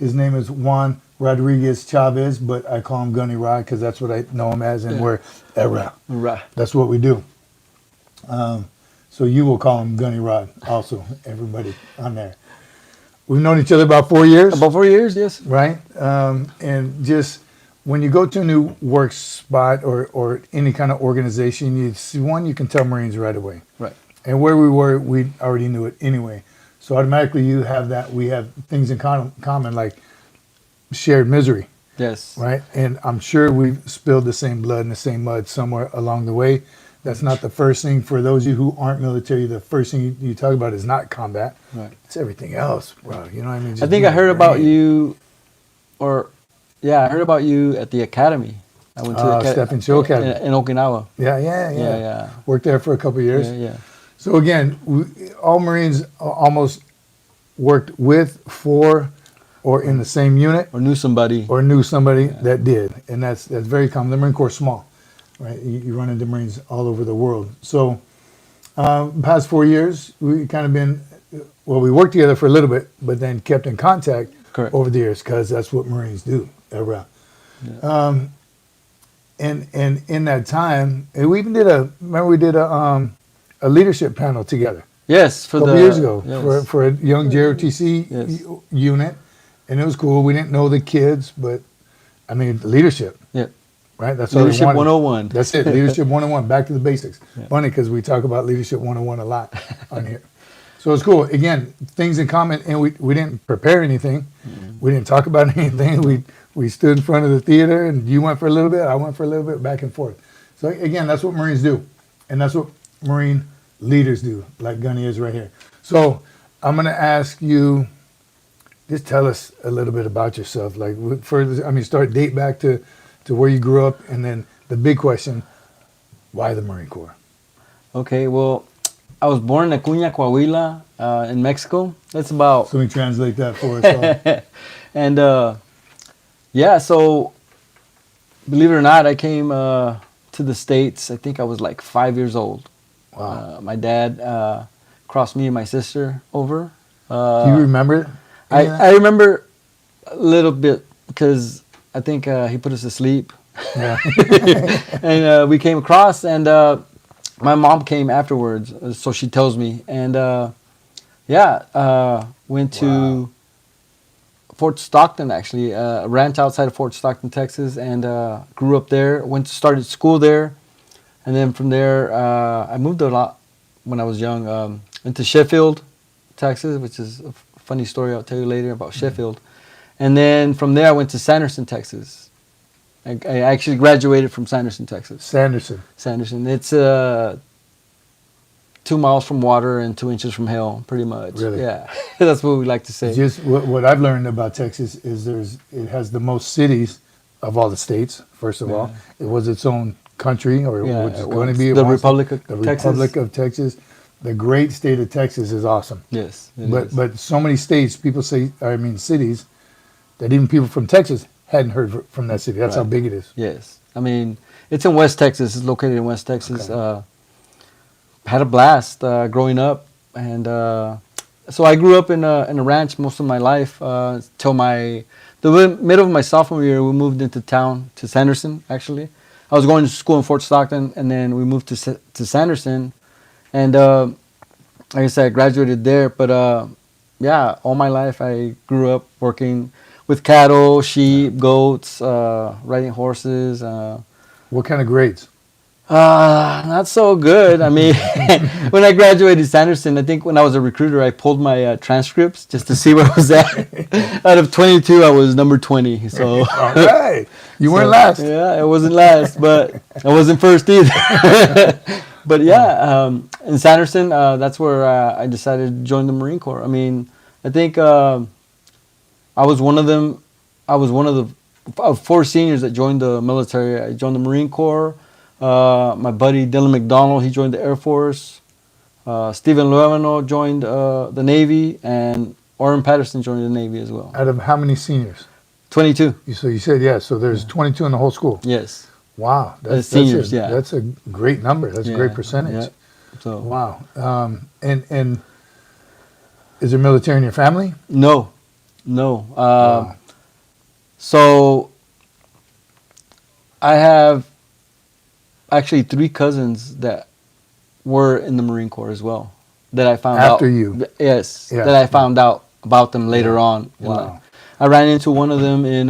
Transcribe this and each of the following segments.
His name is Juan Rodriguez-Chavez, but I call him Gunny Rod because that's what I know him as, and we're ERA. That's what we do. So you will call him Gunny Rod also, everybody on there. We've known each other about 4 years. About 4 years, yes. Right? And just when you go to a new work spot or any kind of organization, you can tell Marines right away. Right. And where we were, we already knew it anyway. So automatically you have that. We have things in common like shared misery. Yes. Right? And I'm sure we've spilled the same blood and the same mud somewhere along the way. That's not the first thing. For those of you who aren't military, the first thing you talk about is not combat. Right. It's everything else, bro. You know what I mean? I think I heard about you, I heard about you at the academy. I went to the Step and Show Academy. In Okinawa. Yeah. Worked there for a couple of years. Yeah. So again, all Marines almost worked with, for, or in the same unit. Or knew somebody. That did. And that's very common. The Marine Corps is small. Right, you run into Marines all over the world. So, past 4 years, we kind of been, we worked together for a little bit, but then kept in contact over the years because that's what Marines do. Yeah. And in that time, we even did a leadership panel together. Yes, a couple years ago for a young JROTC unit, and it was cool. We didn't know the kids, but I mean leadership. Yeah. Right? That's Leadership 101. That's it. Leadership 101. Back to the basics. Yeah. Funny because we talk about Leadership 101 a lot on here. So it's cool. Again, things in common, and we didn't prepare anything. Mm-hmm. We didn't talk about anything. We stood in front of the theater, and you went for a little bit, I went for a little bit, back and forth. So again, that's what Marines do, and that's what Marine leaders do, like Gunny is right here. So I'm going to ask you, just tell us a little bit about yourself. Like date back to where you grew up, and then the big question, why the Marine Corps? Okay, well, I was born in Acuña, Coahuila, in Mexico. That's about... So we translate that for us all. And, so, believe it or not, I came to the States, I think I was like 5 years old. Wow. My dad crossed me and my sister over. Do you remember? I remember a little bit because... I think he put us to sleep. Yeah. And we came across, and my mom came afterwards, so she tells me. And went to Fort Stockton, actually, a ranch outside of Fort Stockton, Texas, and grew up there. Started school there. And then from there, I moved a lot when I was young. Into Sheffield, Texas, which is a funny story I'll tell you later about Sheffield. And then from there, I went to Sanderson, Texas. I actually graduated from Sanderson, Texas. Sanderson. It's 2 miles from water and 2 inches from hell, pretty much. Really? Yeah, that's what we like to say. Just what I've learned about Texas is it has the most cities of all the states. First of all, it was its own country, or which is going to be the Republic of Texas. Republic of Texas. The great state of Texas is awesome. Yes, but so many states, cities, that even people from Texas hadn't heard from that city. That's how big it is. Yes. I mean, it's in West Texas. It's located in West Texas. Okay. Had a blast growing up. And so I grew up in a ranch most of my life till the middle of my sophomore year. We moved into town to Sanderson, actually. I was going to school in Fort Stockton, and then we moved to Sanderson. And like I said, I graduated there. But all my life I grew up working with cattle, sheep, goats, riding horses. What kind of grades? Not so good. I mean, when I graduated Sanderson, I think when I was a recruiter, I pulled my transcripts just to see where I was at. Out of 22, I was number 20. So, all right. You weren't last. Yeah, I wasn't last, but I wasn't first either. But in Sanderson, that's where I decided to join the Marine Corps. I mean, I think... I was one of the 4 seniors that joined the military. I joined the Marine Corps. My buddy Dylan McDonald, he joined the Air Force. Stephen Luevano joined the Navy, and Orrin Patterson joined the Navy as well. Out of how many seniors? 22. So you said, so there's 22 in the whole school? Yes. Wow. That's seniors, That's a great number. That's a great percentage. Yeah. So. Wow. And is there military in your family? No. No. Wow. So I have actually 3 cousins that were in the Marine Corps as well. That I found out. After you. Yes. Yeah. That I found out about them later on. Wow. I ran into one of them in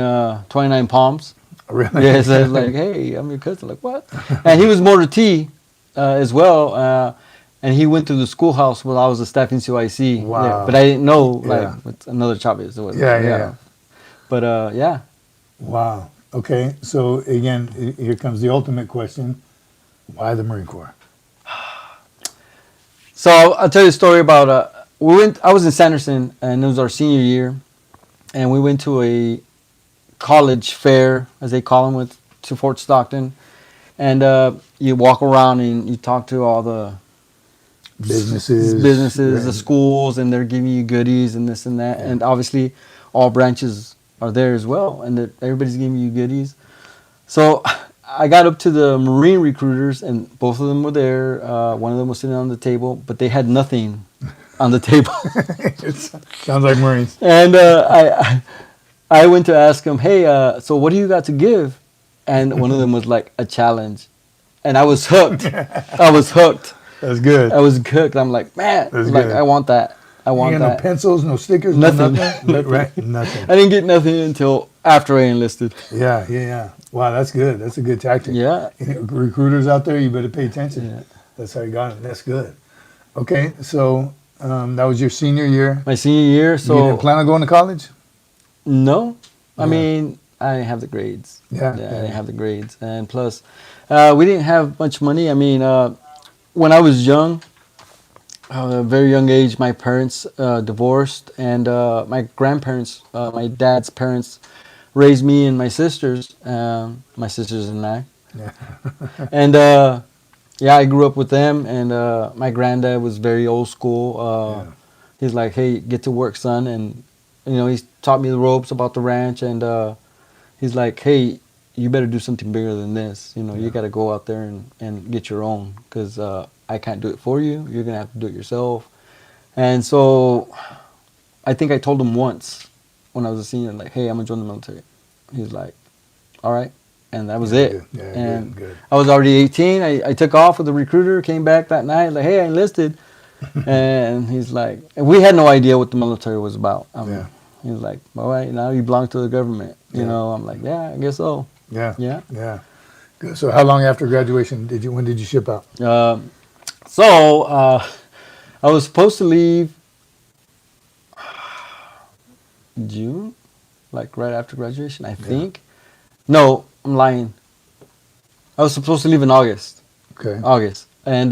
29 Palms. Really? Yes, I was like, hey, I'm your cousin. Like, what? And he was Motor T as well. And he went to the schoolhouse while I was a staff in CYC. Wow. Yeah, but I didn't know, like, Yeah. it's another Chavez. Or Yeah, yeah. But, yeah. Wow. Okay. So again, here comes the ultimate question: why the Marine Corps? So I'll tell you a story about, I was in Sanderson, and it was our senior year. And we went to a college fair, as they call them, to Fort Stockton. And you walk around and you talk to all the Businesses, the right. schools, and they're giving you goodies and this and that. Yeah. And obviously, all branches are there as well, and everybody's giving you goodies. So I got up to the Marine recruiters, and both of them were there. One of them was sitting on the table, but they had nothing on the table. Sounds like Marines. And I went to ask them, hey, so what do you got to give? And one of them was like, a challenge. And I was hooked. I was hooked. That's good. I was hooked. I'm like, man, That's like, good. I want that. I want You that. no pencils, no stickers, Nothing. no nothing. Right? Nothing. I didn't get nothing until after I enlisted. Yeah. Wow, that's good. That's a good tactic. Yeah. Recruiters out there, you better pay attention. Yeah. That's how you got it. That's good. Okay, so that was your senior year. My senior year, so You didn't plan on going to college? no. I Yeah. mean, I didn't have the grades. Yeah. I didn't have the grades, and plus, we didn't have much money. I mean, when I was young, a very young age, my parents divorced, and my grandparents, my dad's parents, raised me and my sisters and I. Yeah. And yeah, I grew up with them, and my granddad was very old school. Yeah. He's like, hey, get to work, son, and he's taught me the ropes about the ranch, and he's like, hey, you better do something bigger than this. You got to go out there and get your own, because I can't do it for you. You're going to have to do it yourself. And so I think I told him once when I was a senior, like, hey, I'm going to join the military. He's like, all right. And that was it. Good. Yeah, And good. I was already 18. I took off with the recruiter, came back that night, like, hey, I enlisted. And he's like, and we had no idea what the military was about. Yeah. He was like, all right, now you belong to the government. Yeah. I'm like, yeah, I guess so. Yeah. Yeah. Yeah. Good. So how long after graduation when did you ship out? So I was supposed to leave June, like right after graduation, I think. No, I'm lying. I was supposed to leave in August. Okay. August. And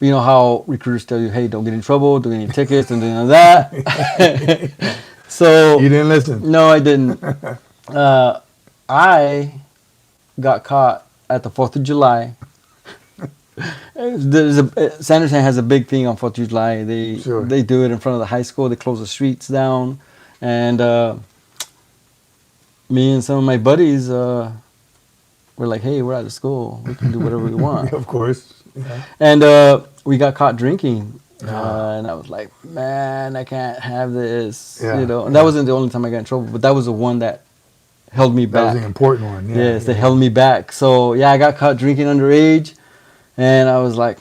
you know how recruiters tell you, hey, don't get in trouble, don't get any tickets, and none of that. So You didn't listen. no, I didn't. I got caught at the 4th of July. Sanderson has a big thing on 4th of July. They do it in front of the high school. They close the streets down. And me and some of my buddies were like, hey, we're out of school. We can do whatever we want. Of course. Yeah. And we got caught drinking. And I was like, man, I can't have this. Yeah, And that wasn't the only time I got in trouble, but that was the one that held me That back. was an important one. Yeah. Yes, they held me back. So, yeah, I got caught drinking underage. And I was like,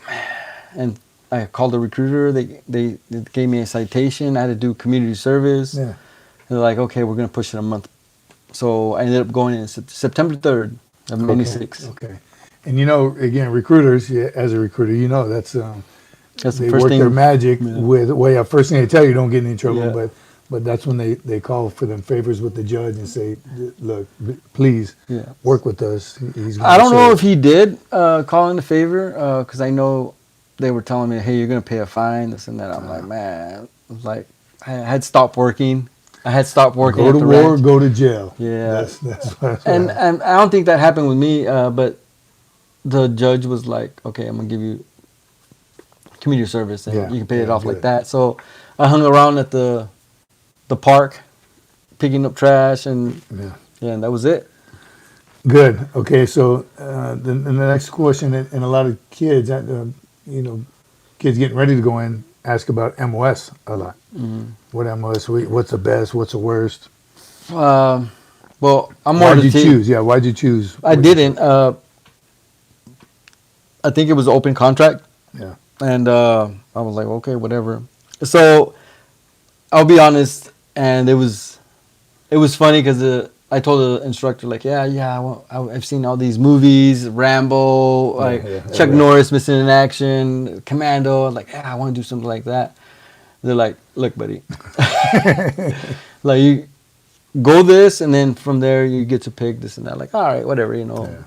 and I called the recruiter. They gave me a citation. I had to do community service. Yeah. They're like, okay, we're going to push it a month. So I ended up going in September 3rd of 96. Okay. And again, recruiters, as a recruiter, that's That's the they first work thing. their magic with, first thing they tell you, don't get in any trouble, Yeah. but that's when they call for them favors with the judge and say, look, please work with us. He's I don't know if he did call in a favor, because I know they were telling me, hey, you're going to pay a fine, this and that. I'm like, man, I had stopped working. Go to war, ranch. go to jail. Yeah. That's what And I don't think that happened with me, but the judge was like, okay, I'm going to give you community service, and you can pay it off like that. So I hung around at the park, picking up trash, and and that was it. Good. Okay, so the next question, and a lot of kids, kids getting ready to go in, ask about MOS a lot. What MOS? What's the best? What's the worst? Well, I'm more Why'd the you T. choose? Yeah, why'd you choose? I didn't. I think it was an open contract. Yeah. And I was like, okay, whatever. So I'll be honest, and it was funny because I told the instructor like, I've seen all these movies, Rambo, like Chuck Norris Missing in Action, Commando. Like, yeah, I want to do something like that. They're like, look, buddy, like you go this, and then from there you get to pick this and that. Like, all right, whatever, you know.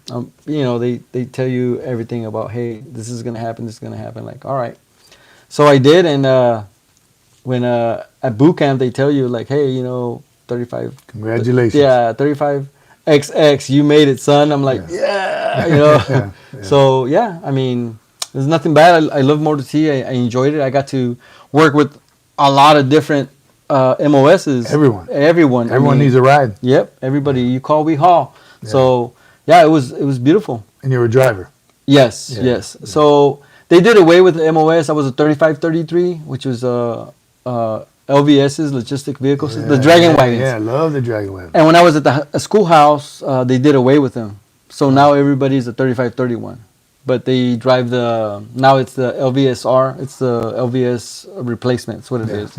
They tell you everything about, hey, this is gonna happen, this is gonna happen. Like, all right. So I did, and when at boot camp they tell you like, hey, 35. Congratulations. 35XX, you made it, son. I'm like, yeah. So yeah, I mean, there's nothing bad. I love Motor T. I enjoyed it. I got to work with a lot of different MOSs. Everyone needs a ride. Yep. Everybody you call, we haul. Yeah. So yeah, it was beautiful. And you were a driver. Yes. Yeah. So they did away with the MOS. I was a 3533, which was LVS's, logistic vehicles, the Dragon Wagons. Yeah, I love the Dragon Wagons. And when I was at the schoolhouse, they did away with them. So now everybody's a 3531. But they drive now it's the LVSR. It's the LVS replacement. That's what it is.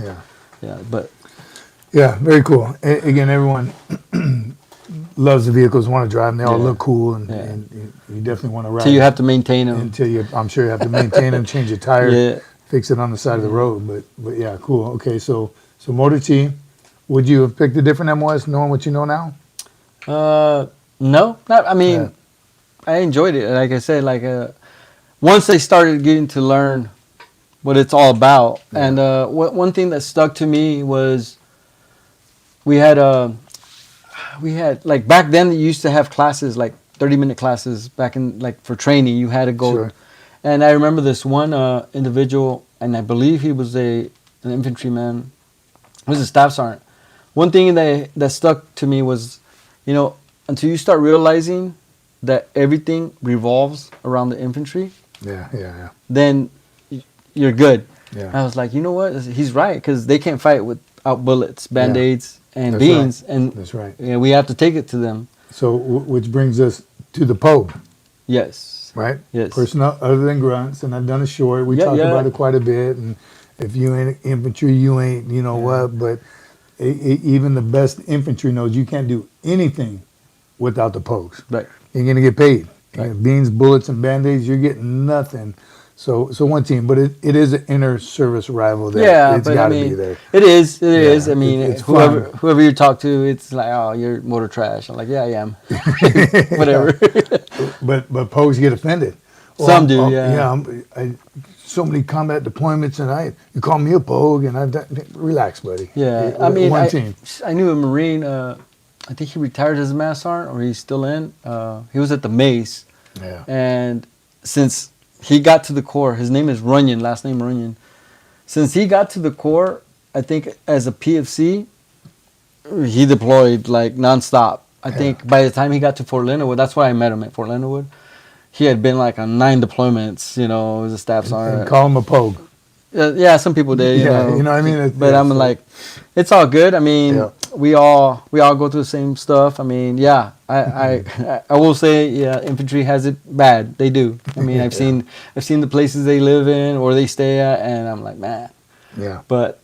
Yeah, very cool. Again, everyone loves the vehicles, want to drive them. They all look cool, and you definitely want to ride. Until you have to maintain them. I'm sure you have to maintain them, change your tire, fix it on the side of the road. But yeah, cool. Okay, so Motor T, would you have picked a different MOS knowing what you know now? No, not. I mean, I enjoyed it. Like I said, once they started getting to learn what it's all about, and one thing that stuck to me was we had like back then you used to have classes like 30-minute classes back in like for training. You had to go. Sure. And I remember this one individual, and I believe he was an infantryman. He was a staff sergeant. One thing that stuck to me was, until you start realizing that everything revolves around the infantry. Yeah. Then you're good. Yeah. I was like, you know what? He's right, because they can't fight without bullets, Band-Aids, and that's beans. Right. And that's right. We have to take it to them. So, which brings us to the Pogue. Yes. Right? Yes. Personnel other than grunts, and I've done it short. We talked about it quite a bit, and if you ain't infantry, you ain't, what, but even the best infantry knows you can't do anything without the Pogues. Right. You're going to get paid. Right. Beans, bullets, and Band-Aids, you're getting nothing. So one team, but it is an inter-service rival there. It's got to be there. It is. I mean, it's whoever you talk to, it's like, oh, you're motor trash. I'm like, yeah, I am. Whatever. But Pogues get offended. Some do, yeah. So many combat deployments, and you call me a Pogue, and relax, buddy. Yeah, I mean, I knew a Marine. I think he retired as a mass sergeant, or he's still in. He was at the Mace. Yeah. And since he got to the Corps, his name is Runyon, last name Runyon. Since he got to the Corps, I think as a PFC, he deployed like nonstop. I think by the time he got to Fort Leonard Wood, that's why I met him at Fort Leonard Wood. He had been like on 9 deployments, as a staff sergeant. And call him a Pogue. Yeah, some people did. You know what I mean. But I'm like, it's all good. I mean, we all go through the same stuff. I mean, I will say, infantry has it bad. They do. I mean, I've seen the places they live in or they stay at, and I'm like, man. Yeah. But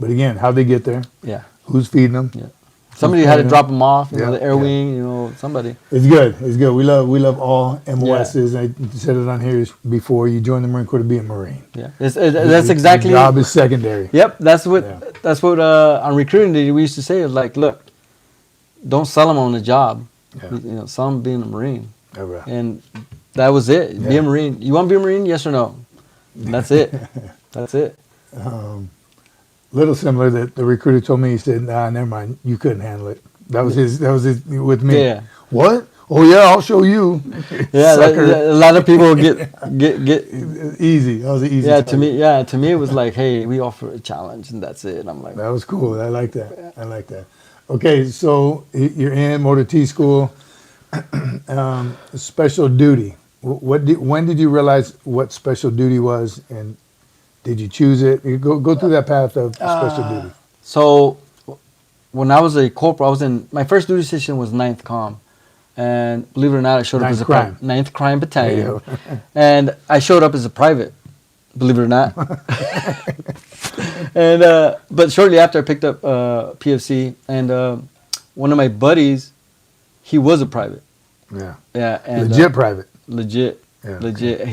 again, how'd they get there? Yeah. Who's feeding them? Yeah. Somebody had to drop them off. The air wing. Somebody. It's good. We love all MOSs. I said it on here before. You join the Marine Corps to be a Marine. Yeah. That's exactly. Your job is secondary. Yep. That's what on recruiting we used to say is like, look, don't sell them on the job. Yeah. Sell them being a Marine. Oh, right. And that was it. Yeah. Be a Marine. You want to be a Marine? Yes or no? And that's it. That's it. Little similar that the recruiter told me, he said, nah, never mind, you couldn't handle it. That was his with me. Yeah. What? Oh yeah, I'll show you. Yeah, a lot of people get easy. That was an easy. To me it was like, hey, we offer a challenge and that's it. And I'm like, that was cool. I like that. Okay, so you're in Motor T school, special duty. When did you realize what special duty was, and did you choose it? You go through that path of special duty. So when I was a corporal, I was in my first duty station was 9th Com, and believe it or not, I showed up as a 9th Crime Battalion, and I showed up as a private. Believe it or not. And but shortly after, I picked up PFC, and one of my buddies, he was a private. Yeah. Yeah, and Legit private. Legit. Yeah, Legit.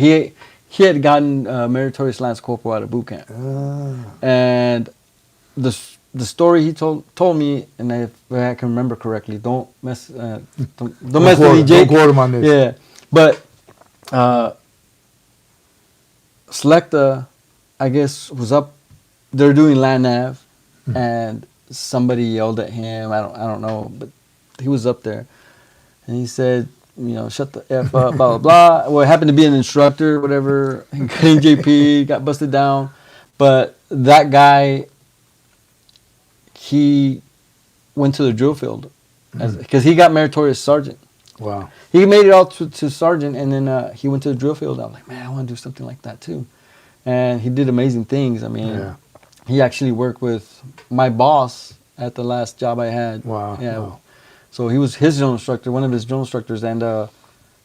He had gotten meritorious Lance Corporal out of boot camp, and the story he told me, and if I can remember correctly, don't mess don't mess with me, Jake. Don't quote him on this. Yeah, but Selecta, I guess, was up. They're doing land nav, and somebody yelled at him. I don't know, but he was up there, and he said, you know, shut the F up, blah, blah, blah. Well, it happened to be an instructor, whatever. He got in JP, got busted down. But that guy, he went to the drill field because he got meritorious sergeant. Wow. He made it all to sergeant, and then he went to the drill field. I was like, man, I want to do something like that too. And he did amazing things. I mean, he actually worked with my boss at the last job I had. Wow. Yeah. Wow. So he was his drill instructor, one of his drill instructors, and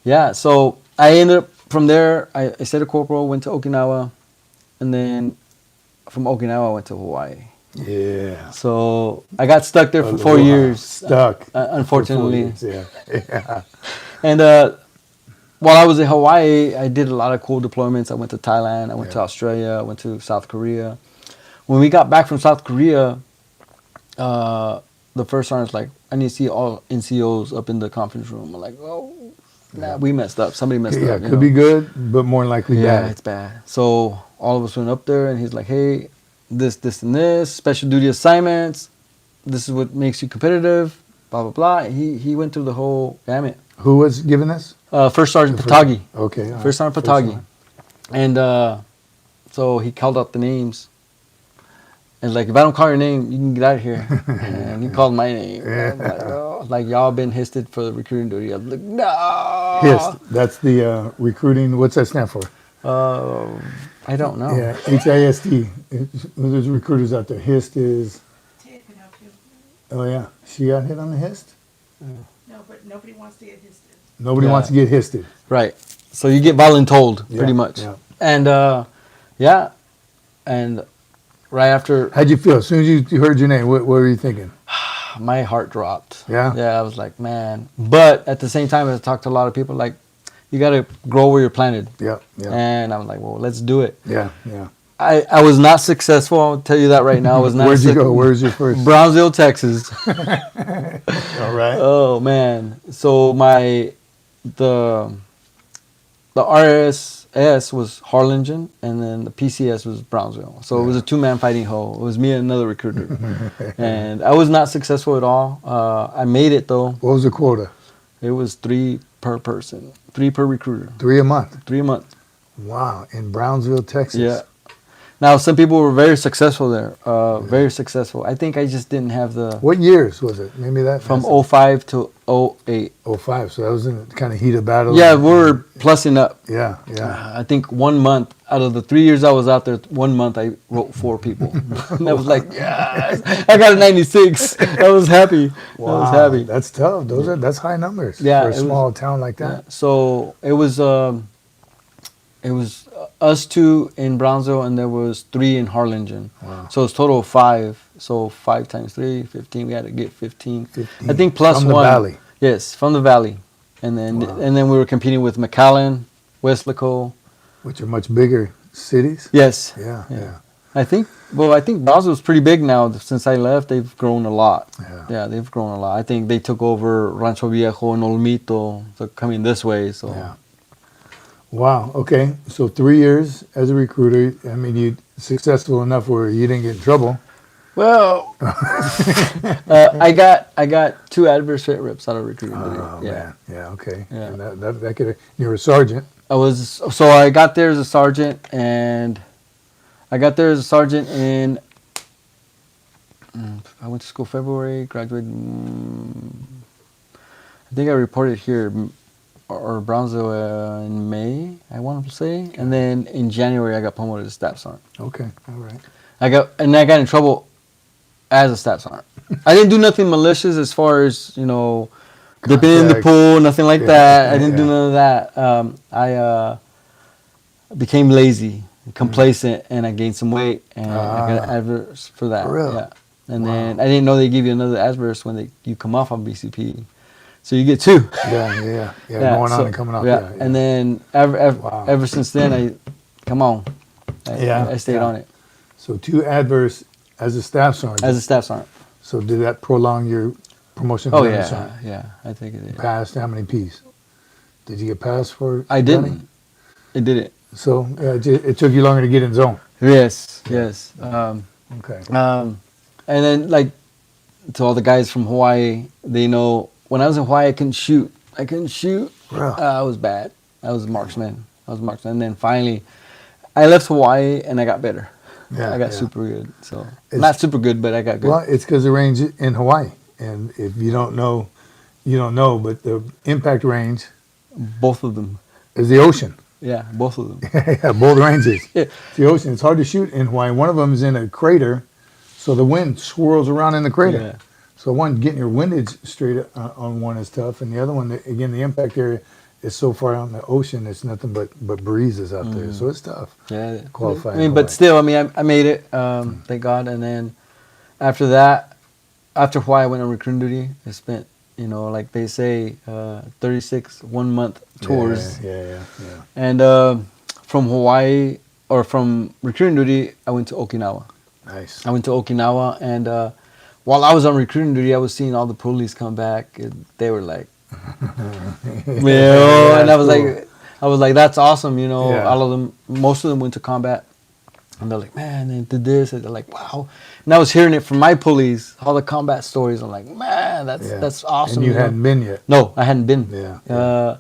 yeah. So I ended up from there. I stayed a corporal, went to Okinawa, and then from Okinawa I went to Hawaii. Yeah. So I got stuck there for 4 years. Stuck. Unfortunately. For 4 years, yeah. And while I was in Hawaii, I did a lot of cool deployments. I went to Thailand. I went to Australia. I went to South Korea. When we got back from South Korea, the first sergeant's like, I need to see all NCOs up in the conference room. I'm like, oh, nah, we messed up. Somebody messed up. Yeah, could be good, but more likely bad. Yeah, it's bad. So all of us went up there, and he's like, hey, this, and this, special duty assignments. This is what makes you competitive, blah, blah, blah. He went through the whole gamut. Who was giving this? First Sergeant Patagi. Okay. First Sergeant Patagi. And so he called out the names. And like, if I don't call your name, you can get out of here. And he called my name. I'm like, oh, like, y'all been histed for the recruiting duty. I'm like, no. HIST. That's the recruiting. What's that stand for? I don't know. Yeah, HIST. There's recruiters out there. HIST is. Oh yeah, she got hit on the HIST. No, but nobody wants to get histed. Nobody wants to get histed. Right. So you get voluntold, pretty much. Yeah. And yeah, and right after, How'd you feel as soon as you heard your name? What were you thinking? my heart dropped. Yeah? Yeah, I was like, man. But at the same time, I talked to a lot of people, like, you got to grow where you're planted. Yeah, yeah. And I'm like, well, let's do it. Yeah, yeah. I was not successful. I'll tell you that right now. I was not. Where'd you go? Where's your first? Brownsville, Texas. All right. Oh man. So the RSS was Harlingen, and then the PCS was Brownsville. So it was a two-man fighting hoe. It was me and another recruiter, and I was not successful at all. I made it though. What was the quota? It was 3 per person, 3 per recruiter. 3 a month. 3 a month. Wow, in Brownsville, Texas. Yeah. Now some people were very successful there. Very successful. I think I just didn't have the. What years was it? Maybe that. From 05 to 08. 05. So that was in the kind of heat of battle. Yeah, we're plussing up. Yeah, yeah. I think 1 month out of the 3 years I was out there, 1 month I wrote 4 people. And I was like, yes, I got a 96. I was happy. Wow, I was happy. that's tough. That's high numbers Yeah, for a small town like that. Yeah. So it was us 2 in Brownsville, and there was 3 in Harlingen. Wow. So it's total of 5. So 5 times 3, 15. We had to get 15. 15. I think plus from 1. From the valley. Yes, from the valley. And then we were competing with McAllen, Weslaco. Which are much bigger cities. Yes. Yeah, yeah. I think Brownsville's pretty big now. Since I left, they've grown a lot. Yeah. They've grown a lot. I think they took over Rancho Viejo and Olmito, so coming this way. So. Yeah. Wow. Okay. So 3 years as a recruiter. I mean, you successful enough where you didn't get in trouble. Well, I got 2 adverse threat reps out of recruiting. Oh man. Yeah. Okay. Yeah. And that could. You were a sergeant. I got there as a sergeant, and I got there as a sergeant in. I went to school February, graduated. I think I reported here. Or Brownsville in May, I want to say, and then in January I got promoted to staff sergeant. Okay, all right. I got in trouble as a staff sergeant. I didn't do nothing malicious as far as, dipping in the Contact. pool, nothing like that. I Yeah, didn't do yeah. none of that. I became lazy, complacent, and I gained some weight, and I got adverse for that. For real? Yeah. And then I didn't know they give you another adverse when you come off on BCP. So you get two. Yeah, going on and coming off. Yeah. Yeah. And then Wow. ever since then, I stayed on it So 2 adverse as a staff sergeant. as a staff sergeant. So did that prolong your promotion to Oh gunny yeah, sergeant? yeah, I think it did. Passed how many P's? Did you get passed for I gunny? didn't. It did it. So it took you longer to get in zone. Yes. Okay. And then to all the guys from Hawaii, they know when I was in Hawaii, I couldn't shoot. Wow. I was bad. I was a marksman. And then finally, I left Hawaii and I got better. Yeah, I got yeah. super good. So It's- not super good, but I got good. Well, it's because the range in Hawaii, and if you don't know, you don't know. But the impact range Both of them. is the ocean. Yeah, both of them. Yeah, both ranges. Yeah. It's the ocean. It's hard to shoot in Hawaii. One of them is in a crater, so the wind swirls around in the crater. Yeah. So one, getting your windage straight on one is tough, and the other one, again, the impact area is so far out in the ocean, it's nothing but breezes out there. So it's tough. Yeah. Qualify I in mean, Hawaii. but still, I made it. Thank God. And then after that, after Hawaii, I went on recruiting duty. I spent, like they say, 36 1-month tours. Yeah. And from Hawaii, or from recruiting duty, I went to Okinawa. Nice. I went to Okinawa, and while I was on recruiting duty, I was seeing all the Poolees come back, and they were like, and I was like, that's awesome, Yeah. All of them, most of them went to combat, and they're like, man, they did this, and they're like, wow. And I was hearing it from my Poolees, all the combat stories. I'm like, man, that's awesome. And you hadn't been yet. No, I hadn't been. Yeah.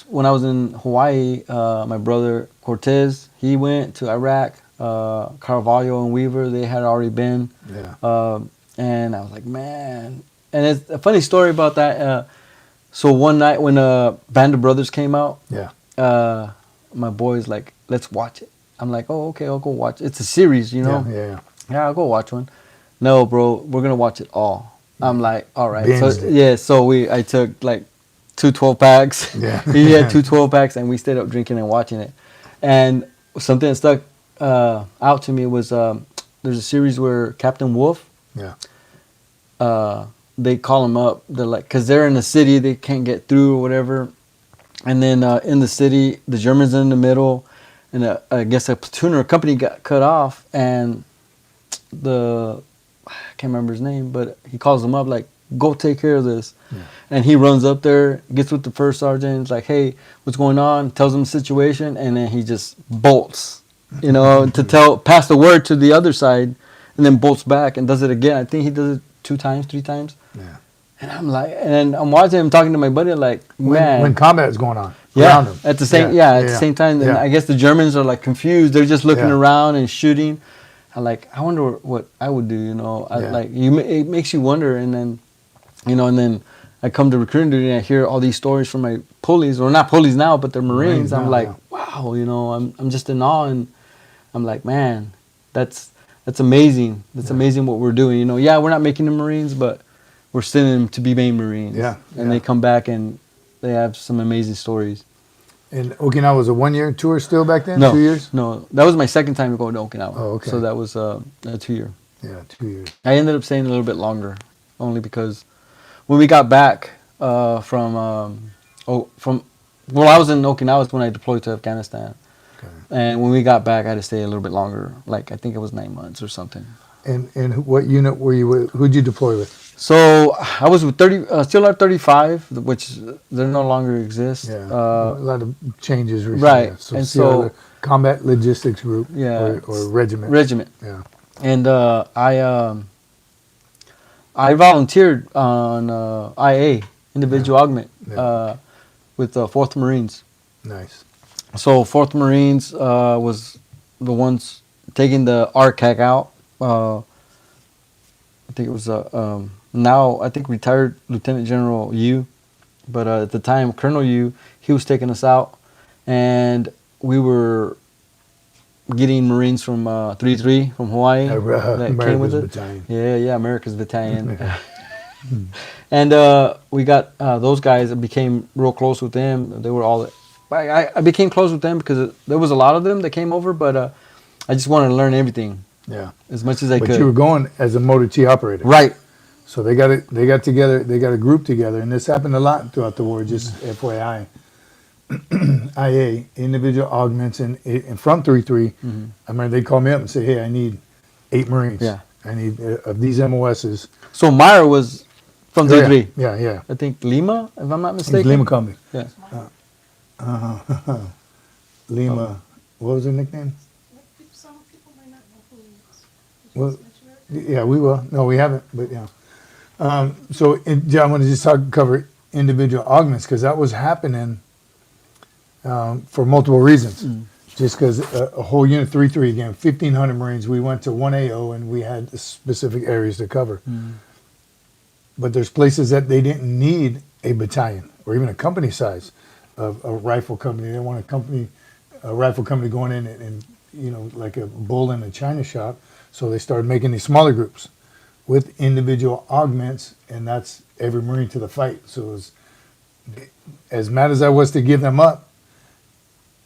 When I was in Hawaii, my brother Cortez, he went to Iraq. Carvalho and Weaver, they had already been. Yeah. And I was like, man. And it's a funny story about that. So one night when Band of Brothers came out, Yeah. my boy's like, let's watch it. I'm like, oh, okay, I'll go watch it. It's a series, Yeah. Yeah, I'll go watch one. No, bro, we're going to watch it all. I'm like, all right. Binged So, it. yeah, so I took like 2 12-packs. Yeah. He had 2 12-packs, and we stayed up drinking and watching it. And something that stuck out to me was there's a series where Captain Wolf, Yeah. they call him up. They're like, because they're in the city, they can't get through or whatever. And then in the city, the Germans are in the middle, and I guess a platoon or a company got cut off, and I can't remember his name, but he calls them up like, go take care of this. Yeah. And he runs up there, gets with the first sergeant, it's like, hey, what's going on? Tells him the situation, and then he just bolts, to pass the word to the other side, and then bolts back and does it again. I think he does it 2 times, 3 times. Yeah. And I'm like, and I'm watching him talking to my buddy, like, man. When combat is going on around them. At the same, at the same time. And Yeah. I guess the Germans are like confused. They're just looking Yeah. around and shooting. I wonder what I would do, Yeah. It makes you wonder. And then, and then I come to recruiting duty and I hear all these stories from my Poolees, or not Poolees now, but they're Marines. I'm now, like, yeah. wow, I'm just in awe. And I'm like, man, that's amazing. That's amazing what we're doing. We're not making them Marines, but we're sending them to be made Marines. Yeah, And they come back and they have some amazing stories. And Okinawa was a 1-year tour still back then? No, 2 years? No, that was my second time going to Okinawa. Oh, okay. So that was a 2-year. Yeah, 2 years. I ended up staying a little bit longer, only because when we got back I was in Okinawa was when I deployed to Afghanistan. Okay. And when we got back, I had to stay a little bit longer. Like, I think it was 9 months or something. And what unit were you with? Who'd you deploy with? So I was with Still at 35, which they no longer exist. Yeah, a lot of changes recently. Right, So and CR, so- the Combat Logistics Group, Yeah, or regiment. Regiment. Yeah. And I volunteered on IA, Individual Augment, Yeah. with 4th Marines. Nice. So 4th Marines was the ones taking the RCAC out. I think it was now I think retired Lieutenant General Yu, but at the time Colonel Yu, he was taking us out, and we were getting Marines from 3-3 from Hawaii that came with America's it. Battalion. Yeah, America's Battalion. And we got those guys. I became real close with them. They were all. I became close with them because there was a lot of them that came over, but I just wanted to learn everything. Yeah. As much as I But could. you were going as a motor T operator. Right. So they got together, they got a group together, and this happened a lot throughout the war, just FYI. IA, individual augments, and from 3-3, I remember they called me up and said, hey, I need 8 Marines. Yeah. I need, of these MOSs. So Meyer was from 3-3. Yeah. I think Lima, if I'm not It's mistaken. Lima Company. Yeah. Lima, what was her nickname? Some people might not know who he is. Did you Well, just mention her? Yeah, we will. No, we haven't, but yeah. So I want to just cover individual augments because that was happening for multiple reasons. Just because a whole unit 3-3 again, 1,500 Marines, we went to 1AO and we had specific areas to cover. But there's places that they didn't need a battalion or even a company size of a rifle company. They want a rifle company going in and like a bull in a china shop. So they started making these smaller groups with individual augments, and that's every Marine to the fight. So it was, as mad as I was to give them up,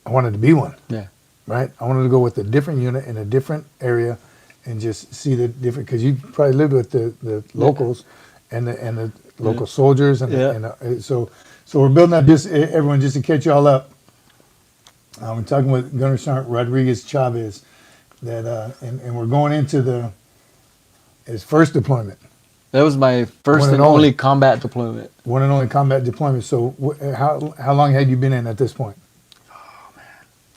I wanted to be one. Yeah. Right? I wanted to go with a different unit in a different area and just see the different, because you probably lived with the locals and the local soldiers. So we're building up just everyone just to catch y'all up. We're talking with Gunny Rod Rodriguez-Chavez that, and we're going into his first deployment. That was my first One and and only. only combat deployment. One and only combat deployment. So how long had you been in at this point? Oh, man.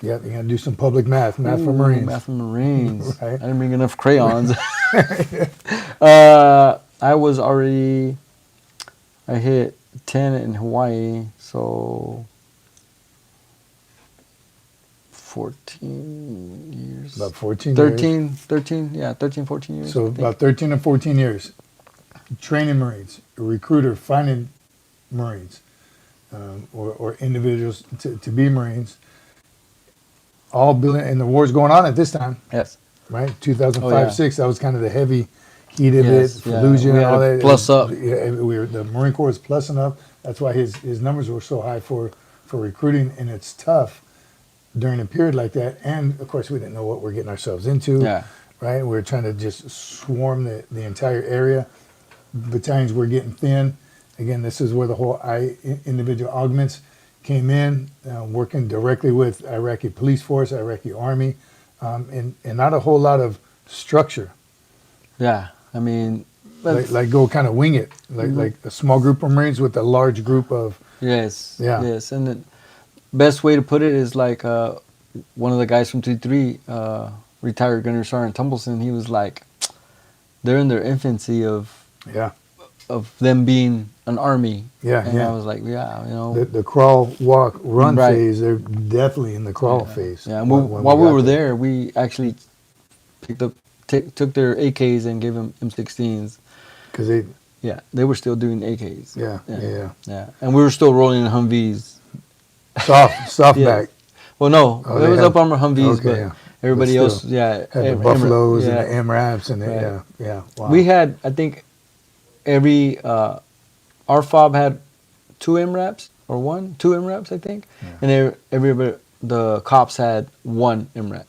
Yeah, you got to do some public math for Marines. Math for Marines. Right. I didn't bring enough crayons. I was already, I hit 10 in Hawaii, so 14 years. About 14 13, years. 13, 14 years. So I think. about 13 or 14 years. Training Marines, a recruiter finding Marines, or individuals to be Marines. All building, and the war's going on at this time, Yes. right? 2005, Oh, yeah. 6, that was kind of the heavy heat of Yes, it, yeah. Fallujah We and had all to that. plus up. Yeah, the Marine Corps is plussing up. That's why his numbers were so high for recruiting, and it's tough during a period like that. And of course, we didn't know what we're getting ourselves into, Yeah. right? We were trying to just swarm the entire area. Battalions were getting thin. Again, this is where the whole individual augments came in, working directly with Iraqi police force, Iraqi army, and not a whole lot of structure. Yeah. I mean, but Like go kind of wing it, like a small group of Marines with a large group of. yes. Yeah. Yes. And the best way to put it is like one of the guys from 3-3, retired Gunner Sergeant Tumbleson, he was like, they're in their infancy of them being an army. Yeah, And yeah. I was like, yeah, you know. The crawl, walk, run Right. phase, they're definitely in the crawl phase. Yeah, and when while we got were there, we actually took their AKs and gave them M16s. Because they, Yeah, they were still doing AKs. yeah. And we were still rolling in Humvees. Soft Yes. back. Well, no, Oh, it they was had- up armor Humvees, okay, but yeah. everybody But else, still, yeah. Had the em- Buffaloes yeah. and the MRAPs and Right. yeah. Wow. We had, I think, every our fob had 2 MRAPs or 2 MRAPs, I think, and every the cops had 1 MRAP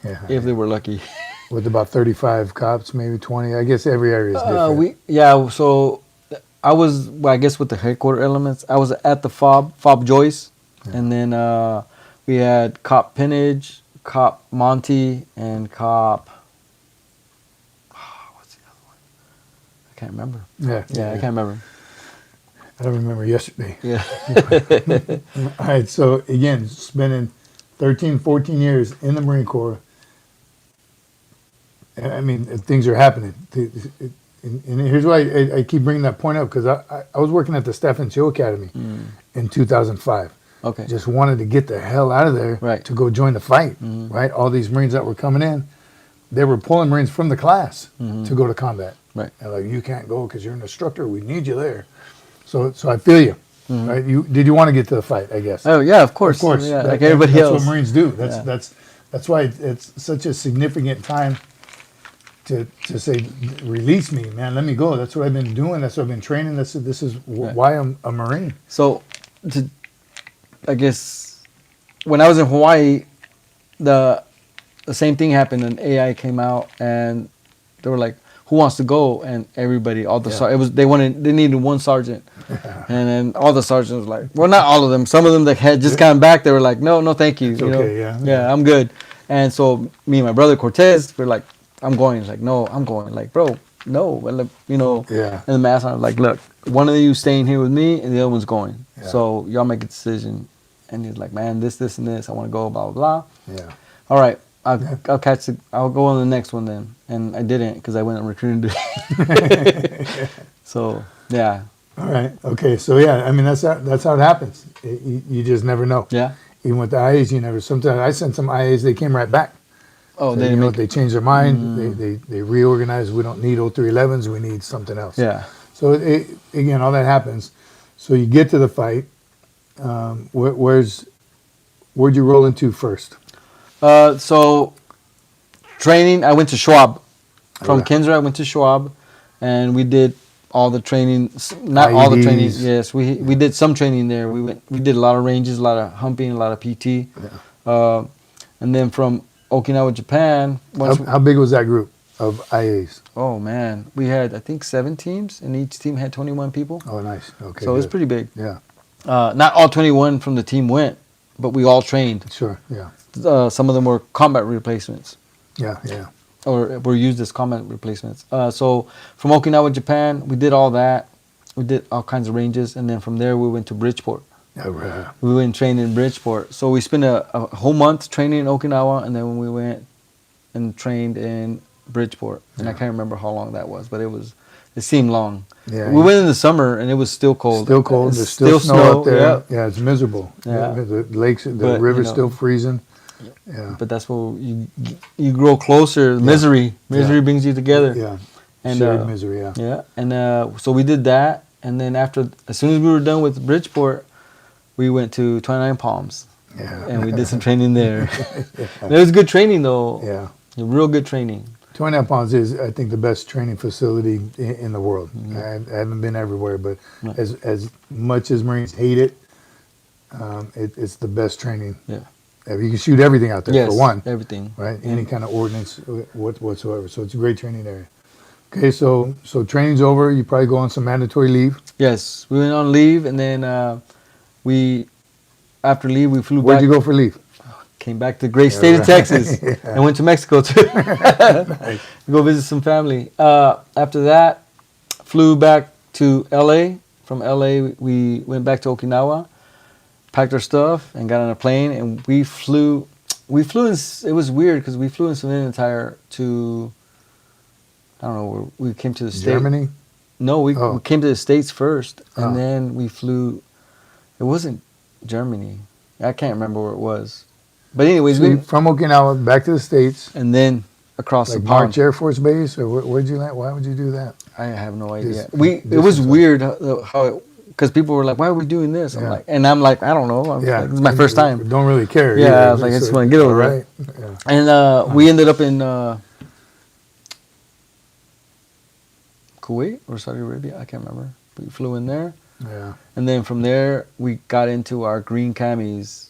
yeah. if they were lucky. With about 35 cops, maybe 20. I guess every area is different. So I was, well, I guess with the headquarter elements, I was at the fob Joyce, and then we had Cop Pinnage, Cop Monty, and Cop. What's the other one? I can't remember. Yeah. I can't remember. I don't remember yesterday. Yeah. All right, so again, spending 13, 14 years in the Marine Corps, I mean, things are happening. And here's why I keep bringing that point up, because I was working at the Staff and Chill Academy in 2005. Okay. Just wanted to get the hell out of there Right. to go join the fight, right? All these Marines that were coming in, they were pulling Marines from the class to go to combat. Right. And like, you can't go because you're an instructor. We need you there. So I feel you, right? Did you want to get to the fight? I guess. Oh yeah, of course. Of course. Yeah, like everybody that's else. what Marines do. That's That's why it's such a significant time to say, release me, man. Let me go. That's what I've been doing. That's what I've been training. This is why I'm a Marine. So, I guess when I was in Hawaii, the same thing happened, and AI came out, and they were like, "Who wants to go?" And everybody, all the they needed one sergeant, and then all the sergeants were like, well, not all of them. Some of them that had just gotten back, they were like, "No, thank you. It's you okay, know, yeah. I'm good." And so me and my brother Cortez were like, "I'm going." He's like, "No, I'm going." Like, bro, no, you know. Yeah. And the master, I was like, "Look, one of you staying here with me, and the other one's going. Yeah. So y'all make a decision." And he's like, "Man, this, and this. I want to go. Blah blah blah." Yeah. All right, I'll catch it. I'll go on the next one then. And I didn't because I went on recruiting duty. So yeah. All right. Okay. So yeah, I mean that's how it happens. You just never know. Yeah. Even with the IAs, you never. Sometimes I sent some IAs, they came right back. Oh, So, they you know, make they changed their mind. They reorganized. We don't need 0311s. We need something else. yeah. So again, all that happens. So you get to the fight. Where'd you roll into first? So training, I went to Schwab. From Okay. Kinzer, I went to Schwab, and we did all the training. Not all the training. IEDs. Yes, we did some training there. We did a lot of ranges, a lot of humping, a lot of PT. Yeah. And then from Okinawa, Japan. How big was that group of IAs? Oh man, we had I think 7 teams, and each team had 21 people. Oh, nice. Okay. So it was good. pretty big. Yeah. Not all 21 from the team went, but we all trained. Sure. Yeah. Some of them were combat replacements, Yeah. Yeah. or were used as combat replacements. So from Okinawa, Japan, we did all that. We did all kinds of ranges, and then from there we went to Bridgeport. Yeah. We went and trained in Bridgeport. So we spent a whole month training in Okinawa, and then we went and trained in Bridgeport. And I can't remember how long that was, but it seemed long. Yeah. We went in the summer, and it was still cold. Still cold. It's There's still snow up there. Yeah. Yeah, it's miserable. Yeah. The lakes, the But, river's you know, still freezing. Yeah. But that's where you grow closer. Misery brings you together. Yeah. And Shared misery. Yeah. yeah, and so we did that, and then as soon as we were done with Bridgeport, we went to 29 Palms, Yeah. and we did some training there. It was good training though. Yeah. Real good training. 29 Palms is, I think, the best training facility in the world. Mm-hmm. I haven't been everywhere, but Right. as much as Marines hate it, it's the best training. Yeah. You can shoot everything out there Yes, for one, everything. right? Any kind of ordnance whatsoever. So it's a great training area. Okay, so training's over. You probably go on some mandatory leave. Yes, we went on leave, and then after leave we flew Where'd back. you go for leave? Came back to the great state of right. Texas, Yeah. and went to Mexico too. Go visit some family. After that, flew back to LA. From LA, we went back to Okinawa, packed our stuff, and got on a plane, and we flew. It was weird because we flew in civilian attire to. I don't know. We came to the States. Germany? No, we Oh. came to the States first, and Oh. then we flew. It wasn't Germany. I can't remember where it was. But anyways, So from Okinawa back to the States, and then across like the pond. March Air Force Base, or where'd you land? Why would you do that? I have no idea. Just- It just was as a- weird how because people were like, "Why are we doing this?" Yeah. I'm like, I don't know. Yeah, This is my first time. Don't really care. Yeah, either. I was like, I just So- wanna get over all it. right. Yeah. And we ended up in Kuwait or Saudi Arabia. I can't remember. We flew in there, Yeah. and then from there we got into our green camis.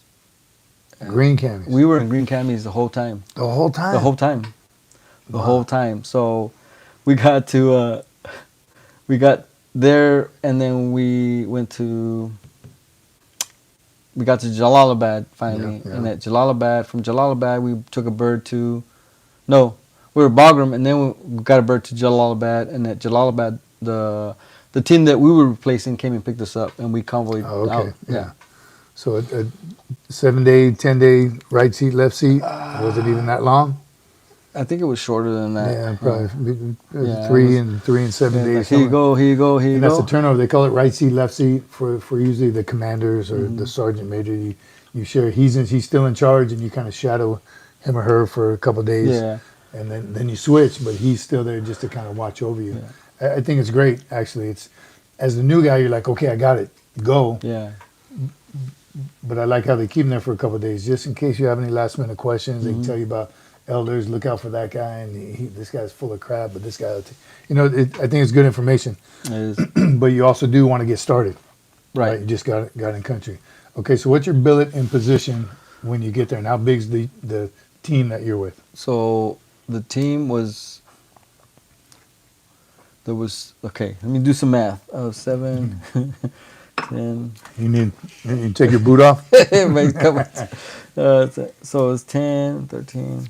Green camis. We were in green camis the whole time. the whole time. The whole time. The Wow. whole time. So we got to we got there, and then we got to Jalalabad finally. Yeah, yeah. And at Jalalabad, from Jalalabad we took a bird to we were Bagram, and then we got a bird to Jalalabad, and at Jalalabad the team that we were replacing came and picked us up, and we convoyed Oh, okay. out. Yeah. So a 7-day, 10-day right seat, left seat. Was it even that long? I think it was shorter than that. Yeah, probably Yeah, three it was- and 7 Yeah, days. like, here you somewhere. go, here you go, here you And that's go. the turnover. They call it right seat, left seat for usually the commanders or Mm-hmm. the sergeant major. You share. He's still in charge, and you kind of shadow him or her for a couple of days. Yeah. And then you switch, but he's still there just to kind of watch over you. I think it's great. Actually, it's as the new guy, you're like, okay, I got it, go. Yeah. But I like how they keep them there for a couple of days, just in case you have any last minute questions. They can tell you about elders. Look out for that guy, and this guy's full of crap. But this guy, I think it's good information. It is. But you also do want to get started. Right. You just got in country. Okay, so what's your billet in position when you get there, and how big's the team that you're with? So the team was. There was Let me do some math. 7, 10. You need to take your boot off. So it's 10, 13.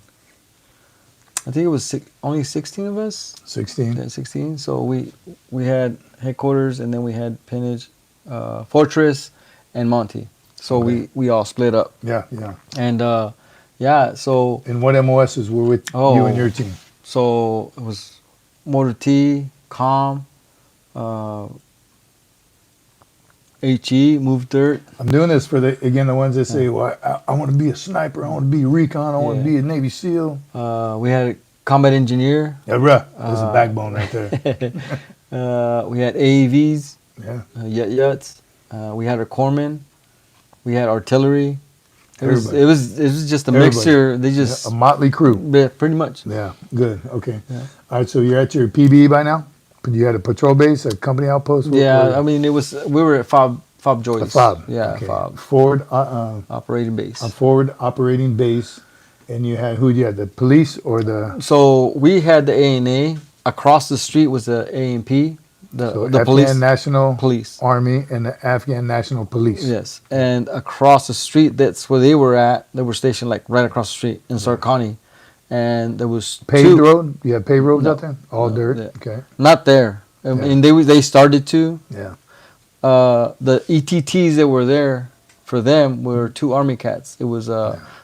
I think it was only 16 of us. 16. Yeah, 16. So we had headquarters, and then we had Pinnage, Fortress, and Monty. So we all split up. Yeah. And so And what MOSs were with you and your team? So it was Motor T, Com, HE, Move Dirt. I'm doing this for the ones that say, well, I want to be a sniper, I want to be recon, I want to be a Navy SEAL. We had a combat engineer. Yeah, bruh. That's a backbone right there. We had AAVs. Yeah. Yuts. We had a corpsman. We had artillery. It was just a mixture. They just a motley crew. Yeah, pretty much. Yeah, good. Okay. Yeah. All right, so you're at your PB by now? You had a patrol base, a company outpost? Yeah, I mean, we were at Fob Joyce. FOB. Yeah, Okay. Fob. Forward Operating base. a forward operating base, and you had who? You had the police or the So we had the A&A. Across the street was the A&P, the Afghan police. National Police. Army and the Afghan National Police. Yes, and across the street, that's where they were at. They were stationed like right across the street in Sarkani, and there was Paved two. road? You have paved roads No. out there? All No, dirt? yeah. Okay. Not there. I mean, they started to. Yeah. The ETTs that were there for them were 2 Army cats. It was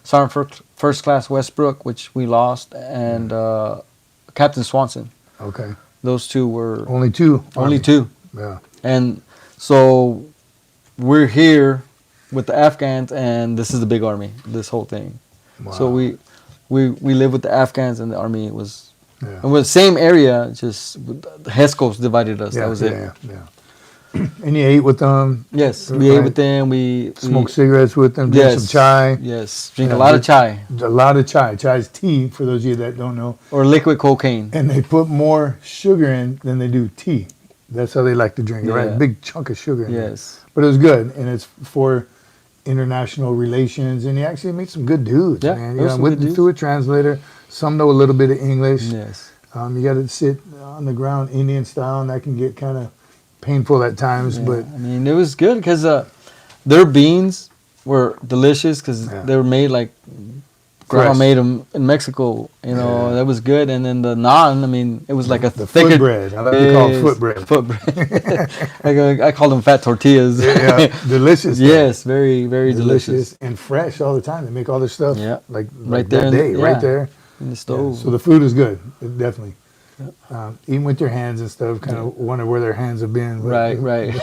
Sergeant First Class Westbrook, which we lost, and Captain Swanson. Okay. Those 2 were Only 2? only Army. 2. Yeah. And so we're here with the Afghans, and this is the big army, this whole thing. Wow. So we live with the Afghans, and the army was, Yeah. and we're the same area, just the Hescos divided us. That was it. Yeah. And you ate with them? Yes, we ate with them. We Smoke cigarettes with them, drink some chai. Yes, drink a lot of chai. A lot of chai. Chai is tea, for those of you that don't know. Or liquid cocaine. And they put more sugar in than they do tea. That's how they like to drink it, right? Yeah. A big chunk of sugar in there. Yes. But it was good, and it's for international relations, and you actually meet some good dudes, Yeah, man. there was some good dudes. Through a translator. Some know a little bit of English. Yes. You got to sit on the ground Indian style, and that can get kind of painful at times, Yeah. but I mean, it was good because their beans were delicious because they were made like grandma Fresh. made them in Mexico. That was good. And then the naan, I mean, it was like a the thicker foot bread. I like to call it foot bread. Foot bread. I call them fat tortillas. Yeah, delicious. Yes, very, very delicious. and fresh all the time. They make all their stuff like Right that there day, in right there. in the Yeah, stove. so the food is good, definitely. Eating with your hands and stuff, kind of wonder where their hands have been. But, Right.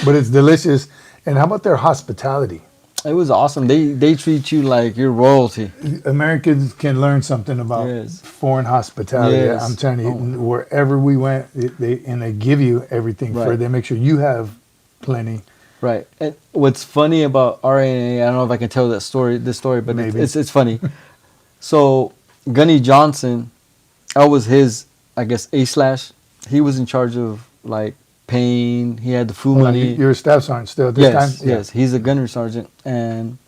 But it's delicious. And how about their hospitality? It was awesome. They treat you like you're royalty. Americans can learn something about foreign hospitality. Yes. I'm telling you, wherever we went, they give you everything. They make sure you have plenty. Right. And what's funny about RNA, I don't know if I can tell this story, but Maybe. it's funny. So Gunny Johnson, I was his, I guess, A/. He was in charge of like paying. He had the food money. You're a staff sergeant still at this time? Yes. He's a gunnery sergeant, and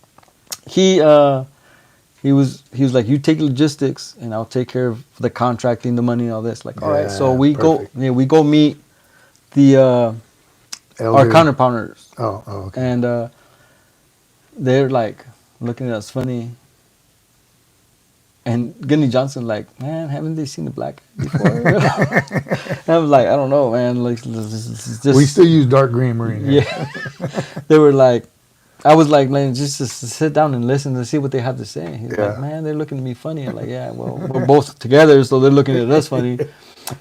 he was like, you take logistics, and I'll take care of the contracting, the money, and all this. Like, all right. So we perfect. we go meet the our counterpartners. Oh, okay. And they're like looking at us funny. And Gunny Johnson like, man, haven't they seen the black before? And I was like, I don't know, man. Like, just, We still use dark green marine. yeah. They were like, I was like, man, just sit down and listen to see what they have to say. He's like, man, they're looking at me funny. I'm like, yeah, well, we're both together, so they're looking at us funny.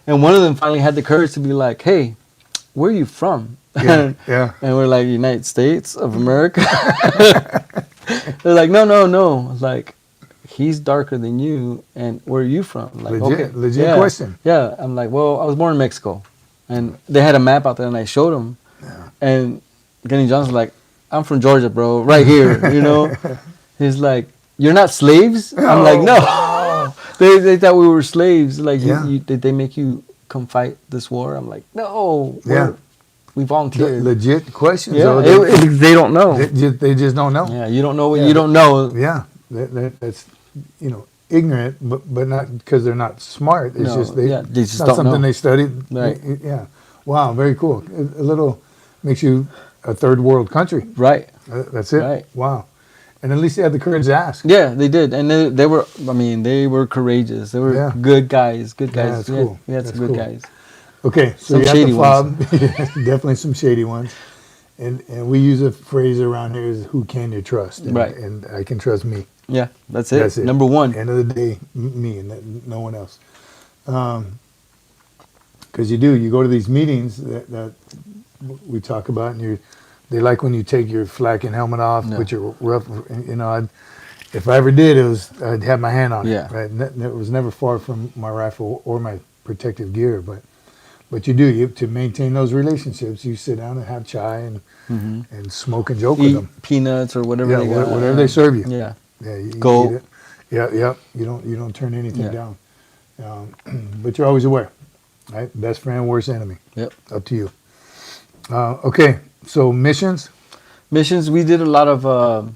And one of them finally had the courage to be like, hey, where are you from? Yeah. And we're like, United States of America. They're like, no. I was like, he's darker than you, and where are you from? I'm like, legit question. Yeah, I'm like, well, I was born in Mexico, and they had a map out there, and I showed them, and Gunny Johnson's like, I'm from Georgia, bro, right here, you know. He's like, you're not slaves? I'm like, no. They thought we were slaves. Like, did they make you come fight this war? I'm like, no. We volunteered. Legit questions. Yeah, though. they don't know. They just don't know. Yeah, you don't know what you don't know. Yeah, that's ignorant, but not because they're not smart. It's just they just it's not don't something know. they studied. Right. Yeah. Wow. Very cool. A little makes you a third world country. Right. That's it. Right. Wow. And at least they had the courage to ask. Yeah, they did, and they were. I mean, they were courageous. They were good guys. Good guys. Yeah, that's cool. We had some good guys. Okay, so Some you shady have the fob. Definitely some shady ones. And we use a phrase around here is who can you trust? And, Right. And I can trust me. Yeah, that's it. That's it. Number one. End of the day, me and no one else. Because you go to these meetings that we talk about, and they like when you take your flak and helmet off, put your rough, if I ever did, I'd have my hand on it. Right. And it was never far from my rifle or my protective gear, but you to maintain those relationships. You sit down and have chai and smoke and joke with them. Peanuts or whatever they got. Whatever they serve you. Yeah. Yeah, you Go. eat it. Yeah. You don't turn anything down. But you're always aware, right? Best friend, worst enemy. Yep. Up to you. Okay, so missions. Missions. We did a lot of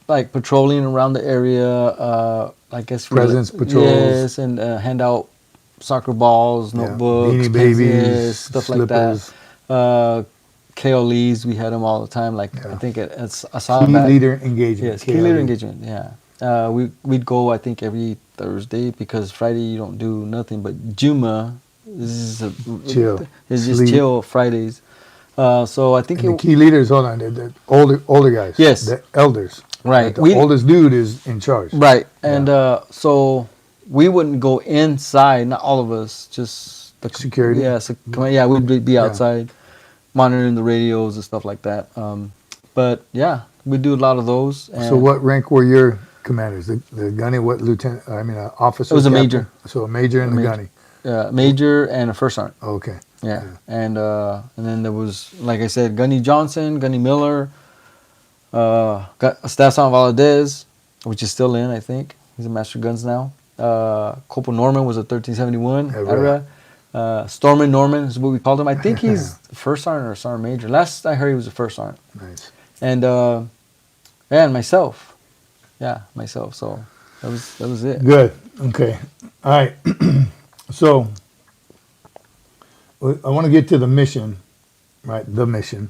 like patrolling around the area. I guess Presence patrols. Yes, and hand out soccer balls, notebooks, Beanie Babies, pencils, stuff slippers. like that. KLEs, we had them all the time. Like I think it's Key leader engagement. Yes, key leader engagement. Yeah, we'd go. I think every Thursday because Friday you don't do nothing but Juma. This is chill. It's just Sleep. chill Fridays. So I think the key leaders. Hold on, the older guys. Yes. The elders. Right. The oldest dude is in charge. Right, and so we wouldn't go inside. Not all of us, just the Security. Yeah, we'd be outside, monitoring the radios and stuff like that. But yeah, we do a lot of those. So what rank were your commanders? The gunny, what lieutenant? I mean, officer. It was a captain? major. So a major and the gunny. Major and a first sergeant. Okay. Yeah. And then there was, like I said, Gunny Johnson, Gunny Miller, Staff Sergeant Valadez, which is still in, I think. He's a Master Guns now. Corporal Norman was a 1371. Stormin Norman is what we called him. I think he's first sergeant or sergeant major. Last I heard, he was a first sergeant. Nice. And and myself. Yeah, myself. So that was it. Good. Okay. All right. So I want to get to the mission, right? The mission.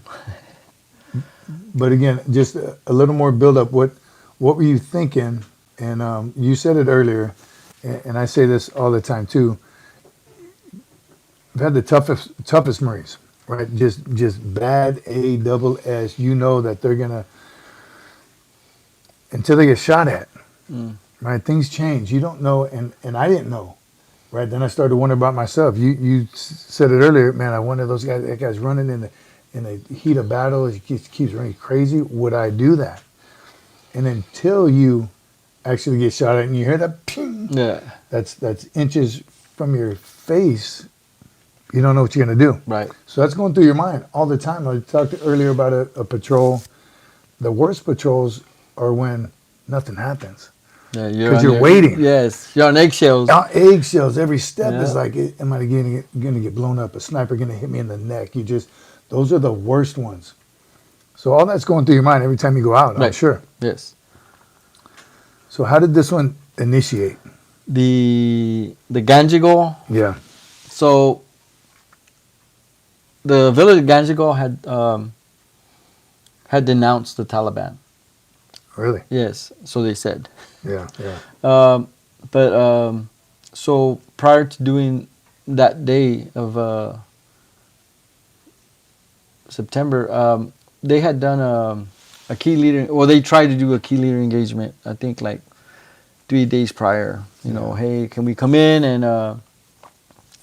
But again, just a little more build up. What were you thinking? And you said it earlier, and I say this all the time too. I've had the toughest Marines, right? Just bad ASS. You know that they're gonna until they get shot at, right? Things change. You don't know, and I didn't know, right? Then I started to wonder about myself. You said it earlier, man. I wonder those guys. That guy's running in the heat of battle. He keeps running crazy. Would I do that? And until you actually get shot at and you hear that ping, that's inches from your face, you don't know what you're going to do. Right. So that's going through your mind all the time. I talked earlier about a patrol. The worst patrols are when nothing happens. Yeah, because you're waiting. Yes, you're on eggshells. Eggshells. Every step is like, am I going to get blown up? A sniper going to hit me in the neck? Those are the worst ones. So all that's going through your mind every time you go out, I'm sure. Yes. So how did this one initiate? The Ganjgal. Yeah. So the village of Ganjgal had denounced the Taliban. Really? Yes. So they said. Yeah. But so prior to doing that day of September, they had done a key leader. Well, they tried to do a key leader engagement. I think like 3 days prior. You know, hey, can we come in and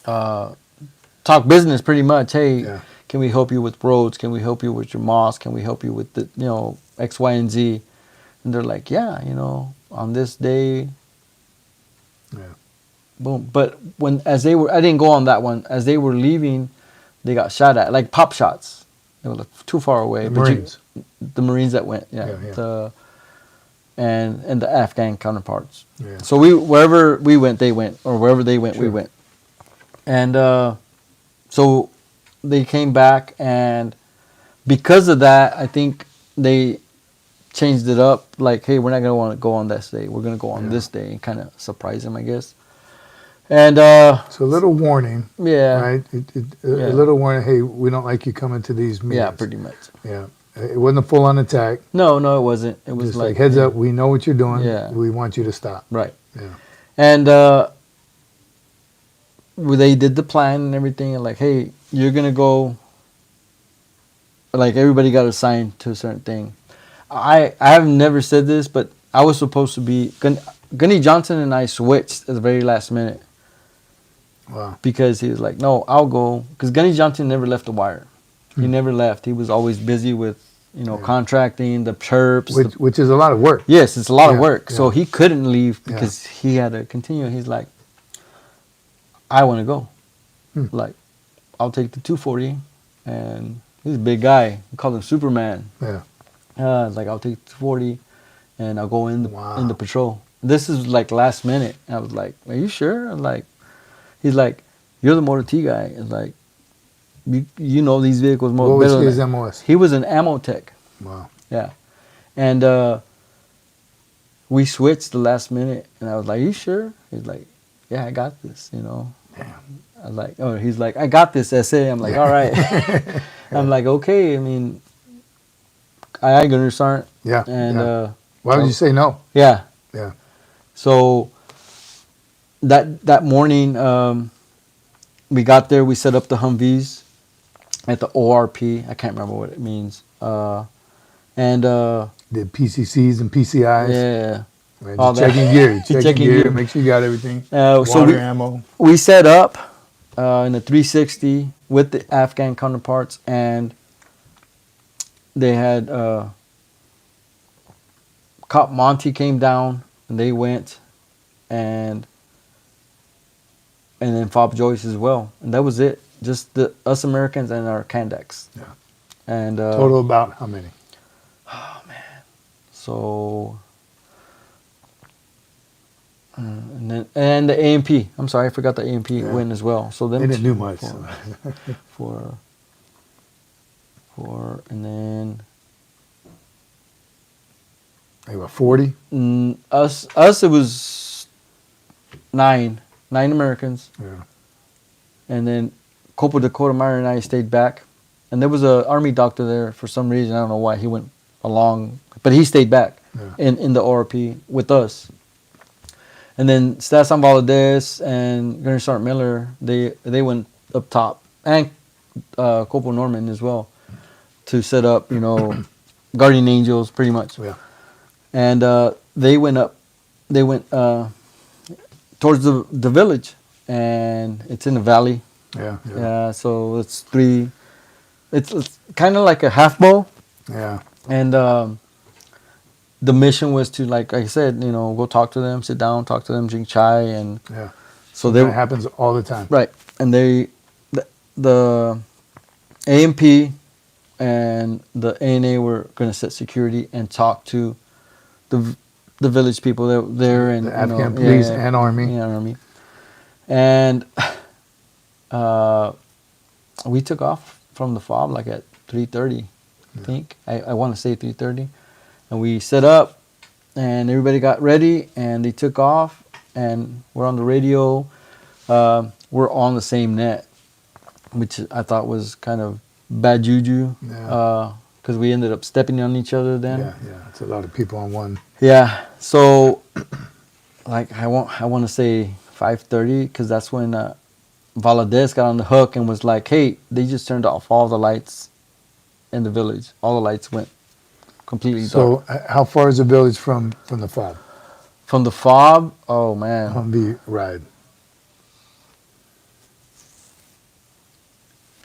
talk business? Pretty much. Hey, can we help you with roads? Can we help you with your mosque? Can we help you with the X, Y, and Z? And they're like, yeah, on this day. Yeah. Boom. But I didn't go on that one. As they were leaving, they got shot at, like pop shots. It was too far away. The but Marines. The Marines that went, yeah. Yeah. And the Afghan counterparts. Yeah. So wherever we went, they went, or wherever they went, we Sure. went. And so they came back, and because of that, I think they changed it up. Like, hey, we're not gonna want to go on this day. We're gonna go on this day, and kind of surprise them, I guess. And So a little warning, yeah, right? Yeah. A little warning. Hey, we don't like you coming to these meetings. yeah, pretty much. Yeah. It wasn't a full-on attack. No, it wasn't. It was Just like heads yeah, up, we know what you're doing. Yeah. We want you to stop. right. Yeah. And they did the plan and everything, and like, hey, you're gonna go. Like, everybody got assigned to a certain thing. I have never said this, but I was supposed to be Gunny Johnson, and I switched at the very last minute Wow. because he was like, no, I'll go, because Gunny Johnson never left the wire. He never left. He was always busy with contracting, the chirps. Which is a lot of work. Yes, it's a lot of Yeah, work. So yeah. he couldn't leave because he had to continue. He's like, I want to go. Like, I'll take the 240. And he's a big guy. We call him Superman. Yeah. Like, I'll take the 240 and I'll go in Wow. the patrol. This is like last minute. I was like, are you sure? I'm like, he's like, you're the Motor T guy. It's like, you know these vehicles more What was better his than MOS? He was an ammo tech. Wow. Yeah. And we switched the last minute, and I was like, you sure? He's like, yeah, I got this, Damn. I was like, oh, he's like, I got this, SA. I'm like, all right. I'm like, okay. I mean, I Gunner Sergeant. Yeah. And yeah. Why would you say no? yeah. Yeah. So that morning, we got there. We set up the Humvees at the ORP. I can't remember what it means. And Did PCCs and PCIs. yeah. Right, all just that. checking gear. Checking Checking gear. gear. Make sure you got everything. So Water ammo. we set up in a 360 with the Afghan counterparts, and they had Cop Monty came down, and they went, and then Fob Joyce as well, and that was it. Just us Americans and our Kandex. Yeah. And Total about how many? so. And the AMP. I'm sorry, I forgot the AMP win as well. So them They didn't two do much. for and then They were 40. us it was nine Americans, Yeah. and then Corporal Dakota Meyer and I stayed back, and there was a Army doctor there for some reason. I don't know why he went along, but he stayed back in the ORP with us. And then Stasson Valadez and Gunner Sergeant Miller, they went up top, and Corporal Norman as well, to set up, guardian angels pretty much. Yeah. And they went towards the village, and it's in the valley. Yeah. Yeah, so it's kind of like a half bow. Yeah. And the mission was to, like I said, go talk to them, sit down, talk to them, drink chai, and Yeah. so That happens all the time. right, and the AMP and the ANA were going to set security and talk to the village people that were there, and The Afghan police and army. Yeah, army. And we took off from the FOB like at 3:30, I think. I want to say 3:30. And we set up, and everybody got ready, and they took off, and we're on the radio. We're on the same net, which I thought was kind of bad juju, because we ended up stepping on each other then. Yeah. It's a lot of people on one. Yeah. So, like, I want to say 5:30, because that's when Valadez got on the hook and was like, "Hey, they just turned off all the lights in the village. All the lights went completely dark." So how far is the village from the FOB? From the FOB, oh man, Humvee ride.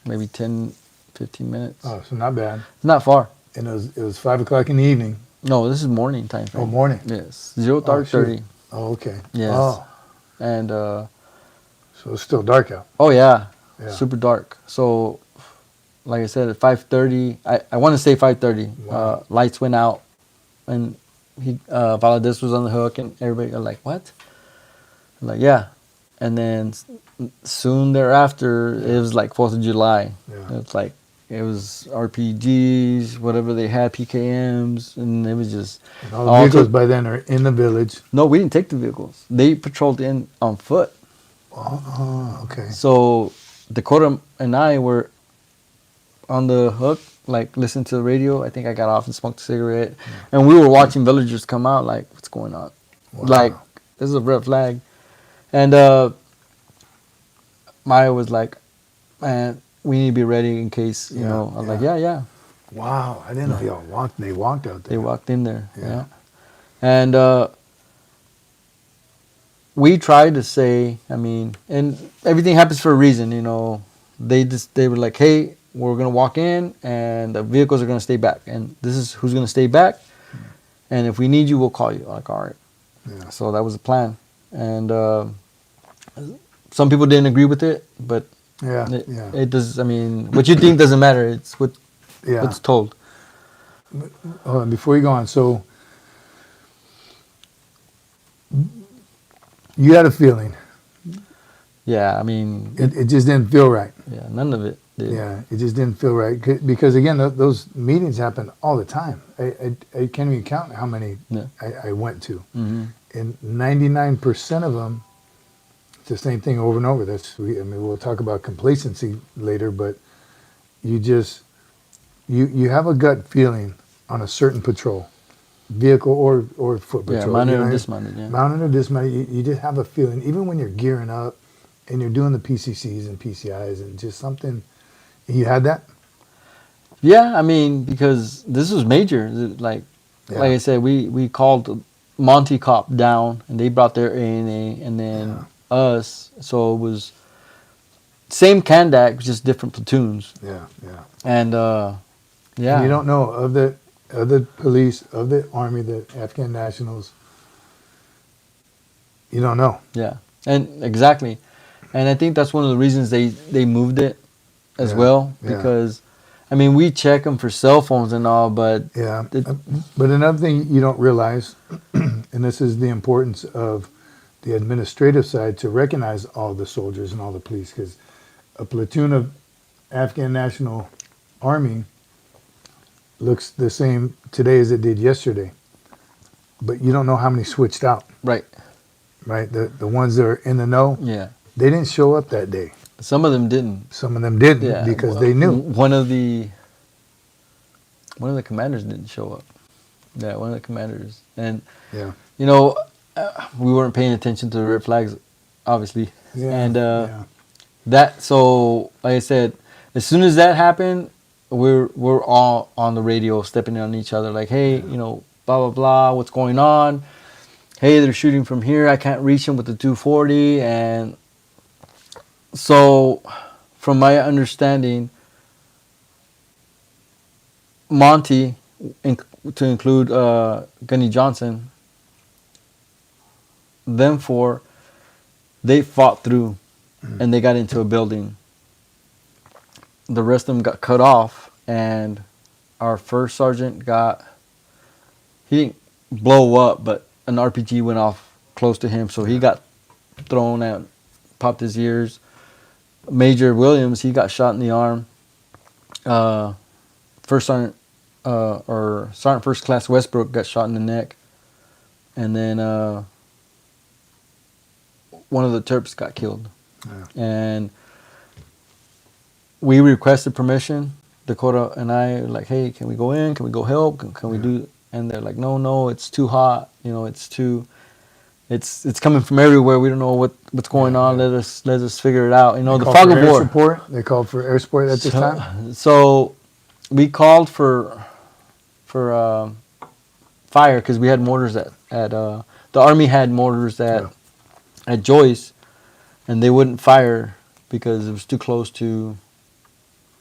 maybe 10, 15 minutes. Oh, so not bad. Not far. And it was 5 o'clock in the evening. No, this is morning time frame. Oh, morning. Yes, 0 dark shoot. 30. Oh, okay. Yes. Oh, And so it's still dark out. oh yeah, Yeah. super dark. So like I said, at 5:30, I want to say 5:30. Wow. Lights went out, and Valadez was on the hook, and everybody was like, "What?" I'm like, "Yeah," and then soon thereafter, it was like 4th of July. Yeah. It's like it was RPGs, whatever they had, PKMs, and it was just And all the vehicles by then are in the village. No, we didn't take the vehicles. They patrolled in on foot. Oh, okay. So Dakota and I were on the hook, like listening to the radio. I think I got off and smoked a cigarette, and we were watching villagers come out. Like, what's going on? Wow. Like, this is a red flag. And Maya was like, "Man, we need to be ready in case you know." I was like, "Yeah." Wow, I didn't know y'all walked. They walked out there. They walked in there. Yeah. Yeah. And we tried to say, I mean, and everything happens for a reason, you know. They were like, "Hey, we're gonna walk in, and the vehicles are gonna stay back, and this is who's gonna stay back, and if we need you, we'll call you." Like, all right. Yeah. So that was the plan, and some people didn't agree with it, but Yeah. it does. I mean, what you think doesn't matter. It's Yeah. what's told. Hold on, before you go on, so you had a feeling. Yeah, I mean, It just didn't feel right. yeah, none of it did. Yeah, it just didn't feel right. Because, again, those meetings happen all the time. I can't even count how many Yeah. I went to. Mm-hmm. And 99% of them, it's the same thing over and over. I mean, we'll talk about complacency later, but you have a gut feeling on a certain patrol, vehicle or foot patrol. Yeah, mounted you know, or dismounted. Yeah. Mounted or dismounted, you just have a feeling, even when you're gearing up and you're doing the PCCs and PCIs and just something, you had that? Yeah, I mean, because this was major. Like I said, we called Monty Cop down, and they brought their A&A, and then us. So it was same Kandak, just different platoons. Yeah. And yeah, And you don't know of the police, of the army, the Afghan nationals. You don't know. Yeah, and exactly, and I think that's one of the reasons they moved it as Yeah, well, yeah. because I mean, we check them for cell phones and all, but Yeah. But another thing you don't realize, and this is the importance of the administrative side, to recognize all the soldiers and all the police, because a platoon of Afghan National Army looks the same today as it did yesterday. But you don't know how many switched out, right, right? The ones that are in the know, yeah, they didn't show up that day. some of them didn't. Some of them didn't Yeah, because they knew. One of the commanders didn't show up. Yeah, one of the commanders, and Yeah. you know, we weren't paying attention to the red flags, obviously, Yeah. and yeah. that. So, like I said, as soon as that happened, we're all on the radio, stepping on each other, like, "Hey, you know, blah blah blah, what's going on? Hey, they're shooting from here. I can't reach them with the 240." And so, from my understanding, Monty, to include Gunny Johnson, them four, they fought through, and they got into a building. The rest of them got cut off, and our first sergeant he didn't blow up, but an RPG went off close to him, so he got thrown out, popped his ears. Major Williams, he got shot in the arm. First sergeant, or Sergeant First Class Westbrook got shot in the neck, and then one of the Terps got killed. Yeah. And we requested permission. Dakota and I were like, "Hey, can we go in? Can we go help? Can we do?" And they're like, "No, it's too hot. You know, it's coming from everywhere. We don't know what's going on. Let us figure it out. You know, They the called fog for of air war." support. They called for air support at this time. So we called for fire because we had mortars at the Army had mortars at Joyce, and they wouldn't fire because it was too close to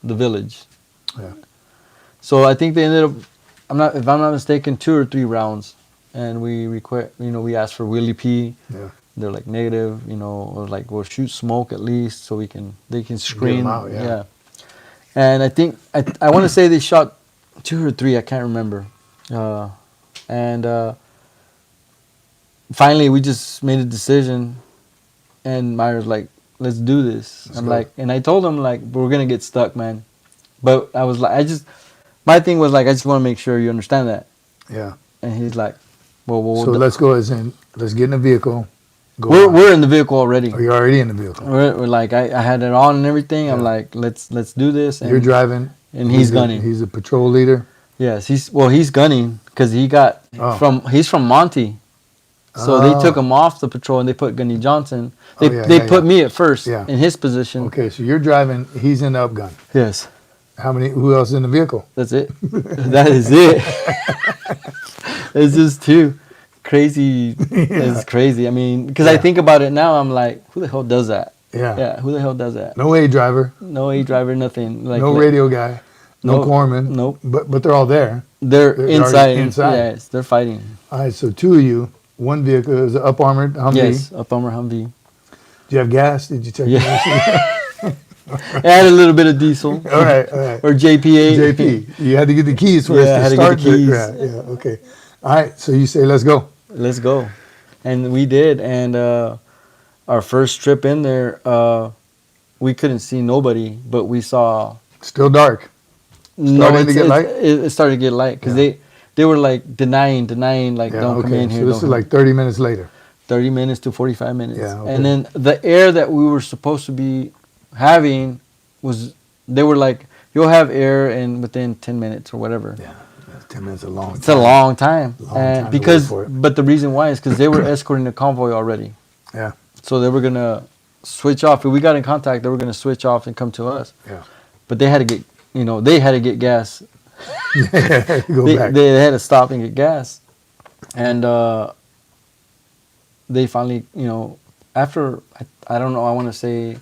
the village. Yeah. So I think they ended up, if I'm not mistaken, 2 or 3 rounds, and we we asked for Willie P. Yeah. They're like negative, or like we'll shoot smoke at least so they can screen. out, yeah. And I think I want to say they shot 2 or 3. I can't remember. And finally, we just made a decision, and Meyer's like, "Let's do this." Let's I'm go. like, and I told him like, "We're gonna get stuck, man." But I was like, my thing was like, I just want to make sure you understand that. Yeah. And he's like, "Well, So let's go as in, let's get in the vehicle. Go on. we're in the vehicle already. Oh, you're already in the vehicle. We're like, I had it on and everything. I'm Yeah. like, let's do this. And You're driving. and he's the- gunning. He's a patrol leader. Yes, he's gunning because Oh. he's from Monty. So they Oh. took him off the patrol and they put Gunny Johnson. They Oh, yeah, they yeah, put yeah. me at first Yeah. in his position. Okay, so you're driving. He's in the upgun. Yes, Who else is in the vehicle? that's it. That is it. It's just too crazy. It's crazy. I mean, because I Yeah. think about it now, I'm like, who the hell does that? Yeah. Yeah, who the hell does that? No A driver. No A driver, nothing. Like No radio guy. No Nope. corpsman. Nope. But they're all there. They're They're inside. already inside. Yes, they're fighting. All right, so 2 of you. One vehicle is an up armored Humvee. Yes, a bummer Humvee. Do you have gas? Did you check Yeah. gas? Add a little bit of diesel. All right. Or JPA. JP, you had to get the keys for Yeah, I us had to to get start the keys. Yeah, okay. All right, so you say, let's go. Let's go. And we did. And our first trip in there, we couldn't see nobody, but we saw. Still dark. Starting to get light? It started to get light because they were like denying, like, Yeah, don't come in here. So this don't is come like 30 minutes later. 30 minutes to 45 minutes. Yeah, okay. And then the air that we were supposed to be having they were like, you'll have air in within 10 minutes or whatever. Yeah, 10 minutes is a long time. It's a long time. Long And time to wait because, for it. but the reason why is because they were escorting the convoy already. Yeah, So they were going to switch off. If we got in contact, they were going to switch off and come to us. yeah. But they had to get, they had to get gas. Go They, back. they had to stop and get gas. And they finally, after, I don't know, I want to say,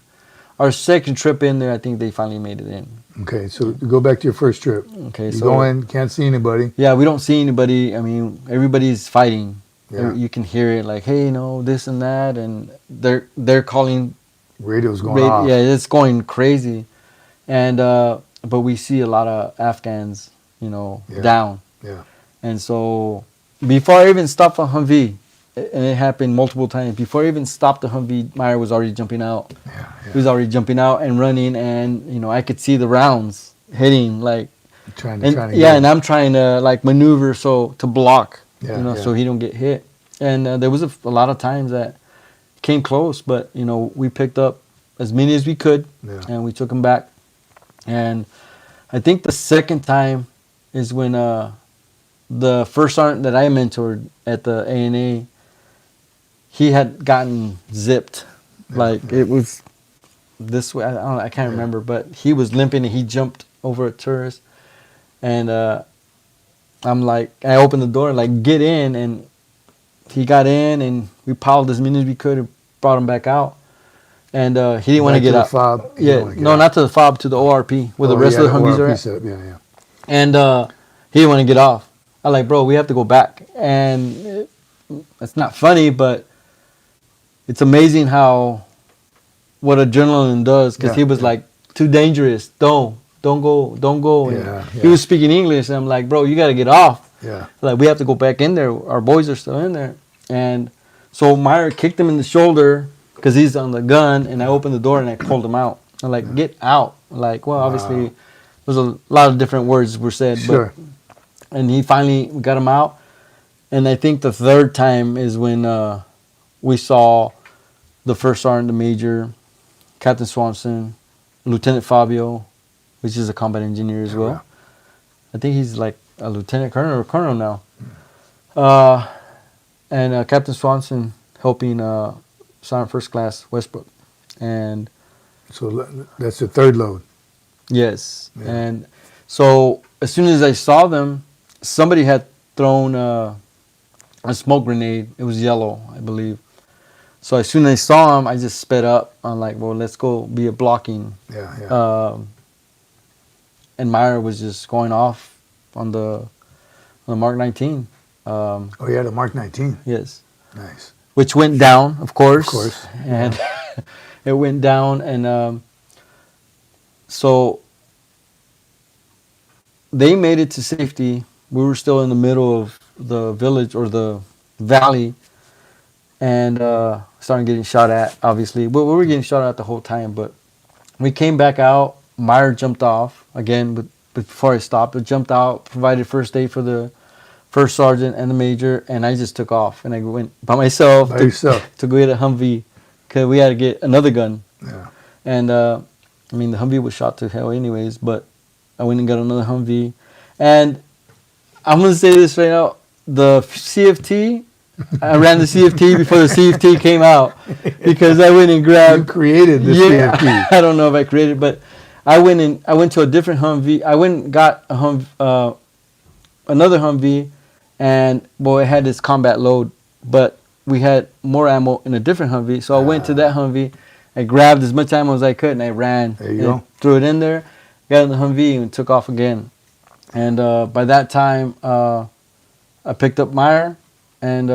our second trip in there, I think they finally made it in. Okay, so go back to your first trip. Okay, You so go in, can't see anybody. yeah, we don't see anybody. I mean, everybody's fighting. Yeah. You can hear it like, hey, this and that, and they're calling. Radio's going off. Yeah, it's going crazy, and but we see a lot of Afghans, Yeah. down, Yeah. and so before I even stopped a Humvee, and it happened multiple times. Before I even stopped the Humvee, Meyer was already jumping out. Yeah, He was already jumping out and running, and I could see the rounds hitting like. Trying And to yeah, get and I'm trying to like maneuver to block, Yeah, yeah. so he don't get hit. And there was a lot of times that came close, but we picked up as many as we could, Yeah. and we took them back. And I think the second time is when the first sergeant that I mentored at the ANA, he had gotten zipped, like it was this way. I can't remember, but he was limping and he jumped over a tourist. And I'm like, I opened the door, like, get in. And he got in, and we piled as many as we could and brought him back out. And he didn't want to Back get the out. fob. He didn't Yeah, wanna get no, out. not to the fob, to the ORP, where the rest of the Humvees are ORP at. setup, yeah. And he didn't want to get off. I'm like, bro, we have to go back. And it's not funny, but it's amazing what adrenaline does. Because Yeah, he was yeah. like, too dangerous. Don't go. And Yeah, he yeah. was speaking English. And I'm like, bro, you got to get off. Yeah. Like, we have to go back in there. Our boys are still in there. And so Meyer kicked him in the shoulder because he's on the gun. And I opened the door and I pulled him out. I'm like, get out. Like, well, obviously, there's a lot of different words were said. Sure. And he finally got him out. And I think the third time is when we saw the first sergeant, the major, Captain Swanson, Lieutenant Fabio, which is a combat engineer as well. Yeah. I think he's like a lieutenant colonel or colonel now. And Captain Swanson helping Sergeant First Class Westbrook. And So that's the third load. yes. Yeah. And so as soon as I saw them, somebody had thrown a smoke grenade. It was yellow, I believe. So as soon as I saw him, I just sped up. I'm like, well, let's go be a blocking. Yeah. And Meyer was just going off on the Mark 19. Oh, yeah, the Mark 19. Yes. Nice. Which went down, of course. Of course. And it went down. And so they made it to safety. We were still in the middle of the village or the valley, and started getting shot at, obviously. But we were getting shot at the whole time, but we came back out. Meyer jumped off again, but before I stopped, it jumped out, provided first aid for the first sergeant and the major, and I just took off. And I went by myself, to go get a Humvee, because we had to get another gun. Yeah. And, I mean, the Humvee was shot to hell anyways, but I went and got another Humvee. And I'm going to say this right now, the CFT, I ran the CFT before the CFT came out, because I went and grabbed... You created the CFT. I don't know if I created it, but I went to a different Humvee. I went and got another Humvee, and it had this combat load, but we had more ammo in a different Humvee. So I went to that Humvee, I grabbed as much ammo as I could, and I ran. There you go. Threw it in there, got in the Humvee, and took off again. And by that time, I picked up Meyer, and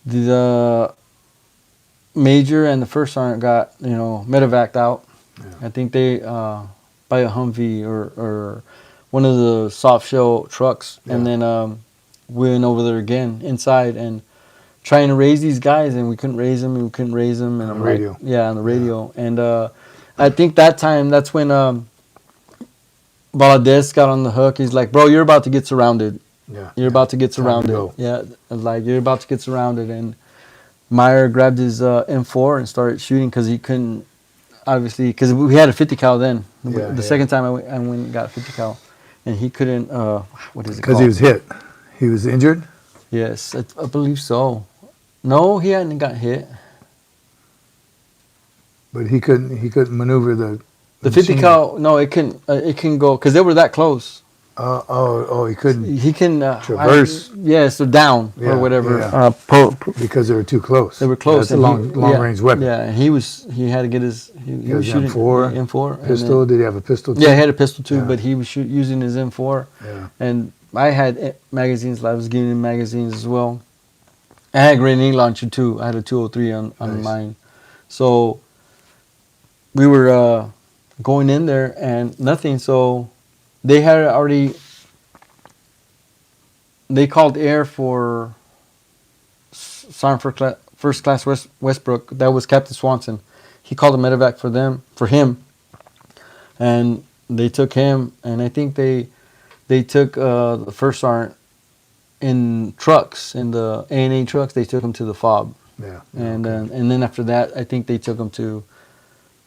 the major and the first sergeant got medevaced out. Yeah. I think they by a Humvee or one of the soft shell trucks, and then we went over there again inside and trying to raise these guys, and we couldn't raise them, and on the radio. On the radio. And I think that's when Valadez got on the hook. He's like, bro, you're about to get surrounded. Yeah. You're about to get surrounded. Yeah, like, you're about to get surrounded. And Meyer grabbed his M4 and started shooting, because he couldn't, obviously, because we had a 50 cal then. The second time I went and got a 50 cal, and he couldn't, what is it called? Because he was hit. He was injured? Yes, I believe so. No, he hadn't got hit. But he couldn't maneuver the 50 cal. No, it can go, because they were that close. He couldn't. He can traverse. Yes, or down or whatever. Yeah. Because they were too close. They were close. That's a long range weapon. Yeah, and he had to get his. He was shooting M4. Pistol. Did he have a pistol too? Yeah, he had a pistol too, but he was using his M4. Yeah. And I had magazines. I was giving him magazines as well. I had a grenade launcher too. I had a 203 on mine. So we were going in there and nothing. So they had already. They called air for Sergeant First Class Westbrook. That was Captain Swanson. He called a medevac for him, and they took him. And I think they took the first sergeant in trucks, in the A&A trucks. They took him to the FOB. Yeah. And then after that, I think they took him to.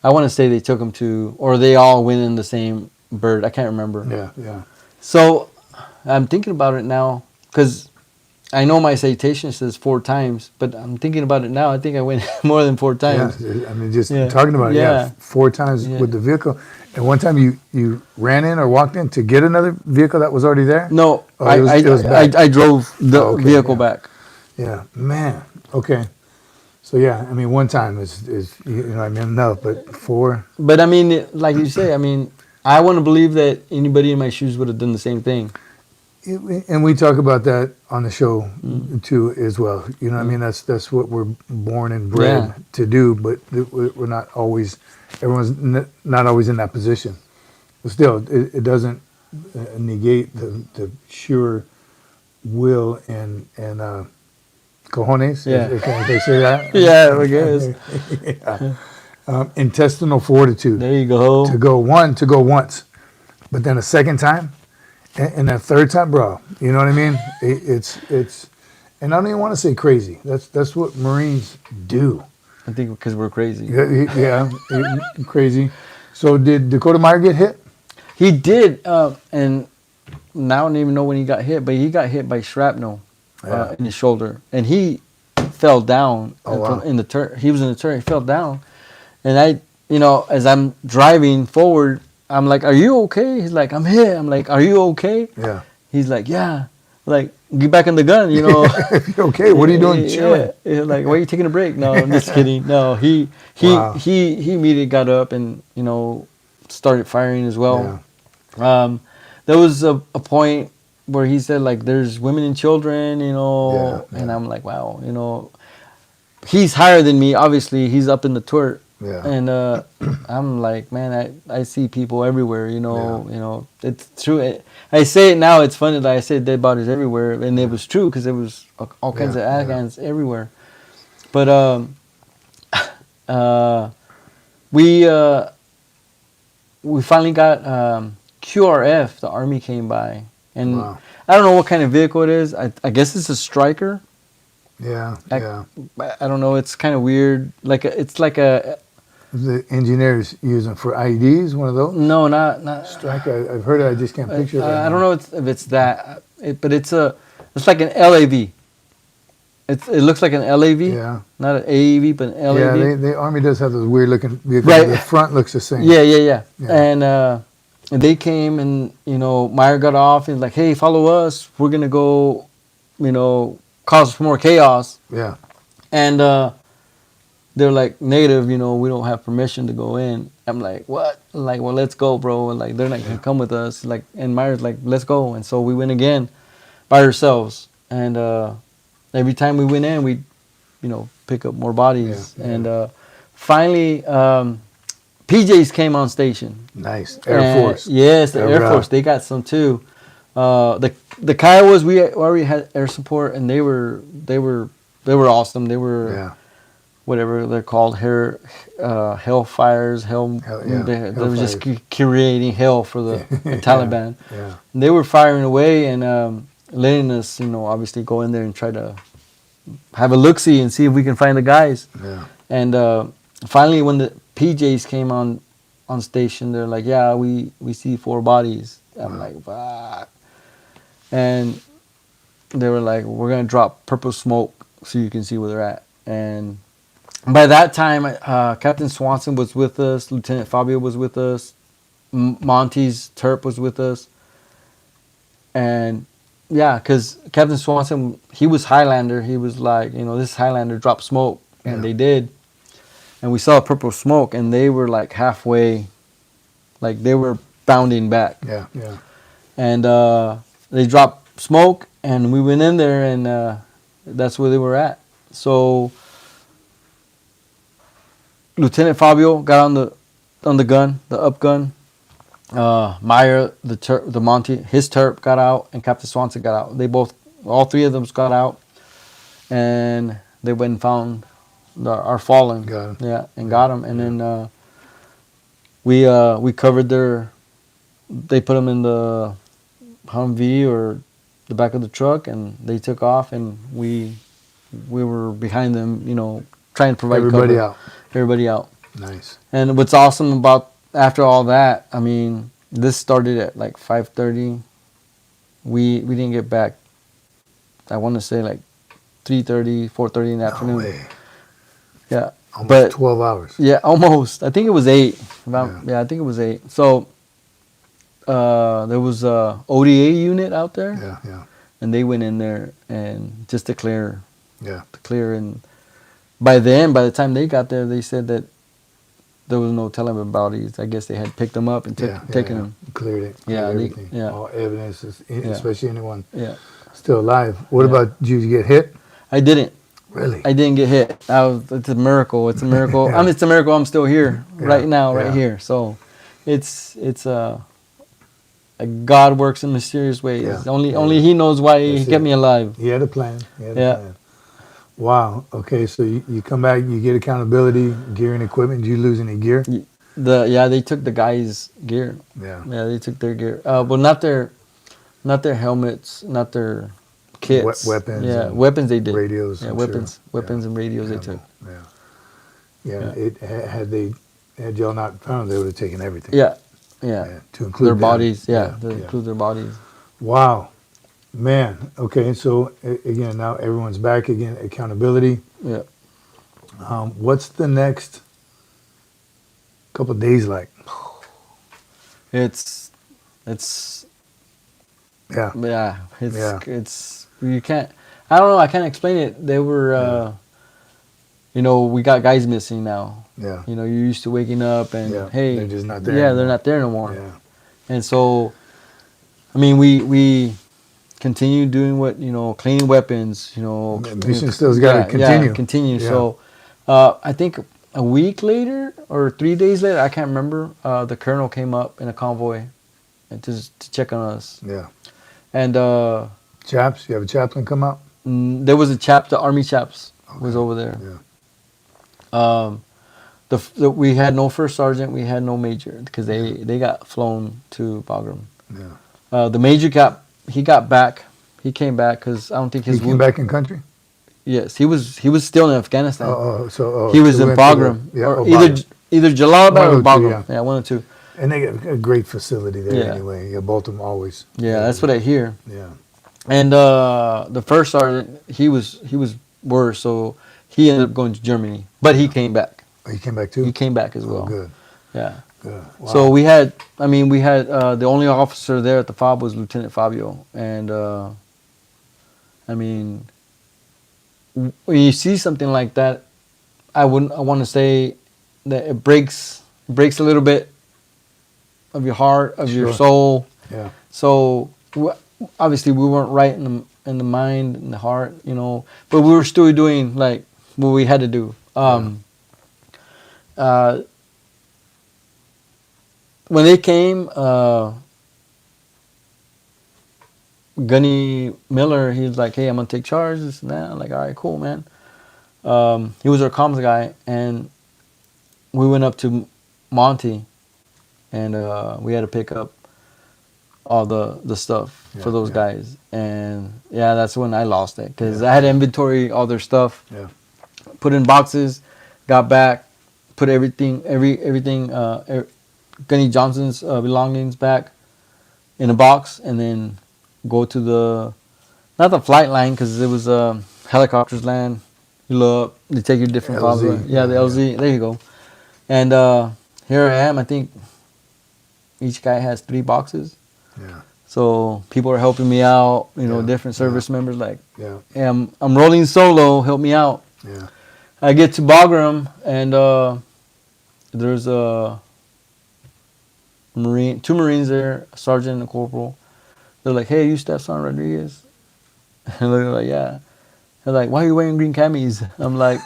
I want to say they took him to, or they all went in the same bird. I can't remember. Yeah. So I'm thinking about it now, because I know my citation says 4 times, but I'm thinking about it now. I think I went more than 4 times. Yeah, I mean, just talking about it, 4 times with the vehicle. And one time you ran in or walked in to get another vehicle that was already there? No, I drove the vehicle back. Yeah, man. Okay. So yeah, I mean, 1 time is enough, but 4. But I mean, like you say, I mean, I want to believe that anybody in my shoes would have done the same thing. And we talk about that on the show too, as well. You know, what I mean, that's what we're born and bred to do. But we're not always. Everyone's not always in that position. But still, it doesn't negate the sheer will and cojones. Yeah. Can they say that? Yeah, I guess. Intestinal fortitude. There you go. To go once, but then a second time. And that third time, bro, you know what I mean? It's, and I don't even want to say crazy. That's what Marines do. I think because we're crazy. Yeah, crazy. So did Dakota Meyer get hit? He did, and now I don't even know when he got hit, but he got hit by shrapnel in his shoulder, and he fell down in the turret. He was in the turret. He fell down, and I, as I'm driving forward, I'm like, "Are you okay?" He's like, "I'm hit." I'm like, "Are you okay?" Yeah. He's like, "Yeah." Like, get back in the gun, If you're okay, what are you doing chilling? Yeah. Like, why are you taking a break? No, I'm just kidding. No, he immediately got up and started firing as well. Yeah. There was a point where he said, like, there's women and children, and I'm like, wow, he's higher than me. Obviously, he's up in the turret. Yeah. And I'm like, man, I see people everywhere, you know, it's true. I say it now, it's funny that I say dead bodies everywhere, and it was true because there was all kinds of Afghans everywhere. But we finally got QRF, the Army came by, and Wow. I don't know what kind of vehicle it is. I guess it's a Striker. Yeah. I don't know. It's kind of weird. It's like a The engineers use them for IEDs, one of those? no, not Strike, I've heard it, I just can't picture it. I don't know if it's that, but it's like an LAV. It looks like an LAV, Yeah. not an AEV, but an LAV. Yeah, the Army does have those weird looking vehicles. Right. The front looks the same. Yeah. And they came, and Meyer got off and like, hey, follow us. We're gonna go, cause more chaos. Yeah. And they're like, negative, we don't have permission to go in. I'm like, what? Like, well, let's go, bro. And like, they're not gonna come with us. Like, and Meyer's like, let's go. And so we went again by ourselves. And every time we went in, we'd, pick up more bodies. Yeah. And finally, PJs came on station. Nice. Air Force. Yes, the Air Right. Force. They got some too. The Kiowas, we already had air support, and they were awesome. They were. Yeah. Whatever they're called, hellfires, they were just creating hell for the Taliban. Yeah. And they were firing away and letting us, obviously go in there and try to have a look-see and see if we can find the guys. Yeah. And finally, when the PJs came on station, they're like, yeah, we see 4 bodies. I'm like, fuck. And they were like, we're going to drop purple smoke so you can see where they're at. And by that time, Captain Swanson was with us. Lieutenant Fabio was with us. Monty's Terp was with us. And yeah, because Captain Swanson, he was Highlander. He was like, this Highlander dropped smoke. And they did. And we saw purple smoke, and they were like halfway, like they were bounding back. Yeah. And they dropped smoke, and we went in there, and that's where they were at. So Lieutenant Fabio got on the gun, the up gun. Meyer, the Monty, his Terp got out, and Captain Swanson got out. All 3 of them got out, and they went and found our fallen. Got 'em. Yeah, and got them. And then we covered they put them in the Humvee or the back of the truck, and they took off, and we were behind them, trying to provide Everybody cover. out. Everybody out. Nice. And what's awesome about after all that, I mean, this started at like 5:30. We didn't get back, I want to say like 3:30, 4:30 in the afternoon. No way. Yeah. Almost 12 hours. Yeah, almost. I think it was 8. Yeah. I think it was 8. So there was a ODA unit out there, Yeah. and they went in there and just to clear. Yeah. And by the time they got there, they said that there was no telling about bodies. I guess they had picked them up and taken them. Cleared it. Yeah, Cleared everything. yeah. All evidence, especially anyone Yeah. still alive. What about, did you get hit? I didn't. Really? I didn't get hit. It's a miracle. It's a miracle. Yeah. It's a miracle I'm still here right now, right yeah. here. So it's a God works in mysterious ways. Yeah. Only He knows why He That's kept it. me alive. He had a plan. He had a Yeah. plan. Wow. Okay, so you come back, you get accountability, gear and equipment. Did you lose any gear? They took the guys' gear. Yeah. Yeah, they took their gear. Well, not their helmets, not their kits. Weapons. Yeah, and weapons they did. Radios. Yeah, I'm weapons, sure. weapons and radios they took. Yeah. It had y'all not found, they would have taken everything. Yeah. To include Their them. bodies. Yeah, to include their bodies. Wow. Man. Okay. So again, now everyone's back again. Accountability. Yeah. What's the next couple of days like? It's Yeah. it's you can't. I don't know. I can't explain it. They were, we got guys missing now. Yeah. You're used to waking up and hey, they're just not there. Yeah, anymore. they're not there no more. Yeah. And so, I mean, we continue doing what cleaning weapons. Mission still's got to continue. Yeah, continue. Yeah. So, I think a week later or 3 days later, I can't remember. The colonel came up in a convoy, and to check on us. Yeah. And Chaps, you have a chaplain come out? there was a chap, the army chaps was over there. Yeah. We had no first sergeant, we had no major because they got flown to Bagram. Yeah. The major got back. He came back because I don't think his He came back in country? Yes, he was still in Afghanistan. He was so in went to Bagram, the- yeah, or Bagram. either Jalalabad One or of the two, Bagram. Yeah, one or two. And they got a great facility there Yeah. anyway. Yeah, Baltimore always. Yeah, that's what I hear. Yeah. And the first sergeant, he was worse, so he ended up going to Germany, but he came back. Oh, he came back too? He came back as well. Oh, good. Yeah. Good. Wow. So we had the only officer there at the FOB was Lieutenant Fabio, and when you see something like that, I want to say that it breaks a little bit of your heart, of your Sure. soul. Yeah. So obviously we weren't right in the mind and the heart, but we were still doing like what we had to do. When they came, Gunny Miller, he was like, "Hey, I'm gonna take charge." This and that. I'm like, "All right, cool, man." He was our comms guy, and we went up to Monty, and we had to pick up all the stuff for those guys. And yeah, that's when I lost it because I had to inventory all their stuff, put in boxes, got back, put everything, Gunny Johnson's belongings back in a box, and then go to not the flight line because it was helicopters land. You look, they take you to different LZ. spots. Yeah, the LZ. There you go. And here I am. I think each guy has 3 boxes. Yeah. So people are helping me out. Yeah, Different service members like, Yeah. "Hey, I'm rolling solo. Help me out." Yeah. I get to Bagram, and there's a Marine, 2 Marines there, a sergeant and a corporal. They're like, "Hey, you Staff Sergeant Rodriguez?" And they're like, "Yeah." They're like, "Why are you wearing green camis?" I'm like,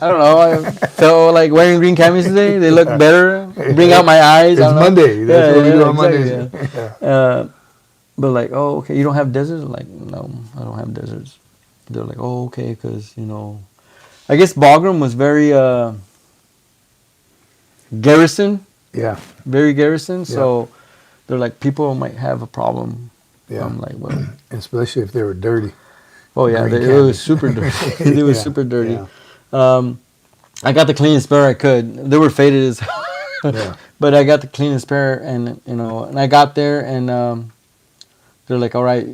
"I don't know. I felt like wearing green camis today. They look better. Bring out my eyes." It's I don't know. Monday. That's what we do on exactly, Mondays. yeah. But like, "Oh, okay. You don't have deserts?" I'm like, "No, I don't have deserts." They're like, "Oh, okay," because I guess Bagram was very garrison. Yeah. Very garrison. So they're like, people might have a problem. Yeah. I'm like, well, Especially if they were dirty. oh yeah, Green it was camis. super dirty. It was Yeah, super dirty. yeah. I got the cleanest pair I could. They were faded as Yeah. but I got the cleanest pair, and and I got there, and they're like, "All right,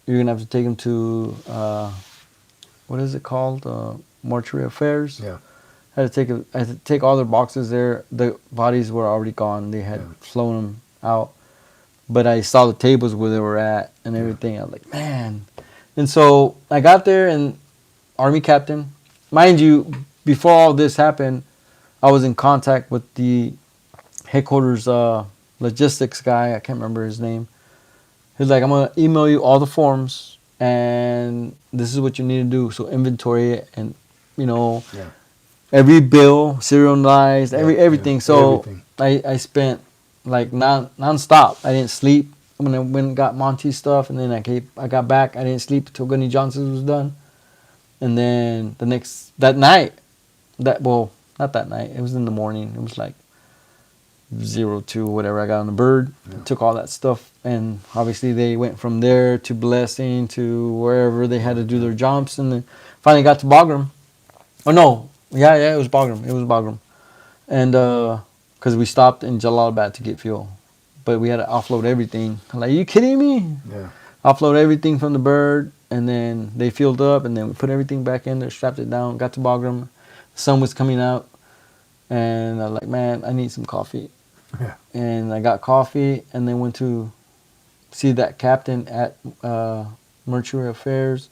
you're gonna have to take them to what is it called? Mortuary affairs." Yeah. I had to take all their boxes there. The bodies were already gone. They had flown them out. But I saw the tables where they were at and everything. I was like, man. And so I got there, and Army captain, mind you, before all this happened, I was in contact with the headquarters logistics guy. I can't remember his name. He's like, "I'm going to email you all the forms, and this is what you need to do." So inventory it, and, Yeah. every bill, serialized, everything. yeah, So everything. I spent like non-stop. I didn't sleep when I went and got Monty's stuff, and then I got back. I didn't sleep until Gunny Johnson's was done. And then that night, not that night, it was in the morning. It was like 02, whatever. I got on the bird, took all that stuff, and obviously they went from there to Blessing to wherever they had to do their jumps, and then finally got to Bagram. Oh no, yeah, it was Bagram. It was Bagram, and because we stopped in Jalalabad to get fuel, but we had to offload everything. I'm like, are you kidding me? Yeah. Offload everything from the bird, and then they filled up, and then we put everything back in there, strapped it down, got to Bagram. The sun was coming out, and I was like, man, I need some coffee. Yeah. And I got coffee, and then went to see that captain at Mortuary Affairs.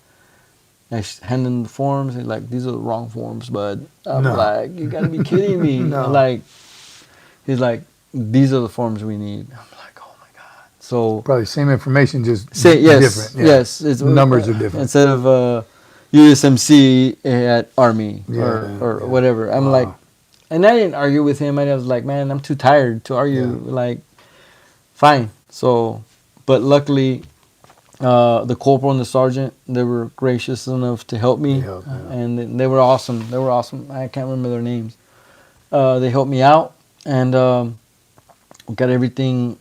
I handed him the forms. He's like, "These are the wrong forms, bud." I'm No. like, "You gotta be kidding me!" No. He's like, "These are the forms we need." I'm like, "Oh my god!" So Probably same information, just yes, different. Yeah. yes, it's, Numbers are different. Instead of USMC at Army Yeah, or yeah. whatever. I'm Wow. like, And I didn't argue with him. I was like, man, I'm too tired to argue. Yeah. Like, fine. So, but luckily, the corporal and the sergeant, they were gracious enough to help me. They helped, yeah. And they were awesome. They were awesome. I can't remember their names. They helped me out and got everything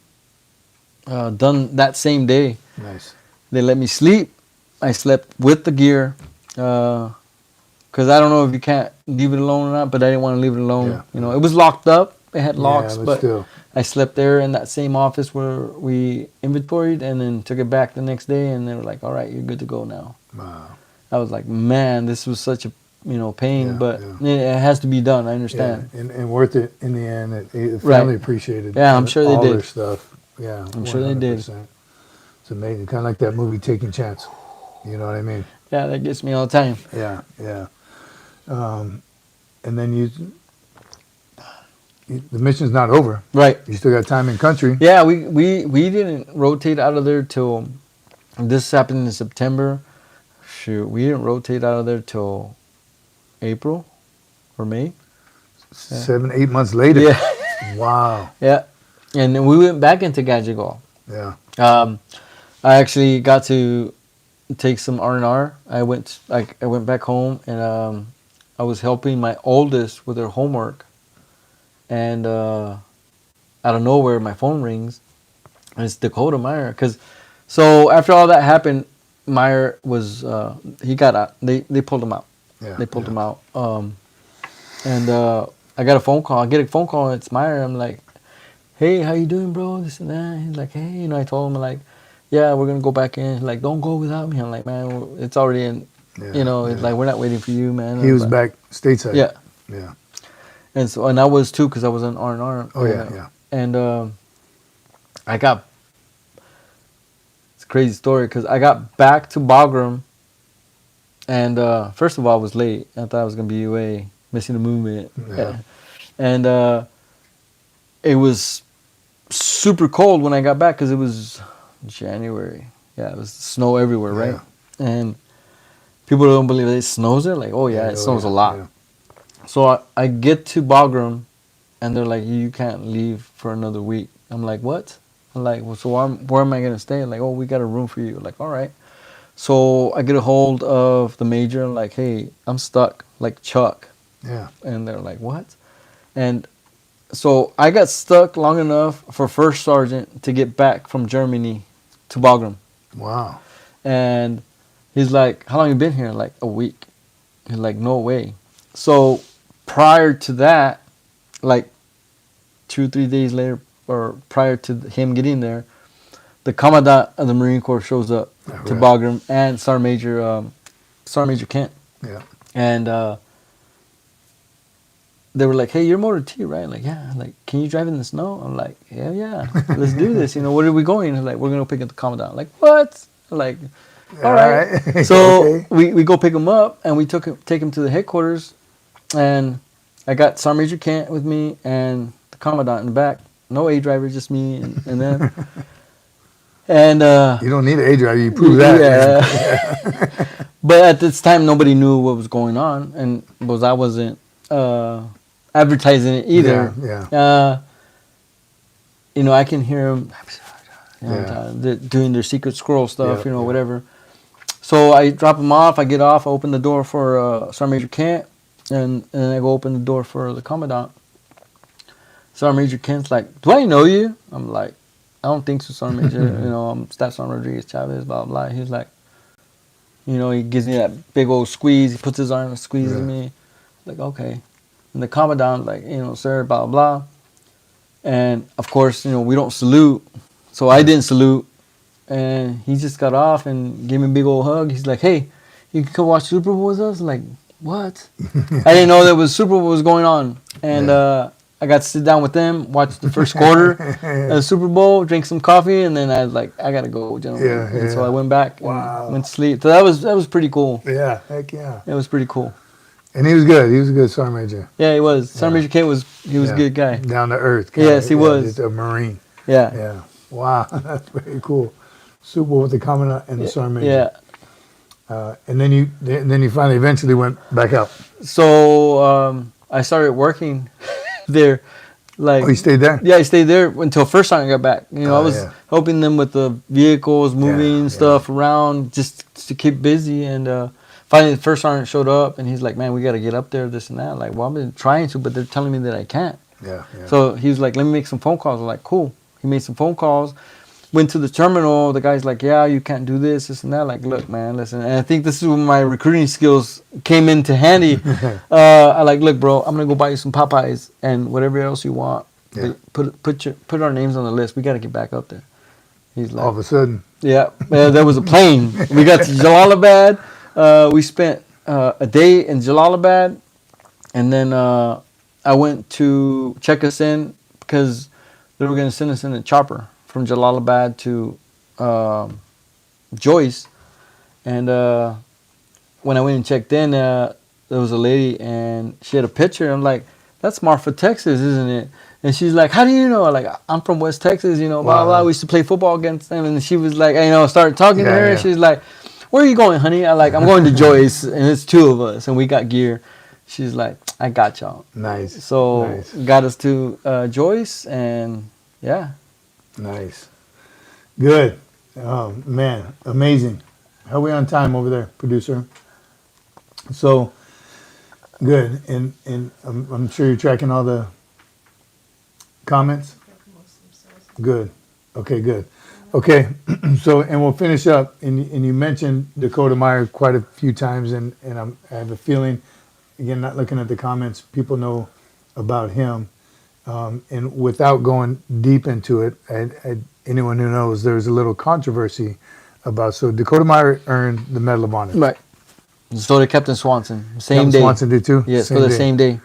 done that same day. Nice. They let me sleep. I slept with the gear. Because I don't know if you can't leave it alone or not, but I didn't want to leave it alone. Yeah. You know, it was locked up. It had locks, but but still. I slept there in that same office where we inventoried and then took it back the next day, and they were like, all right, you're good to go now. Wow. I was like, man, this was such a, pain, Yeah, but yeah. it has to be done. I Yeah, understand. and worth it in the end. The Right. family appreciated. Yeah, I'm sure they all did. their stuff. Yeah, I'm sure they did. 100%. It's amazing, kind of like that movie Taking Chance. You know what I mean? Yeah, that gets me all the time. Yeah, yeah. And then the mission's not over. Right. You still got time in country. Yeah, we didn't rotate out of there till, this happened in September. Shoot, we didn't rotate out of there till April or May. 7, 8 months later. Yeah. Wow. Yeah. And then we went back into Ganjgal. Yeah. I actually got to take some R&R. I went back home and I was helping my oldest with her homework. And out of nowhere, my phone rings. And it's Dakota Meyer. So after all that happened, Meyer was, he got out. They pulled him out. Yeah. They pulled him out. And I got a phone call. I get a phone call and it's Meyer. I'm like, hey, how you doing, bro? This and that. He's like, hey, I told him, like, yeah, we're going to go back in. He's like, don't go without me. I'm like, man, it's already in, Yeah, it's like, we're not waiting for you, man. He was like, back stateside. Yeah. Yeah. And I was too, because I was on R&R. Oh, yeah. And I got, it's a crazy story, because I got back to Bagram, and first of all, I was late. I thought I was going to be away, missing the movement. Yeah. And it was super cold when I got back, because it was January. Yeah, it was snow everywhere, right? Yeah. And people don't believe it snows there. Like, oh yeah, it snows a lot. Yeah. So I get to Bagram, and they're like, you can't leave for another week. I'm like, what? I'm like, well, so where am I going to stay? Like, oh, we got a room for you. Like, all right. So I get a hold of the major, like, hey, I'm stuck, like Chuck. Yeah. And they're like, what? And so I got stuck long enough for First Sergeant to get back from Germany to Bagram. Wow. And he's like, how long you been here? Like, a week. He's like, no way. So prior to that, like 2-3 days later, or prior to him getting there, the Commandant of the Marine Corps shows up to Bagram, and Sergeant Major Kent. Yeah. And they were like, hey, you're Motor T, right? Like, yeah. Like, can you drive in the snow? I'm like, hell yeah. Let's do this. Where are we going? He's like, we're going to pick up the Commandant. I'm like, what? I'm like, all right. So Okay. we go pick him up, and we take him to the headquarters, and I got Sergeant Major Kent with me and the Commandant in the back. No A driver, just me and them. And You don't need an A driver. You prove that. yeah. But at this time, nobody knew what was going on, and because I wasn't advertising it either. Yeah. I can hear them doing their secret squirrel stuff, whatever. So I drop them off. I get off. I open the door for Sergeant Major Kent, and I go open the door for the Commandant. Sergeant Major Kent's like, do I know you? I'm like, I don't think so, Sergeant Major. I'm Staff Sergeant Rodriguez-Chavez, blah, blah. He's like, he gives me that big old squeeze. He puts his arm and squeezes me. Like, okay. And the Commandant, like, sir, blah, blah. And, of course, we don't salute. So I didn't salute. And he just got off and gave me a big old hug. He's like, hey, you can come watch Super Bowl with us? I'm like, what? I didn't know that Super Bowl was going on. And I got to sit down with them, watch the first quarter of the Super Bowl, drink some coffee, and then I was like, I got to go, gentlemen. And so I went back and went to sleep. So that was pretty cool. Yeah, heck yeah. It was pretty cool. And he was good. He was a good Sergeant Major. Yeah, he was. Sergeant Major Kent was a good guy. Down to earth. Yes, he was. Just a Marine. Yeah. Yeah. Wow, that's very cool. Super Bowl with the Commandant and the Sergeant Major. Yeah. And then you finally eventually went back out. So I started working there. Like, Oh, you stayed there? yeah, I stayed there until first sergeant got back. You know, I was helping them with the vehicles, moving stuff around, just to keep busy. And finally, the first sergeant showed up, and he's like, "Man, we got to get up there, this and that." Like, well, I've been trying to, but they're telling me that I can't. Yeah. So he was like, "Let me make some phone calls." I'm like, "Cool." He made some phone calls. Went to the terminal. The guy's like, "Yeah, you can't do this and that." Like, look, man, listen. And I think this is when my recruiting skills came into handy. I like, look, bro, I'm gonna go buy you some Popeyes and whatever else you want. Yeah. Put our names on the list. We got to get back up there. He's like, All of a sudden. yeah, there was a plane. We got to Jalalabad. We spent a day in Jalalabad, and then I went to check us in because they were gonna send us in a chopper from Jalalabad to Joyce. And when I went and checked in, there was a lady, and she had a picture. I'm like, "That's Marfa, Texas, isn't it?" And she's like, "How do you know?" Like, "I'm from West Texas, you know, blah, blah. We used to play football against them." And she was like, started talking to her. And she's like, "Where are you going, honey?" I'm like, "I'm going to Joyce, and it's two of us, and we got gear." She's like, "I got y'all." Nice. So got us to Joyce, and yeah. Nice. Good. Oh, man. Amazing. How are we on time over there, producer? So, good. And I'm sure you're tracking all the comments? Good. Okay, good. Okay. So, and we'll finish up. And you mentioned Dakota Meyer quite a few times, and I have a feeling, again, not looking at the comments, people know about him. And without going deep into it, anyone who knows, there's a little controversy about. So Dakota Meyer earned the Medal of Honor. Right. So did Captain Swanson. Same Captain day. Swanson did too? Yes, for the same day.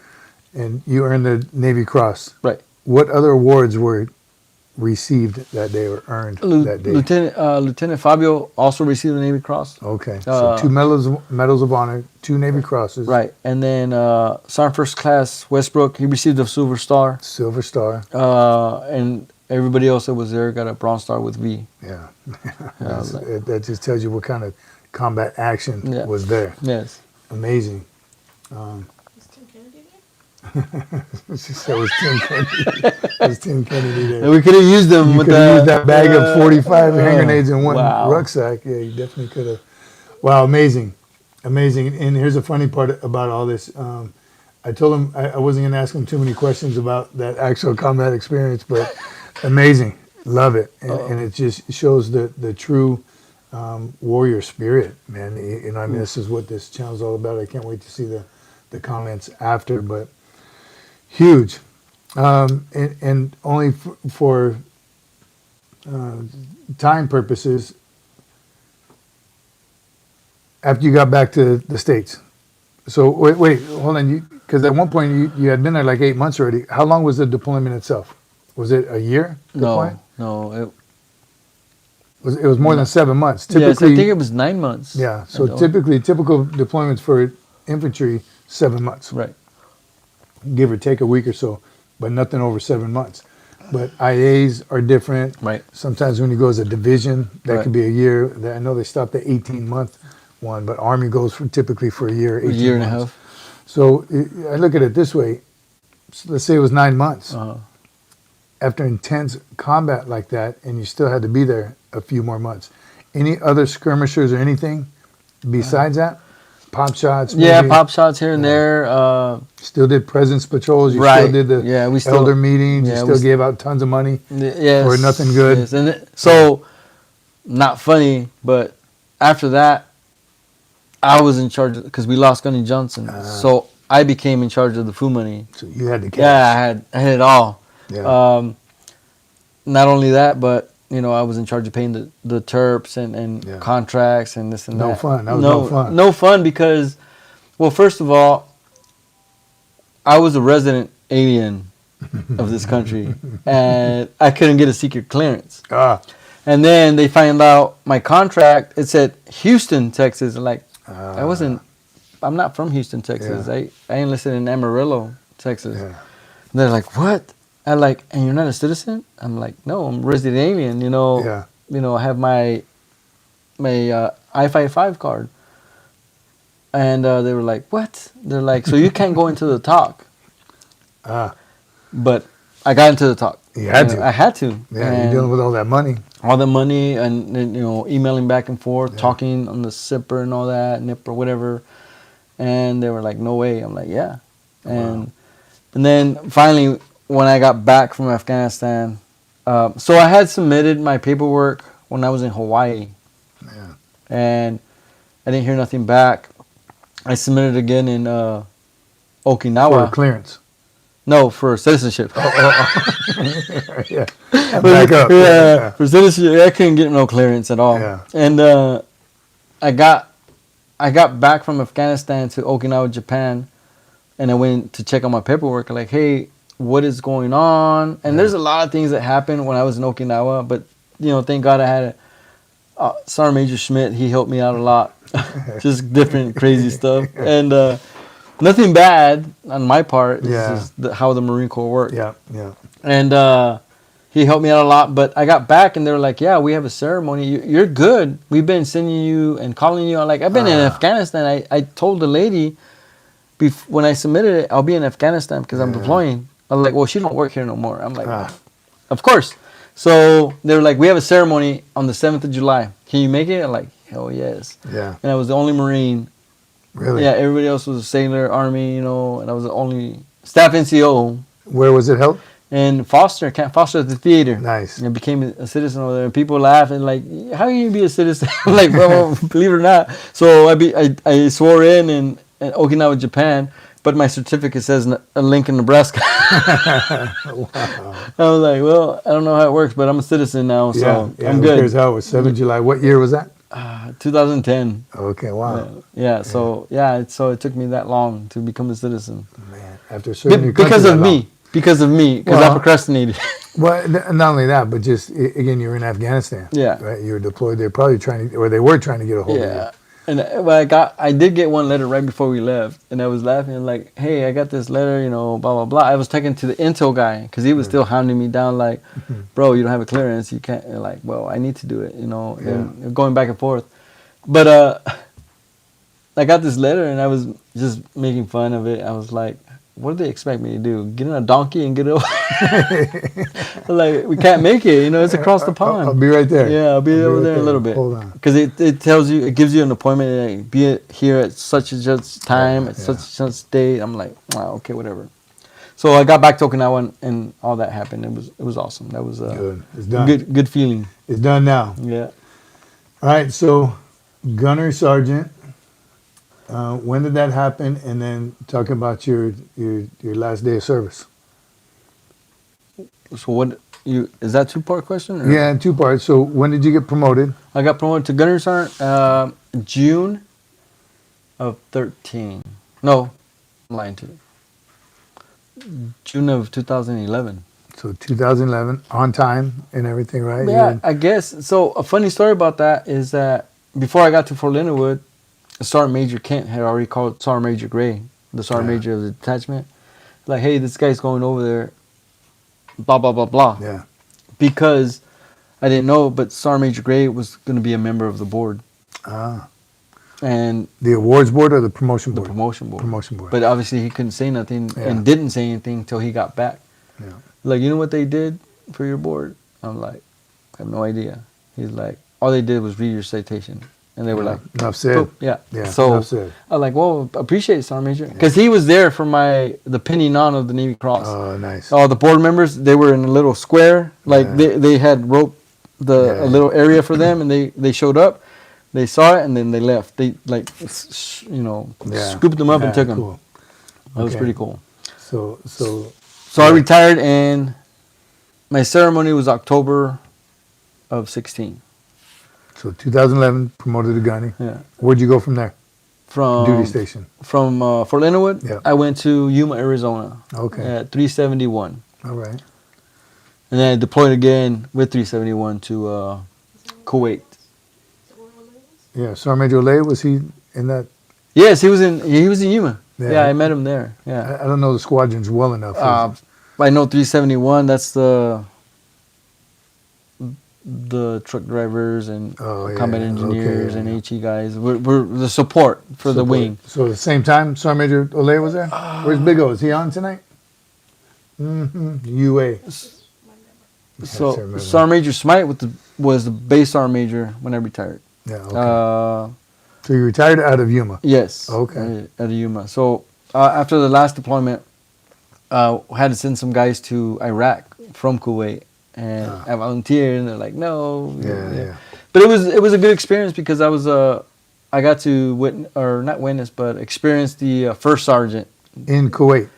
And you earned the Navy Cross. Right. What other awards were received that day or earned that day? Lieutenant Fabio also received the Navy Cross. Okay. So two medals of honor, two Navy Crosses. Right. And then Sergeant First Class Westbrook, he received a Silver Star. Silver Star. And everybody else that was there got a Bronze Star with V. Yeah. That just tells you what kind of combat action was there. Yes. Amazing. Was Tim Kennedy there? She said it was Tim Kennedy. It was Tim Kennedy there. And we could have used them You with could have used that bag of 45 hand grenades in one wow. rucksack. Yeah, you definitely could have. Wow, amazing. Amazing. And here's the funny part about all this. I told him I wasn't going to ask him too many questions about that actual combat experience, but amazing. Love it. And it just shows the true warrior spirit, man. You know, I mean, this is what this channel's all about. I can't wait to see the comments after, but huge. And only for time purposes, after you got back to the States. So wait, hold on. Because at one point you had been there like 8 months already. How long was the deployment itself? Was it a year? Deployment? No. It was more than 7 months. Yes, I think it was 9 months. Yeah. So typically, typical deployments for infantry, 7 months. Right. Give or take a week or so, but nothing over 7 months. But IAs are different. Right. Sometimes when you go as a division, that could be a year. I know they stopped the 18-month one, but Army goes typically for a year, 18 A year and months. a half. So I look at it this way. Let's say it was 9 months. After intense combat like that, and you still had to be there a few more months. Any other skirmishers or anything besides that? Pop shots? Maybe? Yeah, pop shots here and there. Still did presence patrols. You still did the elder meetings. You still gave out tons of money for nothing good. Yes. And so, not funny, but after that, I was in charge because we lost Gunny Johnson. So I became in charge of the food money. So you had the cash. Yeah, I had it all. Yeah. Not only that, but you know, I was in charge of paying the terps and contracts and this and that. No fun. That was no fun. No fun because, well, first of all, I was a resident alien of this country, and I couldn't get a secret clearance. And then they find out my contract. It said Houston, Texas. And like, I'm not from Houston, Texas. I enlisted in Amarillo, Texas. And they're like, what? I'm like, and you're not a citizen? I'm like, no, I'm a resident alien. You know, I have my I-55 card. And they were like, what? They're like, so you can't go into the talk. But I got into the talk. You had to. I had to. Yeah, And you're dealing with all that money. all the money and emailing back and forth, talking on the SIPR and all that, NIP or whatever. And they were like, no way. I'm like, yeah. And then finally, when I got back from Afghanistan, so I had submitted my paperwork when I was in Hawaii. Yeah. And I didn't hear nothing back. I submitted again in Okinawa. For clearance. No, for citizenship. Yeah. Back up. Yeah, for citizenship, I couldn't get no clearance at all. Yeah. And I got back from Afghanistan to Okinawa, Japan, and I went to check on my paperwork. Like, hey, what is going on? And there's a lot of things that happened when I was in Okinawa, but thank God I had Sergeant Major Schmidt. He helped me out a lot, just different crazy stuff, and nothing bad on my part. It's just how the Marine Corps works. Yeah, yeah. And he helped me out a lot. But I got back and they were like, yeah, we have a ceremony. You're good. We've been sending you and calling you. Like, I've been in Afghanistan. I told the lady when I submitted it, I'll be in Afghanistan because I'm deploying. I'm like, well, she don't work here no more. I'm like, of course. So they were like, we have a ceremony on the 7th of July. Can you make it? I'm like, hell yes. Yeah. And I was the only Marine. Really? Yeah, everybody else was a sailor, Army, and I was the only staff NCO. Where was it held? In Camp Foster at the theater. Nice. I became a citizen over there. And people laugh and like, how can you be a citizen? I'm like, well, believe it or not. So I swore in Okinawa, Japan, but my certificate says Lincoln, Nebraska. Wow. I was like, well, I don't know how it works, but I'm a citizen now, so I'm good. Here's how it was. 7th July. What year was that? 2010. Okay, wow. So it took me that long to become a citizen. Man, after serving your country Because of that long. me. Because I procrastinated. Well, not only that, but just, again, you're in Afghanistan. Yeah. Right? You were deployed there, probably they were trying to get a hold of you. Yeah. And I did get one letter right before we left, and I was laughing like, "Hey, I got this letter, blah blah blah." I was taken to the intel guy because he was still hounding me down, like, "Bro, you don't have a clearance, you can't." And like, well, I need to do it, and going back and forth. But I got this letter, and I was just making fun of it. I was like, "What do they expect me to do? Get in a donkey and get over?" Like, we can't make it, it's across the pond. I'll be right there. Yeah, I'll be over there in a little bit. Hold on. Because it tells you, it gives you an appointment, like, be here at such and such time, at such and such date. I'm like, wow, okay, whatever. So I got back to Okinawa and all that happened. It was awesome. That was Good. It's done. good feeling. It's done now. Yeah. All right, so Gunner Sergeant, when did that happen? And then talk about your last day of service. So is that 2-part question? Or? Yeah, in 2 parts. So when did you get promoted? I got promoted to Gunner Sergeant June of 13. No, I'm lying to you. June of 2011. So 2011, on time and everything, right? Yeah, I guess. So a funny story about that is that before I got to Fort Leonard Wood, Sergeant Major Kent had already called Sergeant Major Gray, the Sergeant Major of the detachment, like, hey, this guy's going over there, blah, blah, blah, blah. Yeah. Because I didn't know, but Sergeant Major Gray was going to be a member of the board. And the awards board or the promotion board? The promotion board. Promotion board. But obviously he couldn't say nothing and didn't say anything until he got back. Yeah. Like, you know what they did for your board? I'm like, I have no idea. He's like, all they did was read your citation. And they were like, enough said. Poop. Yeah. Yeah, So enough said. I'm like, well, appreciate it, Sergeant Major. Because he was there for the pinning on of the Navy Cross. Oh, nice. All the board members, they were in a little square. Like, they had roped a little area for them, and they showed up. They saw it, and then they left. They, like, scooped them up and took them. Cool. That was pretty cool. So I retired, and my ceremony was October of 16. So 2011, promoted to Gunny. Yeah. Where'd you go from there? From Duty station. From Fort Leonard Wood, Yeah. I went to Yuma, Arizona. Okay. At 371. All right. And then I deployed again with 371 to Kuwait. Yeah. Sergeant Major Olay, was he in that? Yes, he was in Yuma. Yeah. Yeah, I met him there. Yeah. I don't know the squadrons well enough. I know 371. That's the truck drivers and combat engineers and HE guys. We're the support for the wing. So at the same time, Sergeant Major Olay was there? Where's Big O? Is he on tonight? UA. So remember. Sergeant Major Smite was the base sergeant major when I retired. Yeah, okay. So you retired out of Yuma. Yes. Okay. At Yuma. So after the last deployment, had to send some guys to Iraq from Kuwait, and I volunteered, and they're like, no. Yeah. But it was a good experience because I got to not witness, but experience the first sergeant In Kuwait.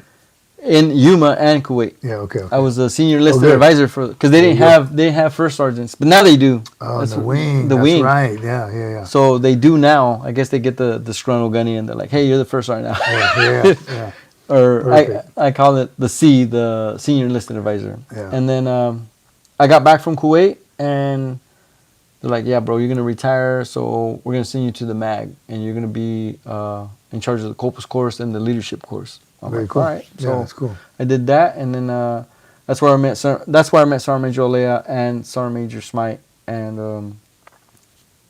in Yuma and Kuwait. Yeah, okay. I was a senior enlisted good. advisor because they didn't have first sergeants, but now they do. Oh, That's the wing. The That's wing. right. Yeah. So they do now. I guess they get the disgruntled gunny and they're like, hey, you're the first sergeant now. Yeah. Or Perfect. I call it the C, the senior enlisted advisor. Yeah. And then I got back from Kuwait and they're like, yeah, bro, you're going to retire, so we're going to send you to the MAG and you're going to be in charge of the Corpus course and the leadership course. I'm Very like, cool. all right. Yeah, So that's cool. I did that, and then that's where I met Sergeant Major Olea and Sergeant Major Smite, and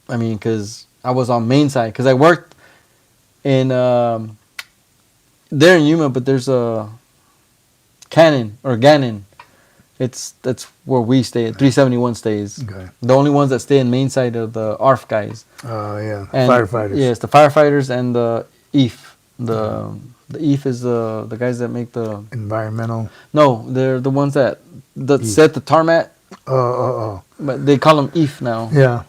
I mean, because I was on main side, because I worked in there in Yuma, but there's a Gannon. That's where we stay at. 371 stays. Okay. The only ones that stay in main side are the ARF guys. Oh, yeah. And Firefighters. Yes, the firefighters and the EF. The EF is the guys that make the. Environmental. No, they're the ones that set the tarmac, Oh. but they call them EF now. Yeah.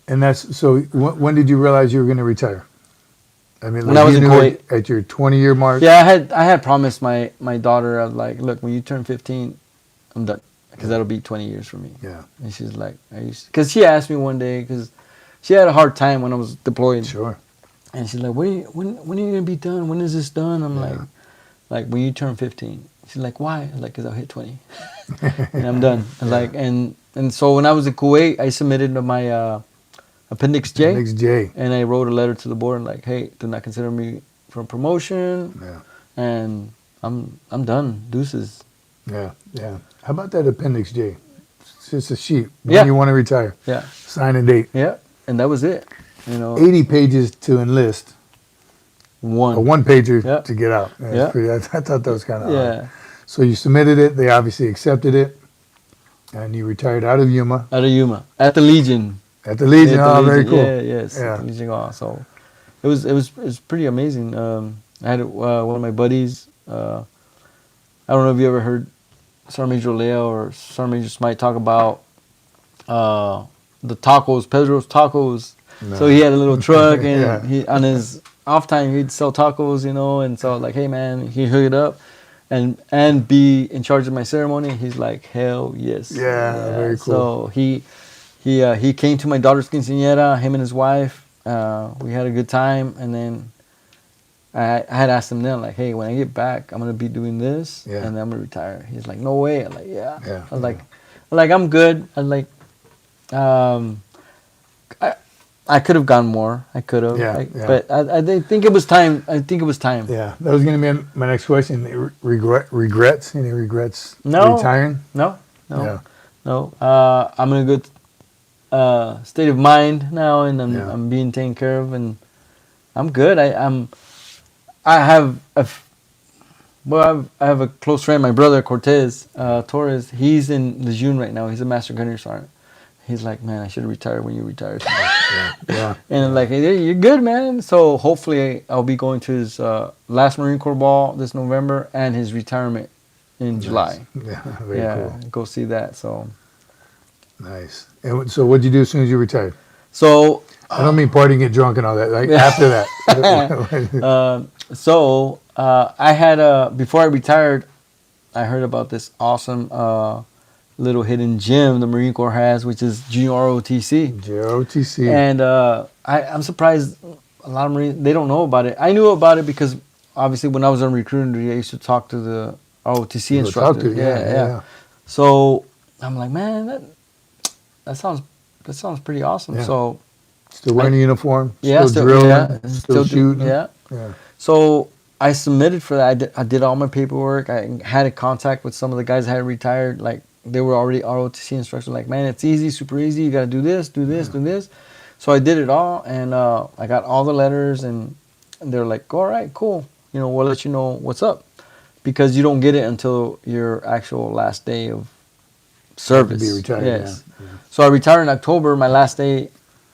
And that's, so when did you realize you were going to retire? I mean, When I was you in knew Kuwait. at your 20-year mark? Yeah, I had promised my daughter, I was like, look, when you turn 15, I'm done, because that'll be 20 years for me. Yeah. And she's like, because she asked me one day, because she had a hard time when I was deployed. Sure. And she's like, when are you gonna be done? When is this done? I'm like when you turn 15. She's like, why? I'm like, because I'll hit 20, and I'm done. And like, and so when I was in Kuwait, I submitted my Appendix J. Appendix J. And I wrote a letter to the board like, hey, do not consider me for promotion. Yeah. And I'm done. Deuces. Yeah. How about that Appendix J? It's just a sheet. When Yeah. you want to retire. Yeah. Sign and date. Yeah. And that was it. 80 pages to enlist. A one-pager Yeah. to get out. Yeah, Yeah. it's pretty, I thought that was kind of odd. Yeah. So you submitted it. They obviously accepted it. And you retired out of Yuma. Out of Yuma. At the Legion. At the Legion. At the Oh, very Legion. cool. Yeah, yes. Yeah. At the Legion. So it was pretty amazing. I had one of my buddies. I don't know if you ever heard Sergeant Major Leo or Sergeant Major Smite talk about the tacos, Pedro's Tacos. No. So he had a little truck, and Yeah. he on his off time he'd sell tacos, and so like, hey man, he hook it up, and be in charge of my ceremony. He's like, hell yes. Yeah, very cool. So he came to my daughter's quinceañera, him and his wife. We had a good time, and then I had asked him then, like, hey, when I get back, I'm gonna be doing this, Yeah. and then I'm gonna retire. He's like, no way. I'm like, yeah. Yeah. I was like, I'm good. I was like, I could have gone more. I could have. Yeah, yeah. But I think it was time. I think it was time. Yeah. That was going to be my next question. Regrets? Any regrets No. retiring? No. Yeah. No. I'm in a good state of mind now, and Yeah. I'm being taken care of, and I'm good. I have a close friend, my brother Cortez Torres. He's in Lejeune right now. He's a master gunnery sergeant. He's like, man, I should have retired when you retired. Yeah. And I'm like, hey, you're good, man. So hopefully I'll be going to his last Marine Corps ball this November and his retirement in July. Yeah. Very cool. Go see that. So Nice. And so what'd you do as soon as you retired? So I don't mean partying, get drunk and all that. Like after that. I had before I retired, I heard about this awesome little hidden gem the Marine Corps has, which is GROTC. JROTC. And I'm surprised a lot of Marines, they don't know about it. I knew about it because obviously when I was on recruiting duty, I used to talk to the ROTC instructor. Yeah. So I'm like, man, that sounds pretty awesome. Yeah. So Still wearing a uniform. yeah, Still drilling. yeah, Still shooting. Yeah. Yeah. So I submitted for that. I did all my paperwork. I had a contact with some of the guys that had retired. Like they were already ROTC instructors. Like, man, it's easy, super easy. You got to do this, do this, do this. So I did it all, and I got all the letters, and they're like, all right, cool. We'll let you know what's up. because you don't get it until your actual last day of service. Be retired. Yes. Yeah. So I retired in October. My last day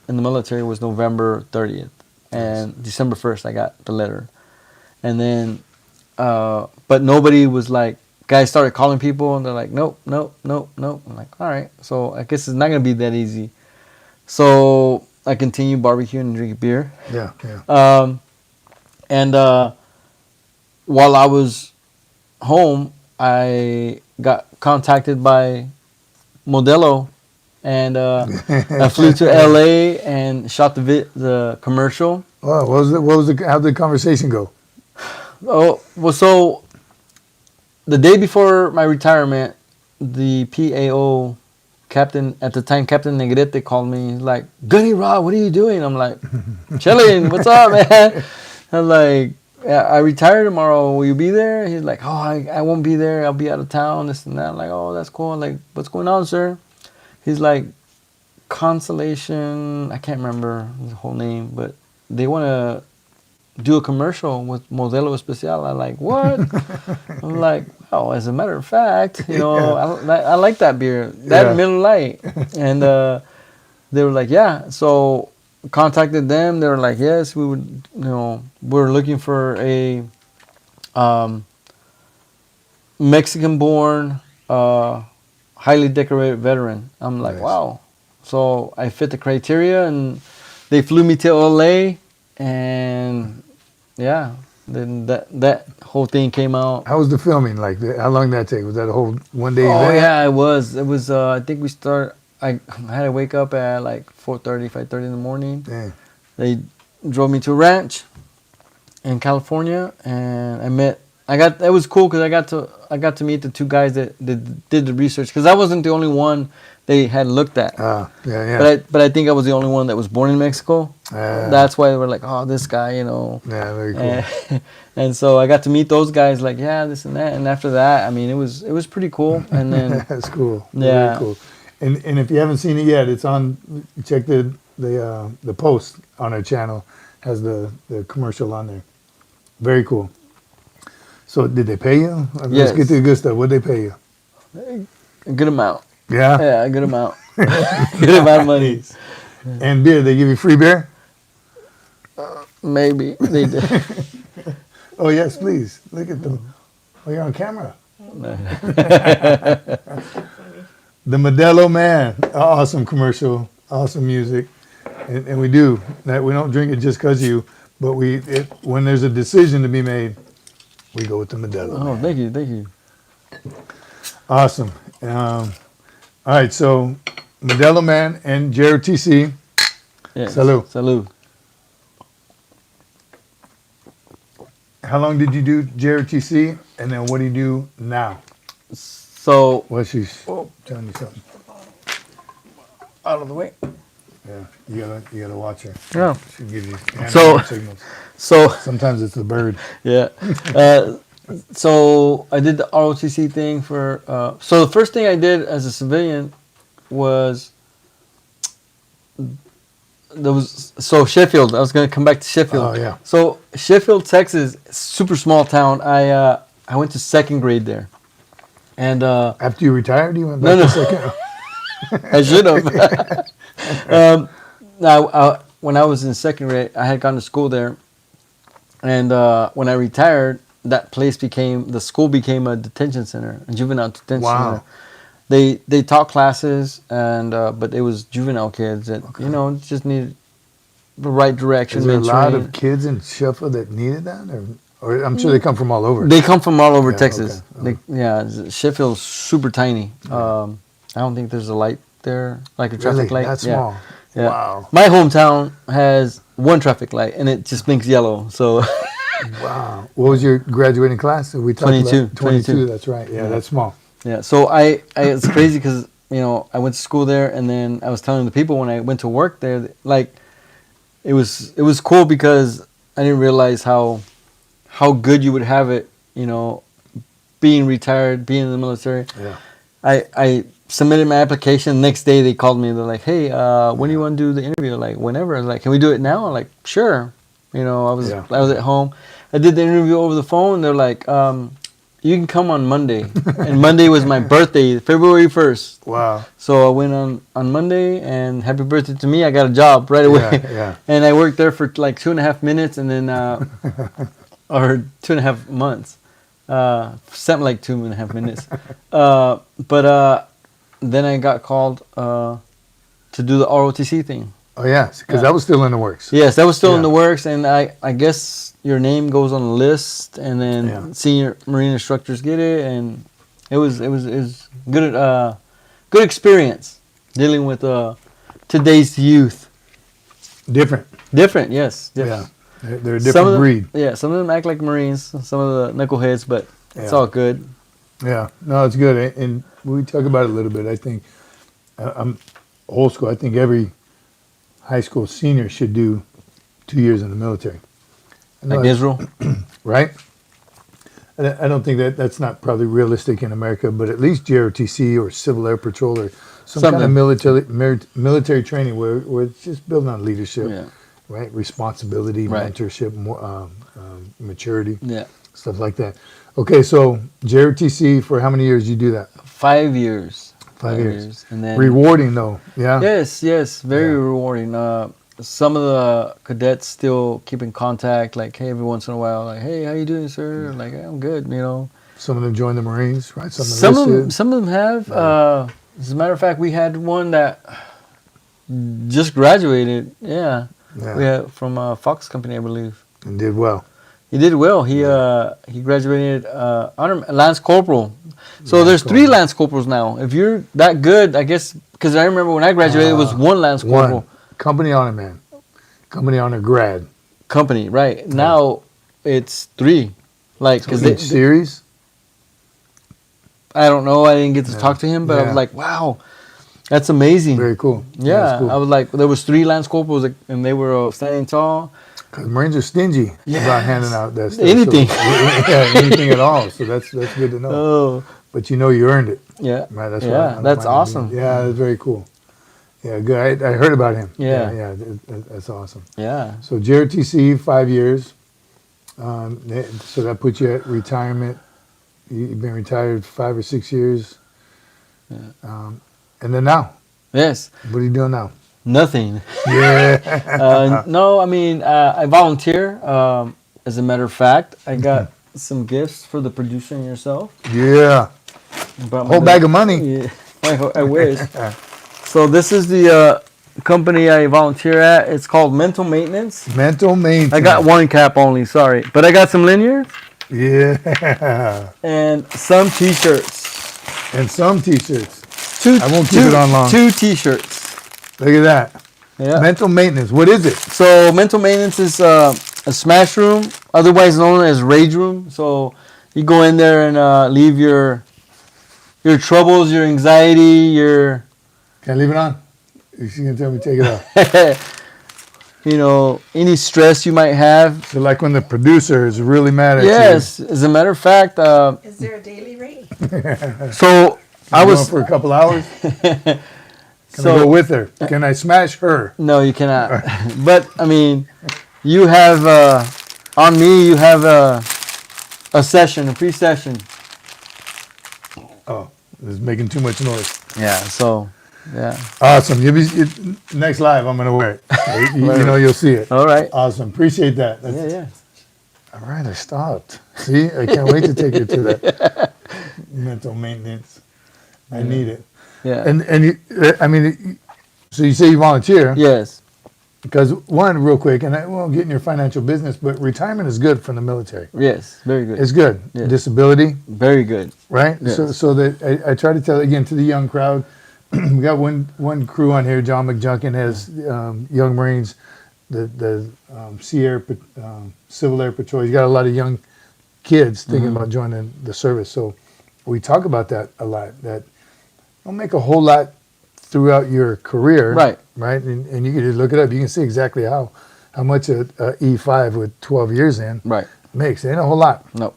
in the military was November 30th. And December 1st, I got the letter. And then, but nobody was like, guys started calling people and they're like, nope, nope, nope, nope. I'm like, all right. So I guess it's not going to be that easy. So I continued barbecuing and drinking beer. Yeah. Yeah. And while I was home, I got contacted by Modelo, and I flew to LA and shot the commercial. Oh, how did the conversation go? Oh, well, so the day before my retirement, the PAO captain at the time, Captain Negrete, called me like, Gunny Rod, what are you doing? I'm like, chilling. What's up, man? I'm like, yeah, I retire tomorrow. Will you be there? He's like, oh, I won't be there. I'll be out of town, this and that. I'm like, oh, that's cool. I'm like, what's going on, sir? He's like, Constellation, I can't remember the whole name, but they want to do a commercial with Modelo Especial. I'm like, what? I'm like, oh, as a matter of fact, you know, I like that beer, that Miller Lite. And they were like, yeah. So contacted them. They were like, yes, we would, you know, we're looking for a Mexican-born, highly decorated veteran. I'm like, Nice. wow. So I fit the criteria, and they flew me to LA, and yeah, then that whole thing came out. How was the filming? Like, how long did that take? Was that a whole one day Oh event? yeah, it was. It was. I think we start. I had to wake up at like 4:30, 5:30 in the morning. Dang. They drove me to a ranch in California, and I met. It was cool because I got to meet the two guys that did the research, because I wasn't the only one they had looked at. Yeah. But I think I was the only one that was born in Mexico. That's why they were like, oh, this guy, you know. Yeah, very cool. And so I got to meet those guys, like, yeah, this and that. And after that, I mean, it was pretty cool. And then That's cool. Yeah. Very cool. And if you haven't seen it yet, it's on. Check the post on our channel. Has the commercial on there. Very cool. So did they pay you? Let's Yes. get to the good stuff. What did they pay you? a good amount. Yeah. Yeah, a good amount. Good amount of money. And beer? They give you free beer? Maybe they did. Oh yes, please. Look at them. Oh, you're on camera. The Modelo Man. Awesome commercial. Awesome music. And we do that. We don't drink it just because you, but when there's a decision to be made, we go with the Modelo. Oh, Man. thank you. Awesome. All right, so Modelo Man and GySgt. Yes. Salud. How long did you do GySgt, and then what do you do now? So Well, she's telling you something. out of the way. Yeah, you gotta watch her. Yeah. She gives you So- animal signals. So Sometimes it's the bird. yeah. So I did the ROTC thing for. So the first thing I did as a civilian was Sheffield. I was gonna come back to Sheffield. Oh, yeah. So Sheffield, Texas, super small town. I went to second grade there, and After you retired, you went No, back no. to second. I should have. Now, when I was in second grade, I had gone to school there, and when I retired, the school became a detention center, a juvenile detention Wow. center. They taught classes, and but it was juvenile kids that just needed the right direction. Is there a lot mentoring. of kids in Sheffield that needed that, or I'm sure they come from all over? They come from all over Yeah, Texas. okay. Sheffield's super tiny. I don't think there's a light there, like a traffic light. That's Yeah. small. Yeah. Wow. My hometown has one traffic light, and it just blinks yellow. So Wow. What was your graduating class? We talked 22, about 22. 22. That's right. Yeah, that's small. yeah. So it's crazy because I went to school there, and then I was telling the people when I went to work there, like it was cool because I didn't realize how good you would have it, being retired, being in the military. Yeah. I submitted my application. Next day they called me. They're like, "Hey, when do you want to do the interview?" Like, whenever. I was like, "Can we do it now?" I'm like, "Sure." I was Yeah. at home. I did the interview over the phone. They're like, you can come on Monday. And Monday was my birthday, February 1st. Wow. So I went on Monday, and happy birthday to me. I got a job right away. Yeah. And I worked there for like 2.5 minutes, and then, or 2.5 months. Something like 2.5 minutes. But then I got called to do the ROTC thing. Oh, yeah, because that was still in the works. Yes, that was still in Yeah. the works, and I guess your name goes on the list, and then Yeah. senior Marine instructors get it, and it was good good experience dealing with today's youth. Different. Different, yes. Yeah. They're a Some different of them, breed. Yeah, some of them act like Marines, some of the knuckleheads, but it's Yeah. all good. Yeah, no, it's good. And we talk about it a little bit. I think I'm old school. I think every high school senior should do 2 years in the military. I know Like that's- Israel. right? I don't think that's not probably realistic in America, but at least JROTC or Civil Air Patrol or some kind of Something. military training where it's just building on leadership, Yeah. right? Responsibility, Right. mentorship, maturity, Yeah. stuff like that. Okay, so JROTC, for how many years you do that? 5 years. 5 years. And then Rewarding though, yeah? Yes, very Yeah. rewarding. Some of the cadets still keep in contact, like, hey, every once in a while, like, hey, how you doing, sir? Like, I'm good, you know. Some of them joined the Marines, right? Some enlisted. of them have. As a matter of fact, we had one that just graduated. Yeah, Yeah, we had from Fox Company, I believe. and did well. He did well. He graduated honor Lance Corporal. So Lance there's 3 Corporal. Lance Corporals now. If you're that good, I guess, because I remember when I graduated, it was 1 Lance Corporal. One. Company honor man. Company honor grad. Company, right? Now it's 3. Like, So because each series? I don't know. I didn't get to talk to him, but I Yeah. was like, wow, that's amazing. Very cool. Yeah, That's cool. I was like, there was 3 Lance Corporals, like, and they were standing tall. Because Marines are stingy about handing out that stuff. Anything. So, yeah, anything at all. So that's good to know. Oh, But you know you earned it. yeah, Right, that's yeah, why I don't that's mind him awesome. being- yeah, that's very cool. Yeah, good. I heard about him. Yeah. Yeah, that's awesome. Yeah, So JRTC, 5 years. So that puts you at retirement. You've been retired 5 or 6 years. And then now, yes, what are you doing now? nothing. Yeah. No, I mean, I volunteer. As a matter of fact, I got some gifts for the producer and yourself. Yeah. Brought my Whole bag of money. Yeah, I wish. So this is the company I volunteer at. It's called Mental Maintenance. Mental maintenance. I got 1 cap only, sorry. But I got some lanyards Yeah. and some T-shirts. And some t-shirts. 2, I won't keep it on long. 2 T-shirts. Look at that. Yeah. Mental maintenance. What is it? So mental maintenance is a smash room, otherwise known as rage room. So you go in there and leave your troubles, your anxiety, your Can I leave it on? She's going to tell me to take it off. any stress you might have. So like when the producer is really mad at Yes, as a matter of fact, Is there a daily rate? so I you. was For a couple hours. Can I so go with her? Can I smash her? no, you cannot. But I mean, you have on me. You have a session, a pre-session. Oh, this is making too much noise. Yeah. So yeah. Awesome. Next live, I'm going to wear it. You'll see it. All right. Awesome. Appreciate that. Yeah. All right, I stopped. See, I can't wait to take you to that mental maintenance. I need it. Yeah. So you say you volunteer Yes. because one, real quick, and I won't get in your financial business, but retirement is good from the military. Yes. Very good. It's good. Yes. Disability, Very good. right? Yes. So that I try to tell again to the young crowd. We got one crew on here. John McJunkin has young Marines, the Civil Air Patrol. He's got a lot of young kids thinking about joining the service. So we talk about that a lot. That don't make a whole lot throughout your career, Right. Right, and you can just look it up. You can see exactly how much a E5 with 12 years in Right. makes. It ain't a whole lot, No.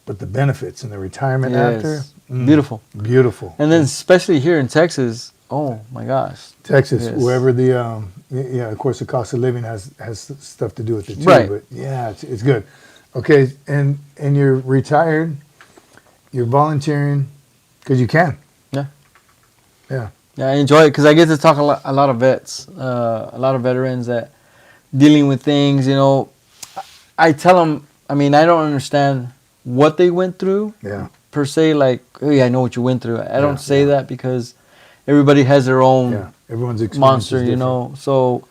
but the benefits and the retirement Yes. after, Beautiful. beautiful. And then especially here in Texas. Oh my gosh. Texas, Yes. wherever of course, the cost of living has stuff to do with it too. Right. But yeah, it's good. Okay, and you're retired, you're volunteering, because you can. Yeah. Yeah. Yeah, I enjoy it because I get to talk a lot of vets, a lot of veterans that dealing with things. You know, I tell them. I mean, I don't understand what they went through. Yeah. Per se, like, hey, I know what you went through. I don't say yeah. that because everybody has their own Yeah. Everyone's experience monster, is you different. know. So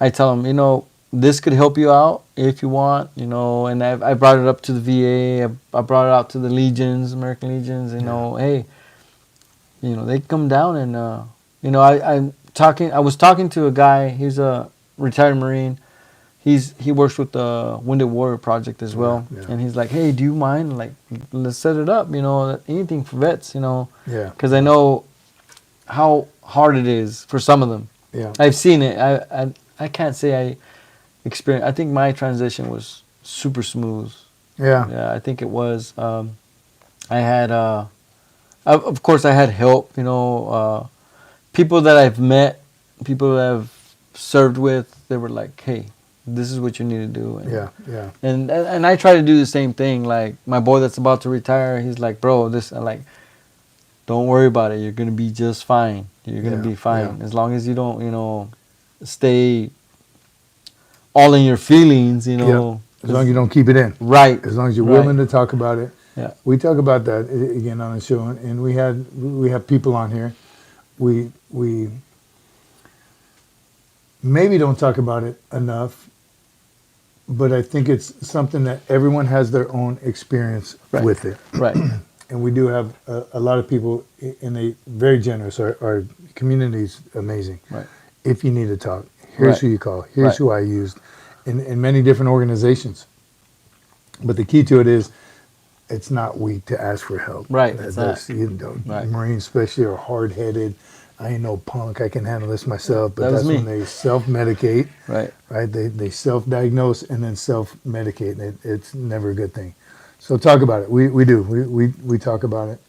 I tell them, you know, this could help you out if you want, you know. And I brought it up to the VA. I brought it out to the Legions, American Legions. You know, hey, you know, they come down and, you know, I was talking to a guy. He's a retired Marine. He works with the Wounded Warrior Project as well. Yeah. And he's like, hey, do you mind? Like, let's set it up, you know, anything for vets, you know. Yeah. Because I know how hard it is for some of them. Yeah. I've seen it. I can't say I experienced. I think my transition was super smooth. Yeah. Yeah, I think it was. I had, of course, I had help. You know, people that I've met, people that I've served with. They were like, "Hey, this is what you need to do." And, Yeah. And I try to do the same thing. Like my boy that's about to retire, he's like, "Bro, this." I'm like, don't worry about it. You're gonna be just fine. You're gonna be fine as long as you don't, you know, stay all in your feelings. You know, As long as you don't keep it in. right. As long as you're Right. willing to talk about it. Yeah. We talk about that again on the show, and we have people on here. We maybe don't talk about it enough, but I think it's something that everyone has their own experience with it. Right. And we do have a lot of people in a very generous. Our community's amazing. Right. If you need to talk, here's who you call. Here's who I used in many different organizations. But the key to it is, it's not weak to ask for help. Right. It's That's, not. you know, Right. Marines especially are hard-headed. I ain't no punk. I can handle this myself. But That was that's when me. they self-medicate. Right. Right. They self-diagnose and then self-medicate. And it's never a good thing. So talk about it. We do. We talk about it.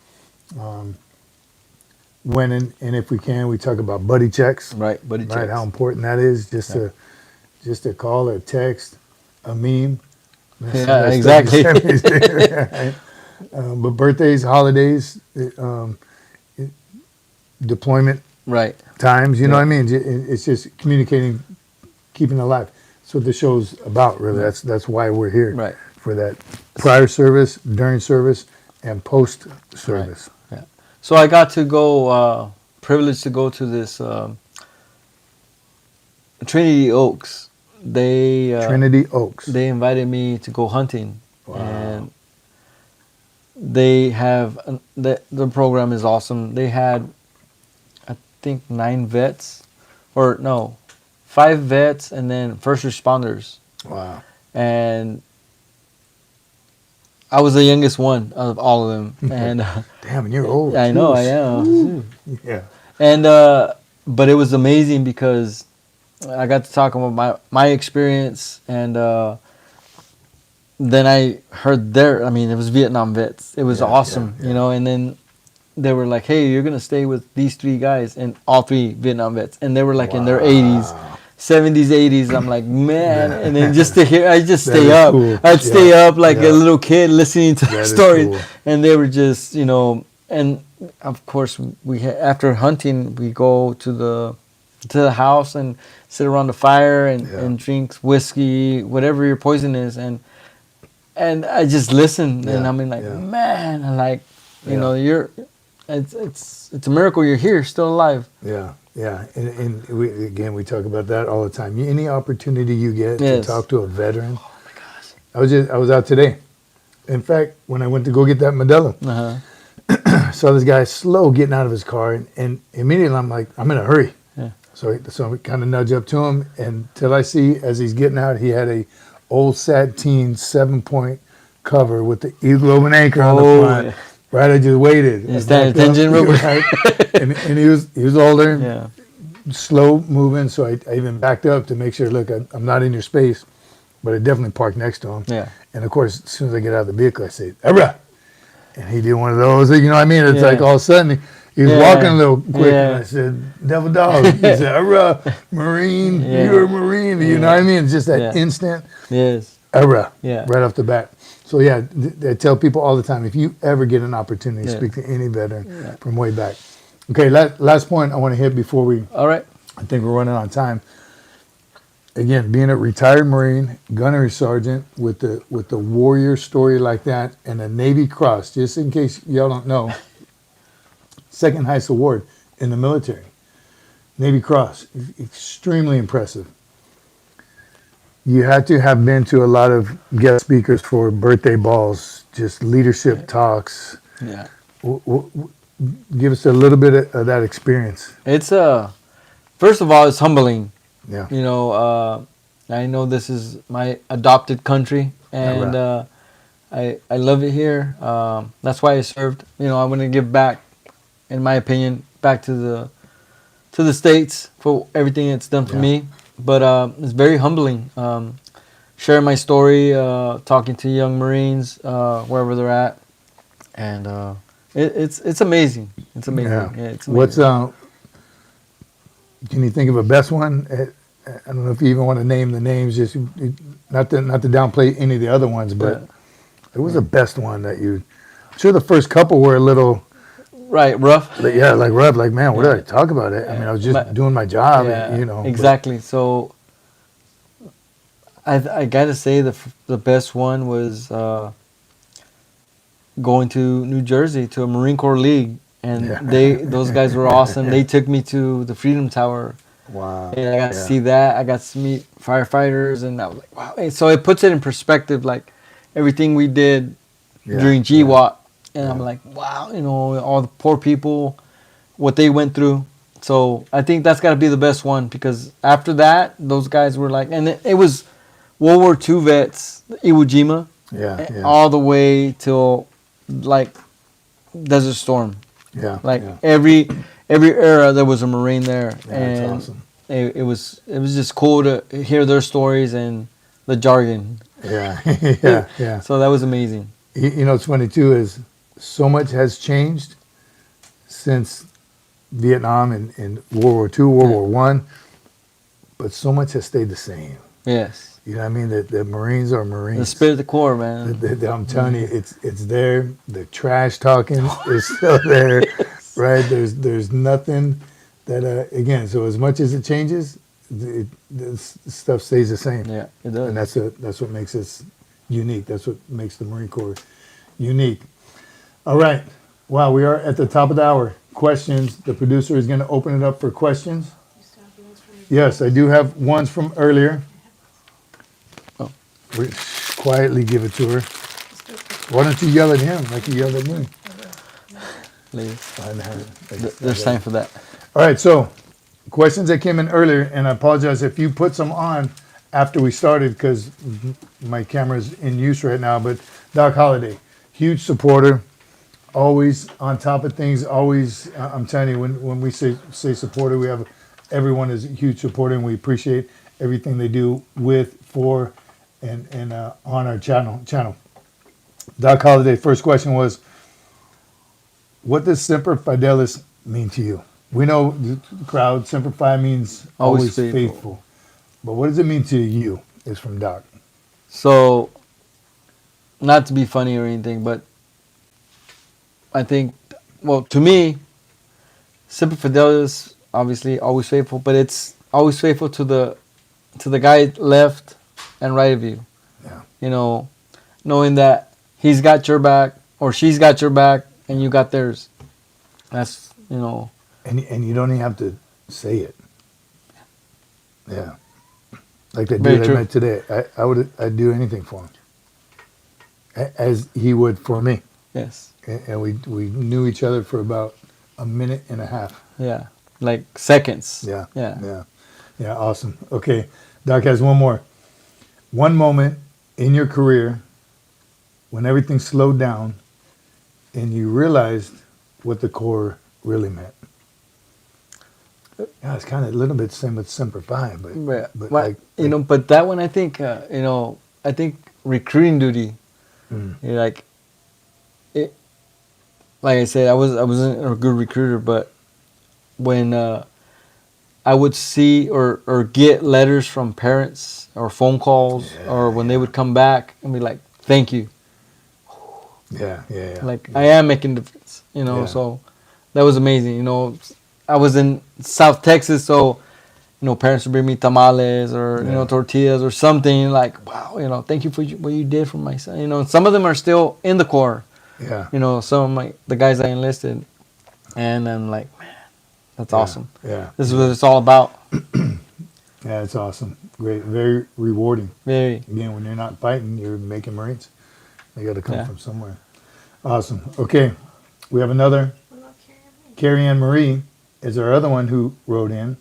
When and if we can, we talk about buddy checks. Right. Buddy Right. checks. How important that is. Just a call, a text, a meme. Yeah, exactly. Right? But birthdays, holidays, deployment Right. times, you know what I mean? It's just communicating, keeping it alive. That's what the show's about, really. That's why we're here. Right. For that prior service, during service, and post service. Yeah. So I got to go, privileged to go to this Trinity Oaks. They Trinity Oaks. They invited me to go hunting, Wow. and they have the program is awesome. They had, I think, 9 vets, or no, 5 vets, and then first responders. Wow. And I was the youngest one of all of them, and Damn, and you're old. I know too. I am. Yeah. And but it was amazing because I got to talk about my experience, and then I heard I mean, it was Vietnam vets. It was awesome, you know. And then they were like, "Hey, you're gonna stay with these 3 guys," and all 3 Vietnam vets, and they were like in their 80s. 70s, 80s. I'm like, man. And then just to hear, I just stay up. Cool. I'd stay up like a little kid listening to their is stories. cool. And they were just, you know, and of course, after hunting, we go to the house and sit around the fire and drink whiskey, whatever your poison is. And I just listen. And I'm like, man, I'm like, you know, it's a miracle you're here, still alive. Yeah. Yeah, and we talk about that all the time. Any opportunity you get to talk to a veteran. Oh my gosh! I was out today. In fact, when I went to go get that Modelo, I saw this guy slow getting out of his car, and immediately I'm like, I'm in a hurry. Yeah. So I kind of nudge up to him, and till I see as he's getting out, he had a old sateen 7-point cover with the Eagle Globe and Anchor on the front. Yeah. Right, I just waited. You stand attention, right? and he was older, slow moving, so I even backed up to make sure, look, I'm not in your space, but I definitely parked next to him. Yeah. And of course, as soon as I get out of the vehicle, I say, "Abra," and he did one of those. You know what I mean? It's like all of a sudden he was walking a little quick, and I said, "Devil dog." He said, "Abra, Marine, you're a Marine." You know what I mean? It's just that instant. Yes. era. Yeah. Right off the bat. So yeah, I tell people all the time, if you ever get an opportunity, Yeah. speak to any veteran Yeah. from way back. Okay, last point I want to hit before we. All right. I think we're running out of time. Again, being a retired Marine, gunnery sergeant with the warrior story like that, and a Navy Cross, just in case y'all don't know, second highest award in the military. Navy Cross, extremely impressive. You had to have been to a lot of guest speakers for birthday balls, just leadership talks. Yeah. Give us a little bit of that experience. It's first of all, it's humbling. Yeah. You know, I know this is my adopted country, and I love it here. That's why I served. You know, I want to give back, in my opinion, back to the States for everything it's done for me. But it's very humbling. Sharing my story, talking to young Marines wherever they're at, and it's amazing. It's amazing. Yeah. Yeah, it's amazing. What's can you think of a best one? I don't know if you even want to name the names, just not to downplay any of the other ones, but it was the best one that you. I'm sure the first couple were a little. Right, rough. Yeah, like rough. Like, man, what did I talk about? It. I mean, I was just doing my job. Yeah, You know. exactly. So I gotta say the best one was going to New Jersey to a Marine Corps League, and those guys were awesome. They took me to the Freedom Tower. Wow. And I got to see that. I got to meet firefighters, and I was like, wow. And so it puts it in perspective, like everything we did during GWAT. And I'm like, wow, you know, all the poor people, what they went through. So I think that's got to be the best one, because after that, those guys were like, and it was World War II vets, Iwo Jima, all the way till like Desert Storm. Yeah. Like every era there was a Marine there, and that's awesome. It was just cool to hear their stories and the jargon. Yeah. Yeah. So that was amazing. You know, what's funny too is so much has changed since Vietnam and World War II, World War One, but so much has stayed the same. Yes. You know what I mean? The Marines are Marines. The spirit of the Corps, man. I'm telling you, it's there. The trash talking is still there, right? There's nothing that again. So as much as it changes, this stuff stays the same. Yeah, it does. And that's what makes us unique. That's what makes the Marine Corps unique. All right. Wow, we are at the top of the hour. Questions. The producer is going to open it up for questions. You still have the ones from your- Yes, I do have ones from earlier. Oh. We quietly give it to her. Why don't you yell at him like you yelled at me? Please. There's There's time for that. All right, so questions that came in earlier, and I apologize if you put some on after we started because my camera's in use right now, but Doc Holliday, huge supporter, always on top of things, always, I'm telling you, when we say supporter, we have, everyone is a huge supporter, and we appreciate everything they do with, for, and on our channel. Doc Holliday, first question was, what does Semper Fidelis mean to you? We know the crowd, Semper Fi means always faithful. But what does it mean to you? Is from Doc. So, not to be funny or anything, but I think, well, to me, Semper Fidelis, obviously always faithful, but it's always faithful to the guy left and right of you. Yeah. You know, knowing that he's got your back or she's got your back and you got theirs. That's, you know. And you don't even have to say it. Yeah. Like that Very dude I true. met today. I'd do anything for him. As he would for me. Yes. And we knew each other for about a minute and a half. Yeah. Like seconds. Yeah. Yeah. Yeah, awesome. Okay. Doc has one more. One moment in your career when everything slowed down and you realized what the Corps really meant. Yeah, it's kind of a little bit the same with Semper Fi, but Well, but that one I think, I think recruiting duty, you're like, like I said, I wasn't a good recruiter, but when I would see or get letters from parents or phone calls or when they would come back and be like, thank you. Yeah. Like, I am making a difference, you know, Yeah. so that was amazing. You know, I was in South Texas, so, you know, parents would bring me tamales or, you know, tortillas or something like, wow, you know, thank you for what you did for my son. You know, some of them are still in the Corps. Yeah. You know, some of the guys I enlisted. And I'm like, man, that's awesome. Yeah. This is what it's all about. Yeah, it's awesome. Great. Very rewarding. Very. Again, when you're not fighting, you're making Marines. They got to come Yeah. from somewhere. Awesome. Okay. We have another. What about Carrie Ann? Carrie Ann Marie is our other one who wrote in.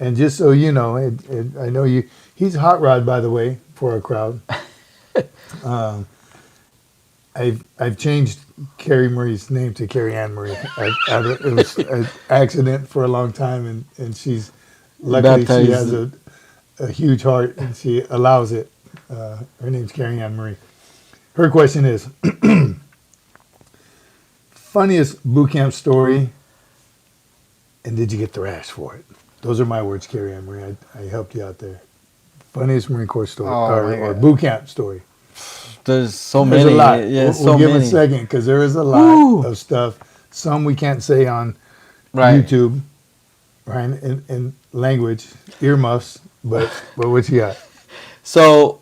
And just so you know, I know he's hot rod, by the way, for our crowd. I've changed Carrie Marie's name to Carrie Ann Marie. It was an accident for a long time, and she's luckily Baptized. she has a huge heart and she allows it. Her name's Carrie Ann Marie. Her question is, funniest boot camp story, and did you get thrashed for it? Those are my words, Carrie Ann Marie. I helped you out there. Funniest Marine Corps story or boot camp story. There's so There's many. a lot. Yeah, we'll so give many. a second because there is a lot of stuff. Some we can't say on Right. YouTube, right? In language, earmuffs. But what you got? So,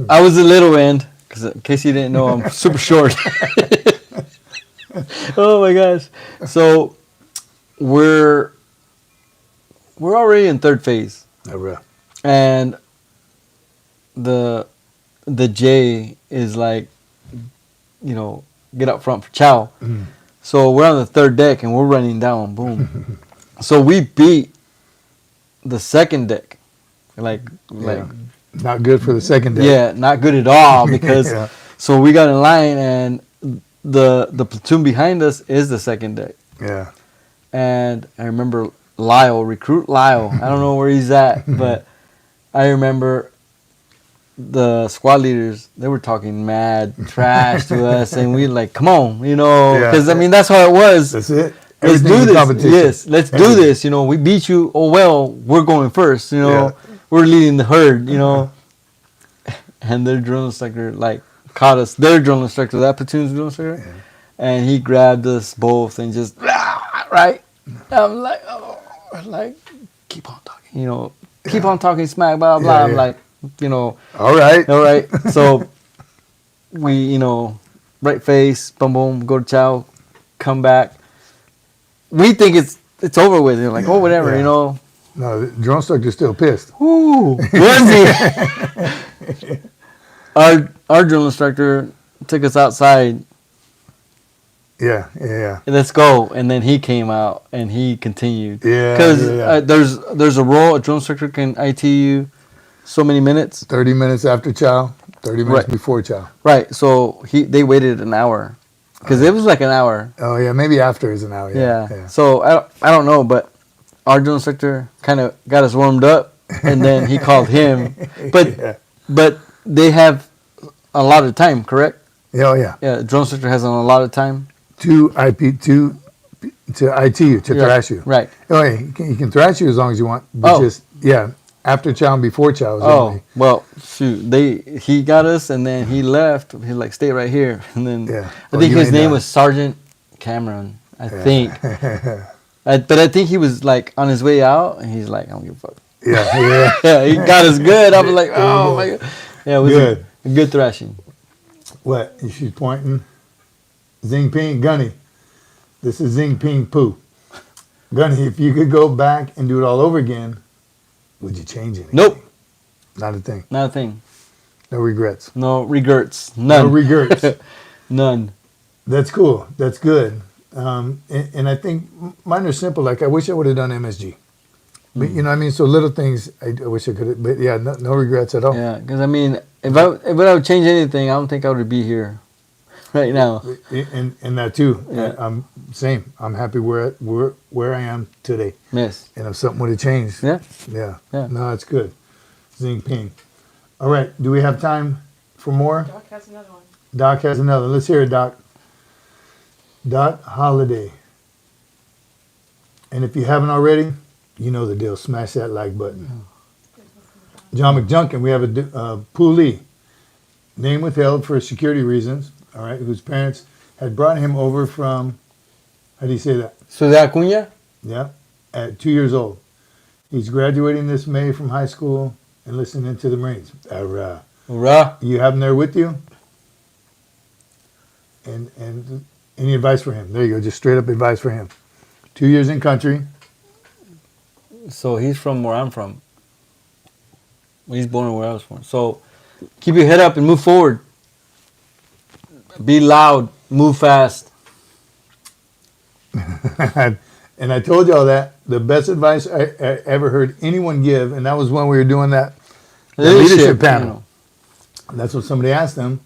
I was the little end, because in case you didn't know, I'm super short. Oh my gosh. So, we're already in third phase. Oh, real. And the J is like, you know, get up front for chow. So we're on the third deck and we're running down. Boom. So we beat the second deck. Like Not good for the second day. yeah, not good at all because Yeah. so we got in line and the platoon behind us is the second deck. Yeah. And I remember recruit Lyle. I don't know where he's at, but I remember the squad leaders, they were talking mad trash to us, and we like, come on, you know, Yeah. because I mean that's how it was. That's it. Let's do Everything's a this. competition. Yes, let's do this. You know, we beat you. Oh well, we're going first. You know, Yeah. we're leading the herd. You know, and their drill instructor like caught us. Their drill instructor, that platoon's drill instructor, and he grabbed us both and just right. I'm like, oh, like keep on talking. You know, keep on talking smack. Blah blah. Yeah, I'm yeah. like, you know. All right. All right. So we, you know, right face, boom, boom, go to chow, come back. We think it's over with. You're like, oh, whatever, yeah. you know. No, the drone instructor's still pissed. Ooh, was he? Our drill instructor took us outside. Yeah. Let's go, and then he came out and he continued. Yeah, Because yeah. there's a rule. A drill instructor can IT you so many minutes. 30 minutes after chow, 30 minutes Right. before chow. Right. So they waited an hour because it was like an hour. Oh, yeah, maybe after is an hour. Yeah. So I don't know, but our drill instructor kind of got us warmed up, and then he called him. But Yeah. but they have a lot of time, correct? Oh, yeah. Yeah, drill instructor has a lot of time. To IT you, to thrash you. Right. Oh, yeah, you can thrash you as long as you want, but Oh. just, after chow and before chow is Oh only. well, shoot. He got us, and then he left. He like stay right here, and then Yeah. I Oh, think you his ain't name done. was Sergeant Cameron. I think. But I think he was like on his way out, and he's like, I don't give a fuck. Yeah. Yeah, he got us good. I was like, oh my god. Yeah, it was Good. a good thrashing. What? She's pointing. Zing Ping Gunny. This is Zing Ping Poo. Gunny, if you could go back and do it all over again, would you change anything? Nope, Not a thing. not a thing. No regrets. No regrets. None. No regrets. None. That's cool. That's good. And I think mine are simple. Like, I wish I would have done MSG. But, you know what I mean? So little things I wish I could have. But, yeah, no regrets at all. Yeah, because I mean, if I would change anything, I don't think I would be here right now. And that, too. Yeah. I'm same. I'm happy where I am today. Yes. And if something would have changed. Yeah. Yeah. Yeah. No, it's good. Zing Ping. All right. Do we have time for more? Doc has another one. Doc has another. Let's hear it, Doc. Doc Holiday. And if you haven't already, you know the deal. Smash that like button. John McJunkin, we have a Poolee, name withheld for security reasons, all right, whose parents had brought him over from, how do you say that? Ciudad Acuña? Yeah, at 2 years old. He's graduating this May from high school and listening to the Marines. Hurrah. You have him there with you? And any advice for him? There you go, just straight up advice for him. 2 years in country. So he's from where I'm from. He's born where I was born. So keep your head up and move forward. Be loud. Move fast. And I told y'all that the best advice I ever heard anyone give, and that was when we were doing that leadership panel. You know. That's what somebody asked him.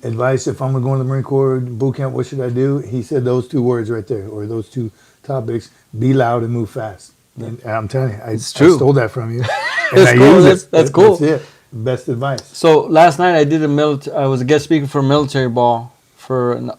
Advice, if I'm going to go in the Marine Corps boot camp, what should I do? He said those two words right there, or those two topics, be loud and move fast. And I'm telling you, I stole that from you. And That's cool. That's cool. That's it. Best advice. So last night I was a guest speaker for a military ball for an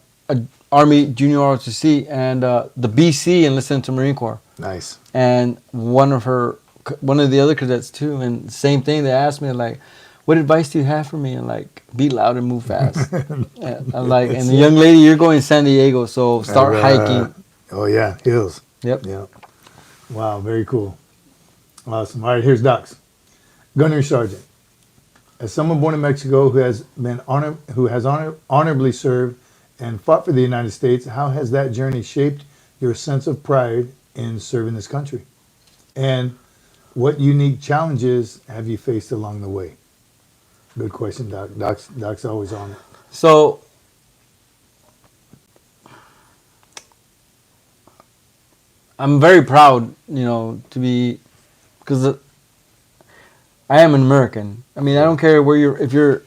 Army Junior ROTC and the BC enlisted to Marine Corps. Nice. And one of the other cadets too. And same thing. They asked me like, "What advice do you have for me?" And like, be loud and move fast. And I'm like, and the young lady, you're going to San Diego, so start hiking. Oh yeah, hills. Yep. Yeah. Wow, very cool. Awesome. All right, here's Docs. Gunnery Sergeant. As someone born in Mexico who has honorably served and fought for the United States, how has that journey shaped your sense of pride in serving this country? And what unique challenges have you faced along the way? Good question, Doc. Doc's always on it. So I'm very proud, to be, because I am an American. I mean, I don't care if you're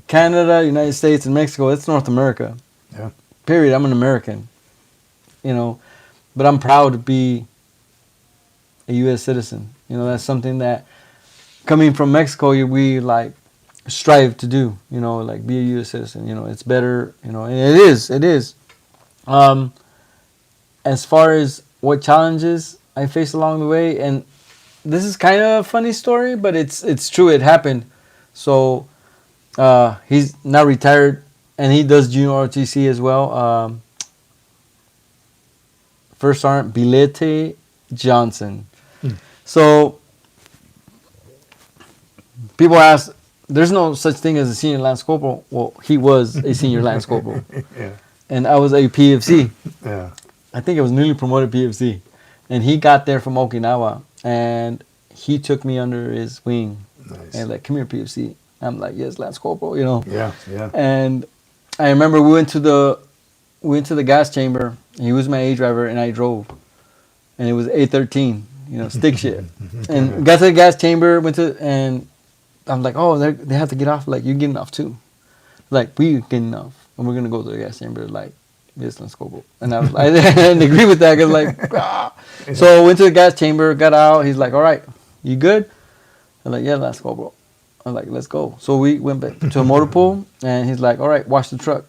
Canada, United States, and Mexico, it's North America. Yeah. Period. I'm an American, but I'm proud to be a U.S. citizen. That's something that, coming from Mexico, we like strive to do, like be a U.S. citizen. It's better, and it is. As far as what challenges I faced along the way, and this is kind of a funny story, but it's true. It happened. So he's now retired, and he does junior ROTC as well. First Sergeant Bilete Johnson. So people ask, there's no such thing as a senior Lance Corporal. Well, he was a senior Lance Corporal. Yeah. And I was a PFC. Yeah. I think I was newly promoted PFC. And he got there from Okinawa. And he took me under his wing. Nice. And like, come here, PFC. I'm like, yes, Lance Corporal, Yeah, yeah. And I remember we went to the gas chamber. He was my A driver, and I drove. And it was 813, stick shit. And got to the gas chamber, and I'm like, oh, they have to get off. Like, you're getting off too. Like, we getting off. And we're going to go to the gas chamber, like, yes, let's go. And I was like, I didn't agree with that, because like, ah. So I went to the gas chamber, got out. He's like, all right, you good? I'm like, yeah, let's go, bro. I'm like, let's go. So we went back to a motor pool, and he's like, all right, wash the truck.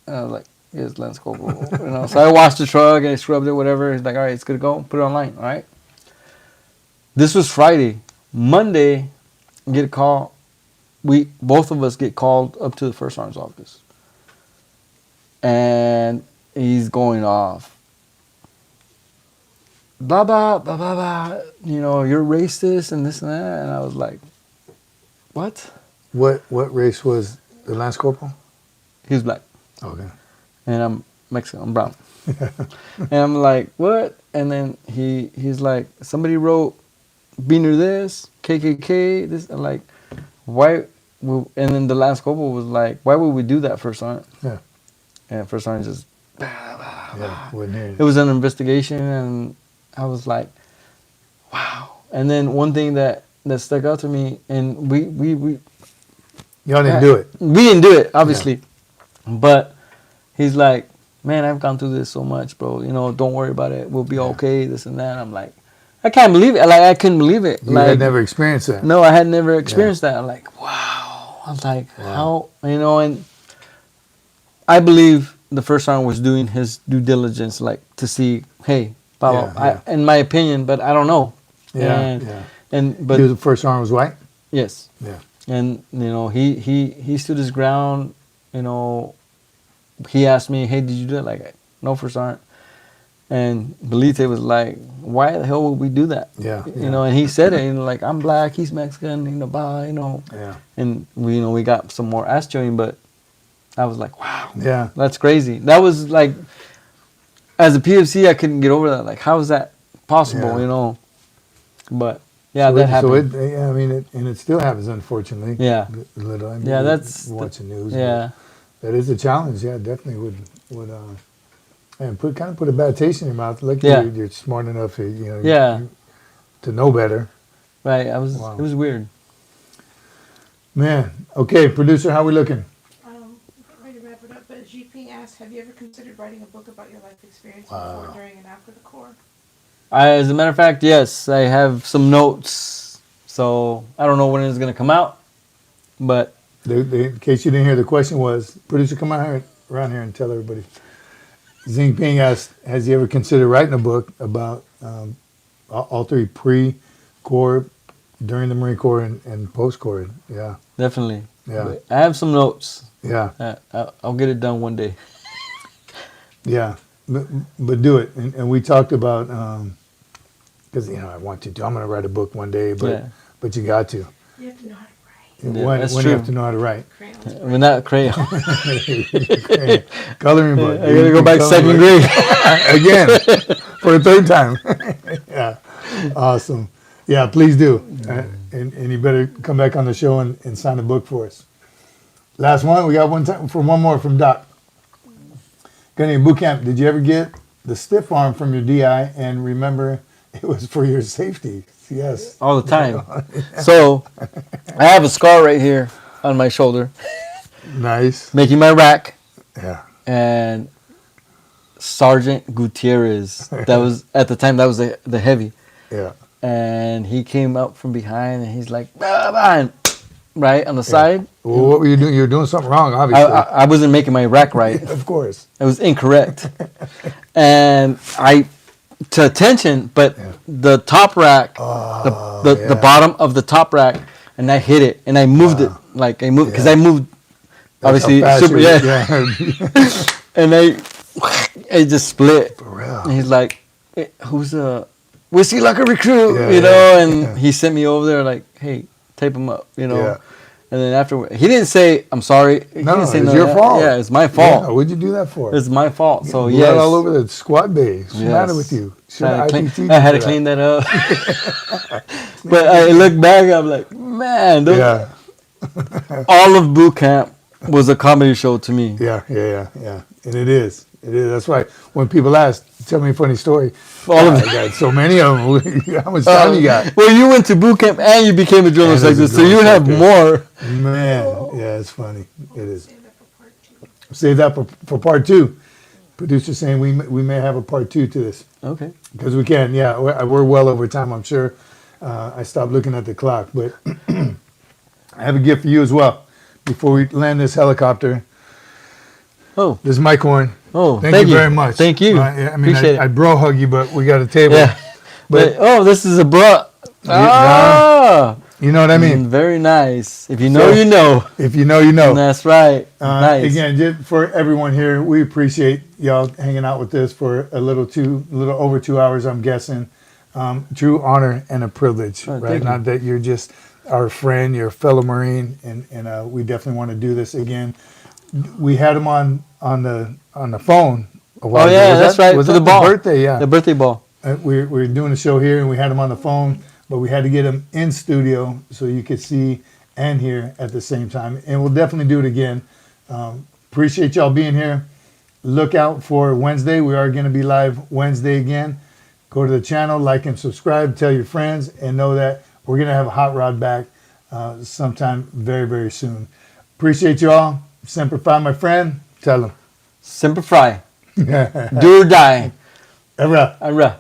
And I was like, yes, let's go, bro. So I washed the truck, and I scrubbed it, whatever. He's like, all right, it's good to go. Put it online, all right? This was Friday. Monday, I get a call. Both of us get called up to the First Sergeant's office. And he's going off. Blah, blah, blah, blah, blah. You're racist and this and that. And I was like, what? What race was the Lance Corporal? He was black. Okay. And I'm Mexican. I'm brown. And I'm like, what? And then he's like, somebody wrote Beaner this, KKK, this. I'm like, why? And then the Lance Corporal was like, why would we do that, First Sergeant? Yeah. And First Sergeant just, Yeah, wasn't here. it was an investigation, and I was like, wow. And then one thing that stuck out to me, and we Y'all didn't do it. We didn't do it, obviously. But he's like, man, I've gone through this so much, bro. Don't worry about it. We'll be okay, this and that. I'm like, I can't believe it. Like, I couldn't believe it. You had never experienced that. No, I had never experienced that. I'm like, wow. I was like, how, and I believe the First Sergeant was doing his due diligence, like, to see, hey, Blah, blah. Yeah, in my opinion, but I don't know. Yeah, And, yeah. but The first arm was white? yes. Yeah. And, he stood his ground, he asked me, hey, did you do it? Like, no, first sergeant. And Belite was like, why the hell would we do that? Yeah. And he said it, like, I'm black, he's Mexican, blah, Yeah. And we got some more ass chewing, but I was like, wow, Yeah. that's crazy. That was like, as a PFC, I couldn't get over that. Like, how is that possible, Yeah. But, yeah, So that happened. I mean, and it still happens, unfortunately. Yeah. A little. I mean, Yeah, that's watching news. Yeah. That is a challenge. Yeah, definitely would and put a bad taste in your mouth. Like Yeah. you're smart enough to Yeah. to know better. Right. Wow. It was weird. Man, okay, producer, how we looking? Get ready to wrap it up, but GP asked, have you ever considered writing a book about your life experience Wow. before, during, and after the Corps? As a matter of fact, yes, I have some notes. So I don't know when it's gonna come out, but In case you didn't hear, the question was, producer, come around here and tell everybody. Xing Ping asked, has he ever considered writing a book about all three pre-Corps, during the Marine Corps, and post-Corps? Yeah, definitely. Yeah. But I have some notes. yeah, I'll get it done one day. yeah. But do it. And we talked about, because, I want you to. I'm going to write a book one day, Yeah. but you got to. You have to know how to write. Yeah, when that's you true. have to know how to write. Crayons. We're not crayon. Coloring book. I gotta go back Coloring second book. grade. Again, for the third time. Yeah, awesome. Yeah, please do. And you better come back on the show and sign a book for us. Last one, we got one more from Doc. Gunny, boot camp, did you ever get the stiff arm from your DI and remember it was for your safety? Yes. All the time. So I have a scar right here on my shoulder, Nice. making my rack, Yeah. and Sergeant Gutierrez. That was at the time. That was the heavy, Yeah. and he came up from behind, and he's like, "Bah, bah," and right on the side. Well, what were you doing? You were doing something wrong, I, obviously. I wasn't making my rack right. Of course. It was incorrect, and to attention, but Yeah. the top rack, the yeah. bottom of the top rack, and I hit it, and I moved it, like I moved, because Yeah. I moved, That's obviously, how fast super, you- yeah, and it just split. For real. And he's like, "Eh, who's was he like a recruit, Yeah, and yeah. he sent me over there, like, hey, tape him up, Yeah. And then afterward, he didn't say, I'm sorry. He No, didn't say it's none your of that. fault. Yeah, it's my fault. Yeah, what'd you do that for? It's my fault. So, Blood yes. all over the squad bay. What's the Yes. matter with you? Should I IPT had to for clean that up. But I look back, I'm like, man, that. all of boot camp was a comedy show to me. Yeah. And it is. That's why when people ask, tell me a funny story. All of I it. got so many of them. How much time you got? Well, you went to boot camp and you became a drill And as a instructor, so drill you have instructor. more. Man, yeah, it's funny. It is. Save that for part 2. Save that for part 2. Producer saying we may have a part 2 to this. Okay. Because we can, yeah. We're well over time, I'm sure. I stopped looking at the clock. But I have a gift for you as well. Before we land this helicopter, Oh, this is Mike Horn. oh, Thank you very much. Thank you. I mean, Appreciate it. I'd bro hug you, but we got a table. Yeah. But oh, this is a bra. Ah, you know what I mean? very nice. If you know, So- you know. If you know, you know. That's right. Nice. Again, just for everyone here, we appreciate y'all hanging out with us for a little over 2 hours, I'm guessing. True honor and a privilege, Oh, right? thank you. Not that you're just our friend, you're a fellow Marine, and we definitely want to do this again. We had him on the phone a while Oh, ago. yeah, Was that's that- right, Was for that the ball. birthday? Yeah. The birthday ball. We were doing a show here, and we had him on the phone, but we had to get him in studio so you could see and hear at the same time. And we'll definitely do it again. Appreciate y'all being here. Look out for Wednesday. We are going to be live Wednesday again. Go to the channel, like and subscribe, tell your friends, and know that we're going to have a hot rod back sometime very, very soon. Appreciate y'all. Semper Fi, my friend. Tell them. Semper Fi. Do or die. Ever. Ira.